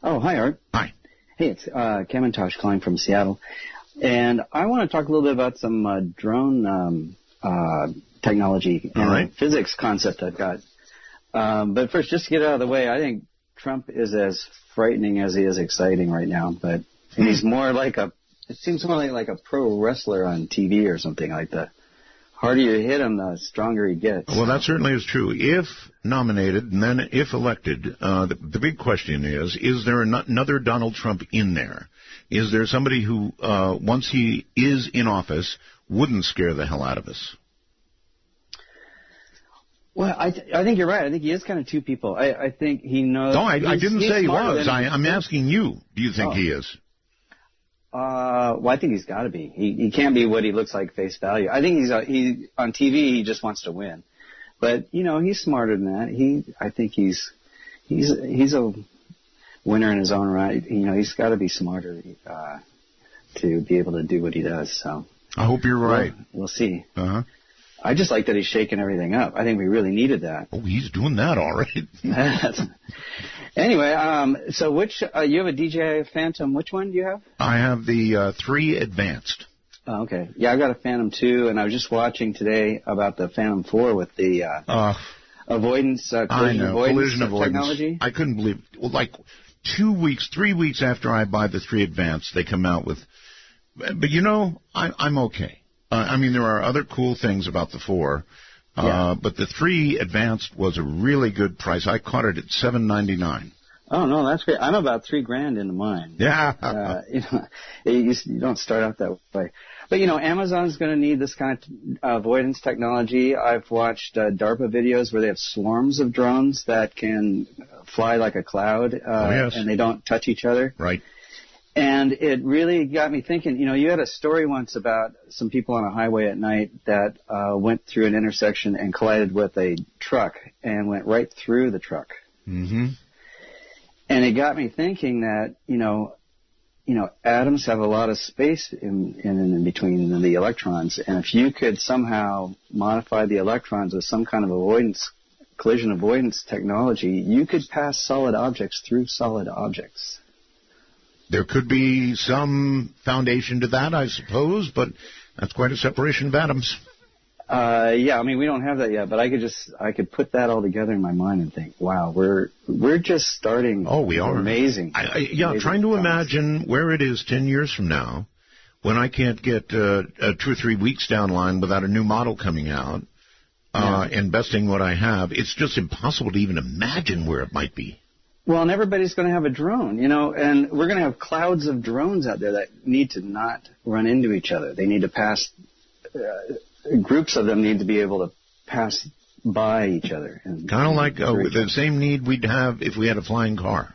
Oh, hi, Art. Hi. Hey, it's Kamantosh calling from Seattle. And I want to talk a little bit about some drone technology and physics concept I've got. But first, just to get out of the way, I think Trump is as frightening as he is exciting right now. But and he's more like it seems more like a pro wrestler on TV or something. Like the harder you hit him, the stronger he gets. Well, that certainly is true. If nominated and then if elected, the big question is there another Donald Trump in there? Is there somebody who, once he is in office, wouldn't scare the hell out of us? Well, I think you're right. I think he is kind of two people. I think he knows. No, I didn't say he was. I'm asking you. Do you think he is? Well, I think he's got to be. He can't be what he looks like face value. I think he on TV. He just wants to win, but he's smarter than that. I think he's a winner in his own right. He's got to be smarter to be able to do what he does. So I hope you're right. We'll see. Uh-huh. I just like that he's shaking everything up. I think we really needed that. Oh, he's doing that all right. Anyway, so which you have a DJI Phantom? Which one do you have? I have the 3 Advanced. Oh, okay. Yeah, I've got a Phantom 2, and I was just watching today about the Phantom 4 with the collision avoidance technology. I couldn't believe it. Well, like 3 weeks after I buy the 3 Advanced, they come out with. But I'm okay. I mean, there are other cool things about the 4, but the 3 Advanced was a really good price. I caught it at $7.99. Oh no, that's great. I'm about $3,000 into mine. Yeah, you don't start out that way. But Amazon's going to need this kind of avoidance technology. I've watched DARPA videos where they have swarms of drones that can fly like a cloud, and they don't touch each other. Right. And it really got me thinking, you had a story once about some people on a highway at night that went through an intersection and collided with a truck and went right through the truck. Mm-hmm. And it got me thinking that, atoms have a lot of space in between the electrons. And if you could somehow modify the electrons with some kind of collision avoidance technology, you could pass solid objects through solid objects. There could be some foundation to that, I suppose, but that's quite a separation of atoms. Yeah, I mean, we don't have that yet, but I could put that all together in my mind and think, wow, we're just starting. Oh, we are. Amazing. Trying to imagine where it is 10 years from now when I can't get 2 or 3 weeks down the line without a new model coming out, investing what I have. It's just impossible to even imagine where it might be. Well, and everybody's going to have a drone, and we're going to have clouds of drones out there that need to not run into each other. They need to pass, groups of them need to be able to pass by each other. Kind of like the same need we'd have if we had a flying car.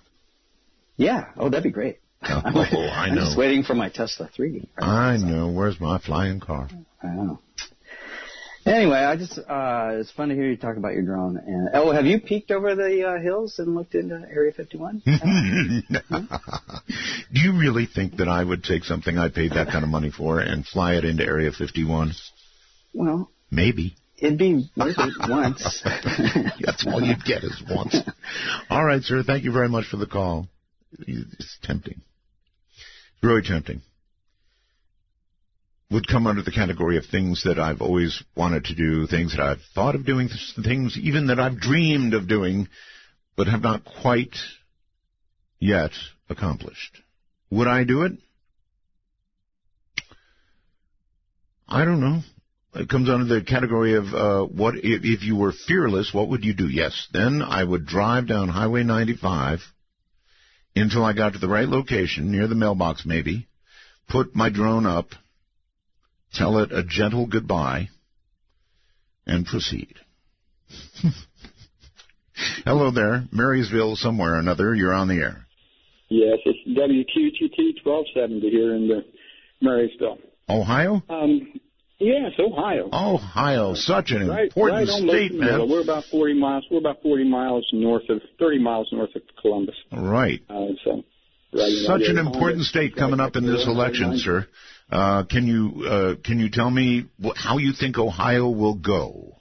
Yeah. Oh, that'd be great. I know. I'm just waiting for my Tesla 3. I know. Where's my flying car? I know. Anyway, it's fun to hear you talk about your drone. And have you peeked over the hills and looked into Area 51? Do you really think that I would take something I paid that kind of money for and fly it into Area 51? Well, maybe. It'd be worth it once. That's all you'd get is once. All right, sir. Thank you very much for the call. It's tempting. Really tempting. Would come under the category of things that I've always wanted to do, things that I've thought of doing, things even that I've dreamed of doing, but have not quite yet accomplished. Would I do it? I don't know. It comes under the category of what if you were fearless, what would you do? Yes, then I would drive down Highway 95 until I got to the right location, near the mailbox maybe, put my drone up, tell it a gentle goodbye, and proceed. Hello there. Marysville somewhere or another. You're on the air. Yes, it's WQTT 1270 here in Marysville. Ohio? Yes, Ohio. Ohio, such an important state, man. We're about 30 miles north of Columbus. Right. Such an important state coming up in this election, sir. Can you tell me how you think Ohio will go?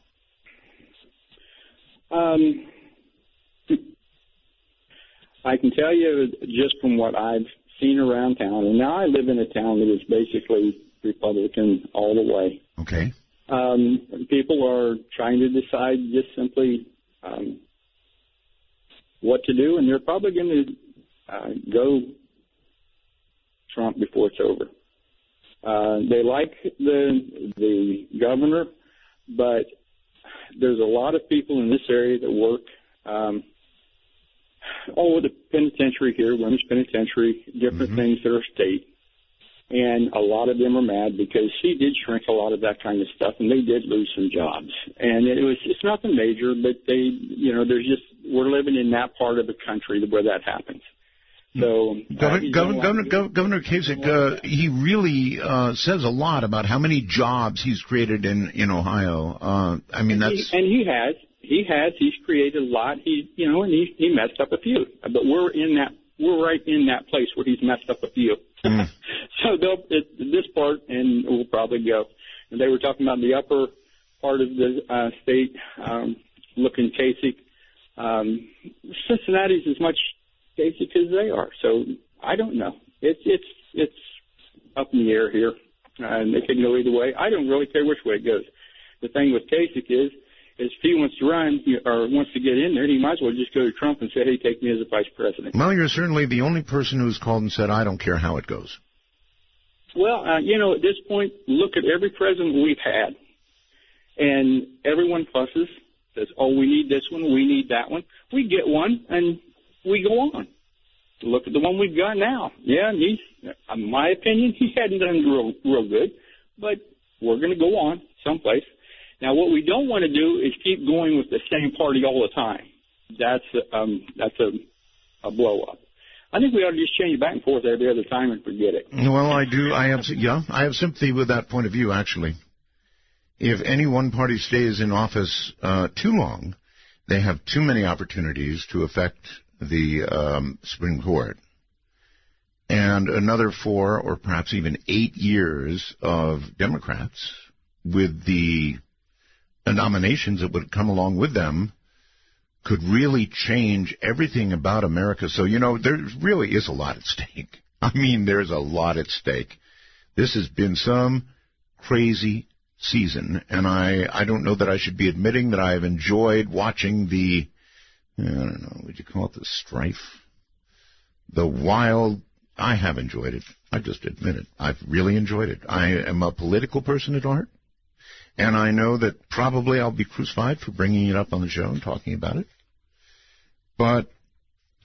I can tell you just from what I've seen around town, and now I live in a town that is basically Republican all the way. Okay. People are trying to decide just simply what to do, and they're probably going to go Trump before it's over. They like the governor, but there's a lot of people in this area that work all over the penitentiary here, women's penitentiary, different things that are state. And a lot of them are mad because he did shrink a lot of that kind of stuff, and they did lose some jobs. And it's nothing major, but we're living in that part of the country where that happens. So Governor Kasich, he really says a lot about how many jobs he's created in Ohio. He's created a lot. He messed up a few, but we're right in that place where he's messed up a few. So this part, and we'll probably go. And they were talking about the upper part of the state, looking Kasich. Cincinnati's as much Kasich as they are. So I don't know. It's up in the air here, and it can go either way. I don't really care which way it goes. The thing with Kasich is if he wants to run or wants to get in there, he might as well just go to Trump and say, hey, take me as a vice president. Well, you're certainly the only person who's called and said, I don't care how it goes. Well, at this point, look at every president we've had, and everyone fusses, says, oh, we need this one, we need that one. We get one, and we go on. Look at the one we've got now. Yeah, in my opinion, he hadn't done real good, but we're going to go on someplace. Now, what we don't want to do is keep going with the same party all the time. That's a blow up. I think we ought to just change back and forth every other time and forget it. Well, I do. I have sympathy with that point of view, actually. If any one party stays in office too long, they have too many opportunities to affect the Supreme Court. And another 4 or perhaps even 8 years of Democrats with the nominations that would come along with them could really change everything about America. So, there really is a lot at stake. I mean, there's a lot at stake. This has been some crazy season, and I don't know that I should be admitting that I have enjoyed watching the, I don't know, would you call it the strife? The wild, I have enjoyed it. I just admit it. I've really enjoyed it. I am a political person at heart, and I know that probably I'll be crucified for bringing it up on the show and talking about it. But,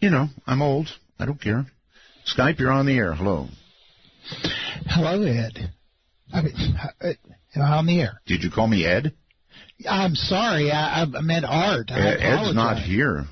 I'm old. I don't care. Skype, you're on the air. Hello. Hello, Ed. Am I on the air? Did you call me Ed? I'm sorry. I meant Art. Ed's not here.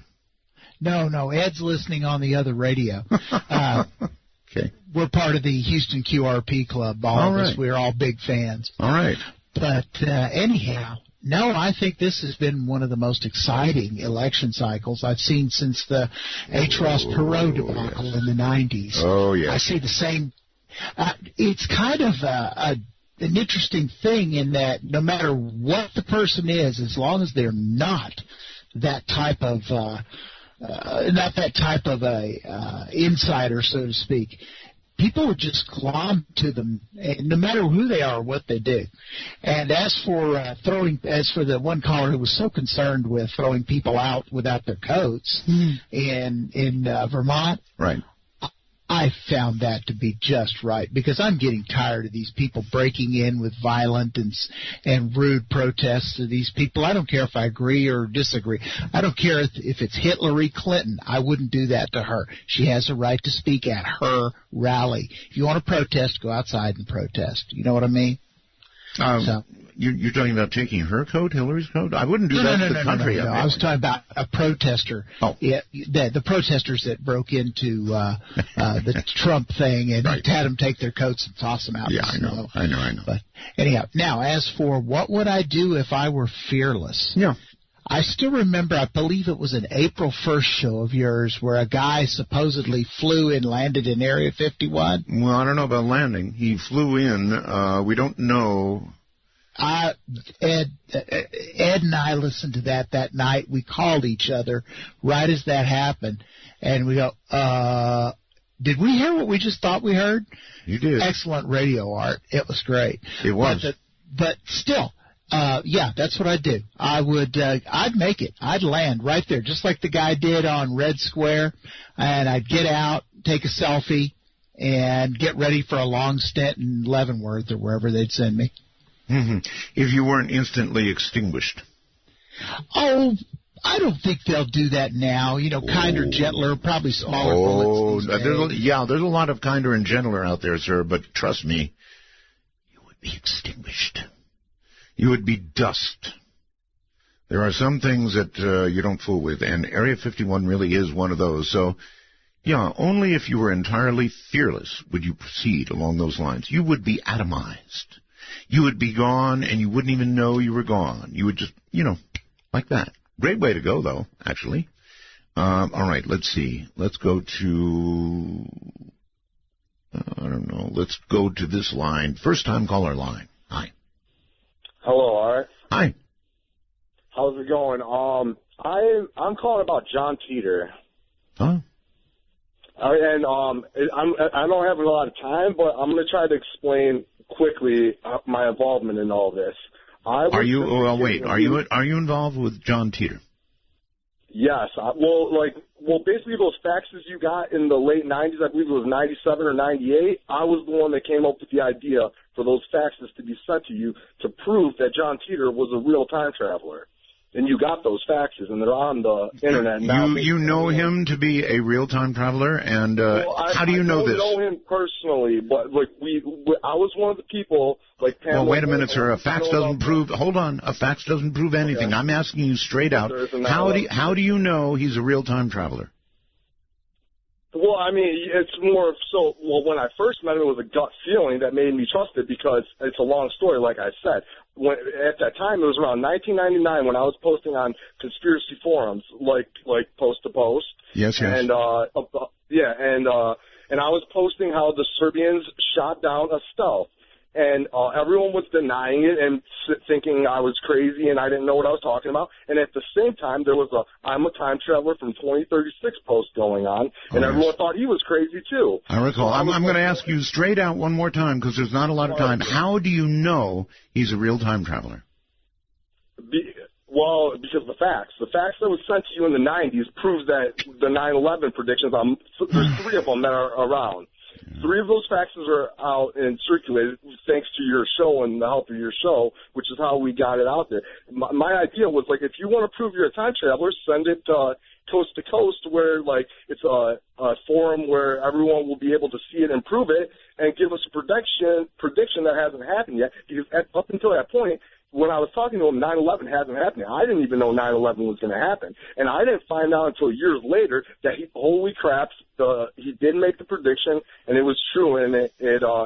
No. Ed's listening on the other radio. Okay. We're part of the Houston QRP Club. All of us. We're all big fans. All right. But anyhow, no, I think this has been one of the most exciting election cycles I've seen since the H. Ross Perot debacle in the 90s. Oh, yes. I see the same. It's kind of an interesting thing in that no matter what the person is, as long as they're not that type of insider, so to speak, people would just glom to them, no matter who they are or what they do. And as for the one caller who was so concerned with throwing people out without their coats in Vermont, right? I found that to be just right, because I'm getting tired of these people breaking in with violent and rude protests to these people. I don't care if I agree or disagree. I don't care if it's Hillary Clinton. I wouldn't do that to her. She has a right to speak at her rally. If you want to protest, go outside and protest. You know what I mean? You're talking about taking her coat, Hillary's coat? I wouldn't do that to the country. No. I was talking about a protester. Oh. Yeah, the protesters that broke into the Trump thing and had them take their coats and toss them out. Yeah, I know. But anyhow, now, as for what would I do if I were fearless? Yeah. I still remember, I believe it was an April 1st show of yours where a guy supposedly flew and landed in Area 51. Well, I don't know about landing. He flew in. We don't know. Ed and I listened to that night. We called each other right as that happened, and we go, did we hear what we just thought we heard? You did. Excellent radio, Art. It was great. It was. But still, yeah, that's what I'd do. I'd make it. I'd land right there, just like the guy did on Red Square, and I'd get out, take a selfie, and get ready for a long stint in Leavenworth or wherever they'd send me. Mm-hmm. If you weren't instantly extinguished. Oh, I don't think they'll do that now. You know, kinder, gentler, probably smaller bullets. There's a lot of kinder and gentler out there, sir, but trust me, you would be extinguished. You would be dust. There are some things that you don't fool with, and Area 51 really is one of those. So, yeah, only if you were entirely fearless would you proceed along those lines. You would be atomized. You would be gone, and you wouldn't even know you were gone. You would just, like that. Great way to go, though, actually. All right, let's see. Let's go to, I don't know, let's go to this line. First-time caller line. Hi. Hello, Art. Hi. How's it going? I'm calling about John Teeter. Huh? And I don't have a lot of time, but I'm going to try to explain quickly my involvement in all this. Are you involved with John Teeter? Yes. Basically those faxes you got in the late 90s, I believe it was 97 or 98, I was the one that came up with the idea for those faxes to be sent to you to prove that John Teeter was a real time traveler. And you got those faxes, and they're on the internet now. You know him to be a real-time traveler, and how do you know this? I don't know him personally, but I was one of the people. Well, wait a minute, sir. A fax doesn't prove. Hold on. A fax doesn't prove anything. Okay. I'm asking you straight out. How do you know he's a real-time traveler? Well, I mean, it's more so. Well, when I first met him, it was a gut feeling that made me trust it because it's a long story, like I said. At that time, it was around 1999 when I was posting on conspiracy forums, like Post to Post. Yes. And and I was posting how the Serbians shot down a stealth, and everyone was denying it and thinking I was crazy and I didn't know what I was talking about. And at the same time, there was a "I'm a time traveler from 2036" post going on, and everyone thought he was crazy too. I recall. I'm going to ask you straight out one more time because there's not a lot of time. How do you know he's a real time traveler? Well, because the facts that was sent to you in the 90s proves that the 9/11 predictions. There's 3 of them that are around. 3 of those faxes are out and circulated thanks to your show and the help of your show, which is how we got it out there. My idea was, if you want to prove you're a time traveler, send it coast to coast where, it's a forum where everyone will be able to see it and prove it and give us a prediction that hasn't happened yet. Because up until that point, when I was talking to him, 9/11 hasn't happened. I didn't even know 9/11 was going to happen. And I didn't find out until years later that holy crap, he did make the prediction, and it was true, and it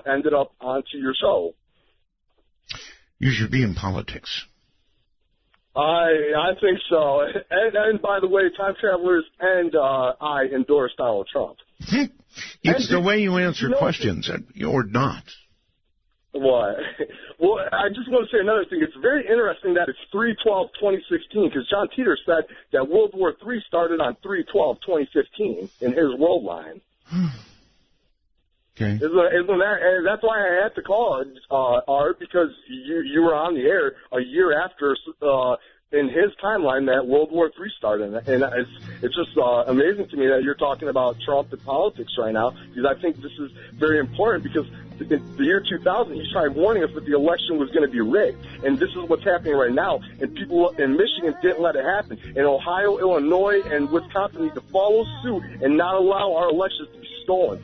ended up onto your show. You should be in politics. I think so. And by the way, time travelers and I endorse Donald Trump. It's the way you answer questions, or not. What? Well, I just want to say another thing. It's very interesting that it's 3/12/2016 because John Teeter said that World War III started on 3/12/2015 in his world line. Okay. Isn't that? And that's why I had to call Art, because you were on the air a year after in his timeline that World War III started, and it's just amazing to me that you're talking about Trump and politics right now, because I think this is very important, because in the year 2000 he tried warning us that the election was going to be rigged, and this is what's happening right now, and people in Michigan didn't let it happen, and Ohio, Illinois, and Wisconsin need to follow suit and not allow our elections to be stolen.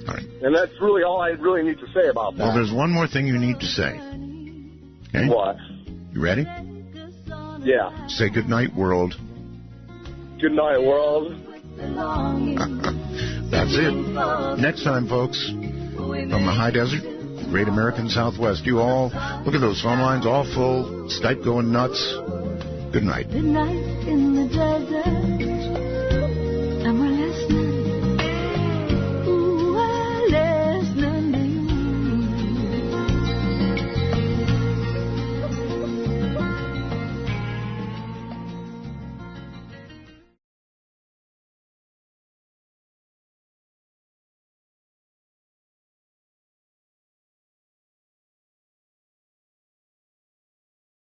All right. And that's really all I really need to say about that. Well, there's one more thing you need to say. Okay? What? You ready? Yeah. Say good night, world. Good night, world. That's it. Next time, folks, from the high desert, Great American Southwest. You all, look at those phone lines, all full, Skype going nuts. Good night. Good night in the desert.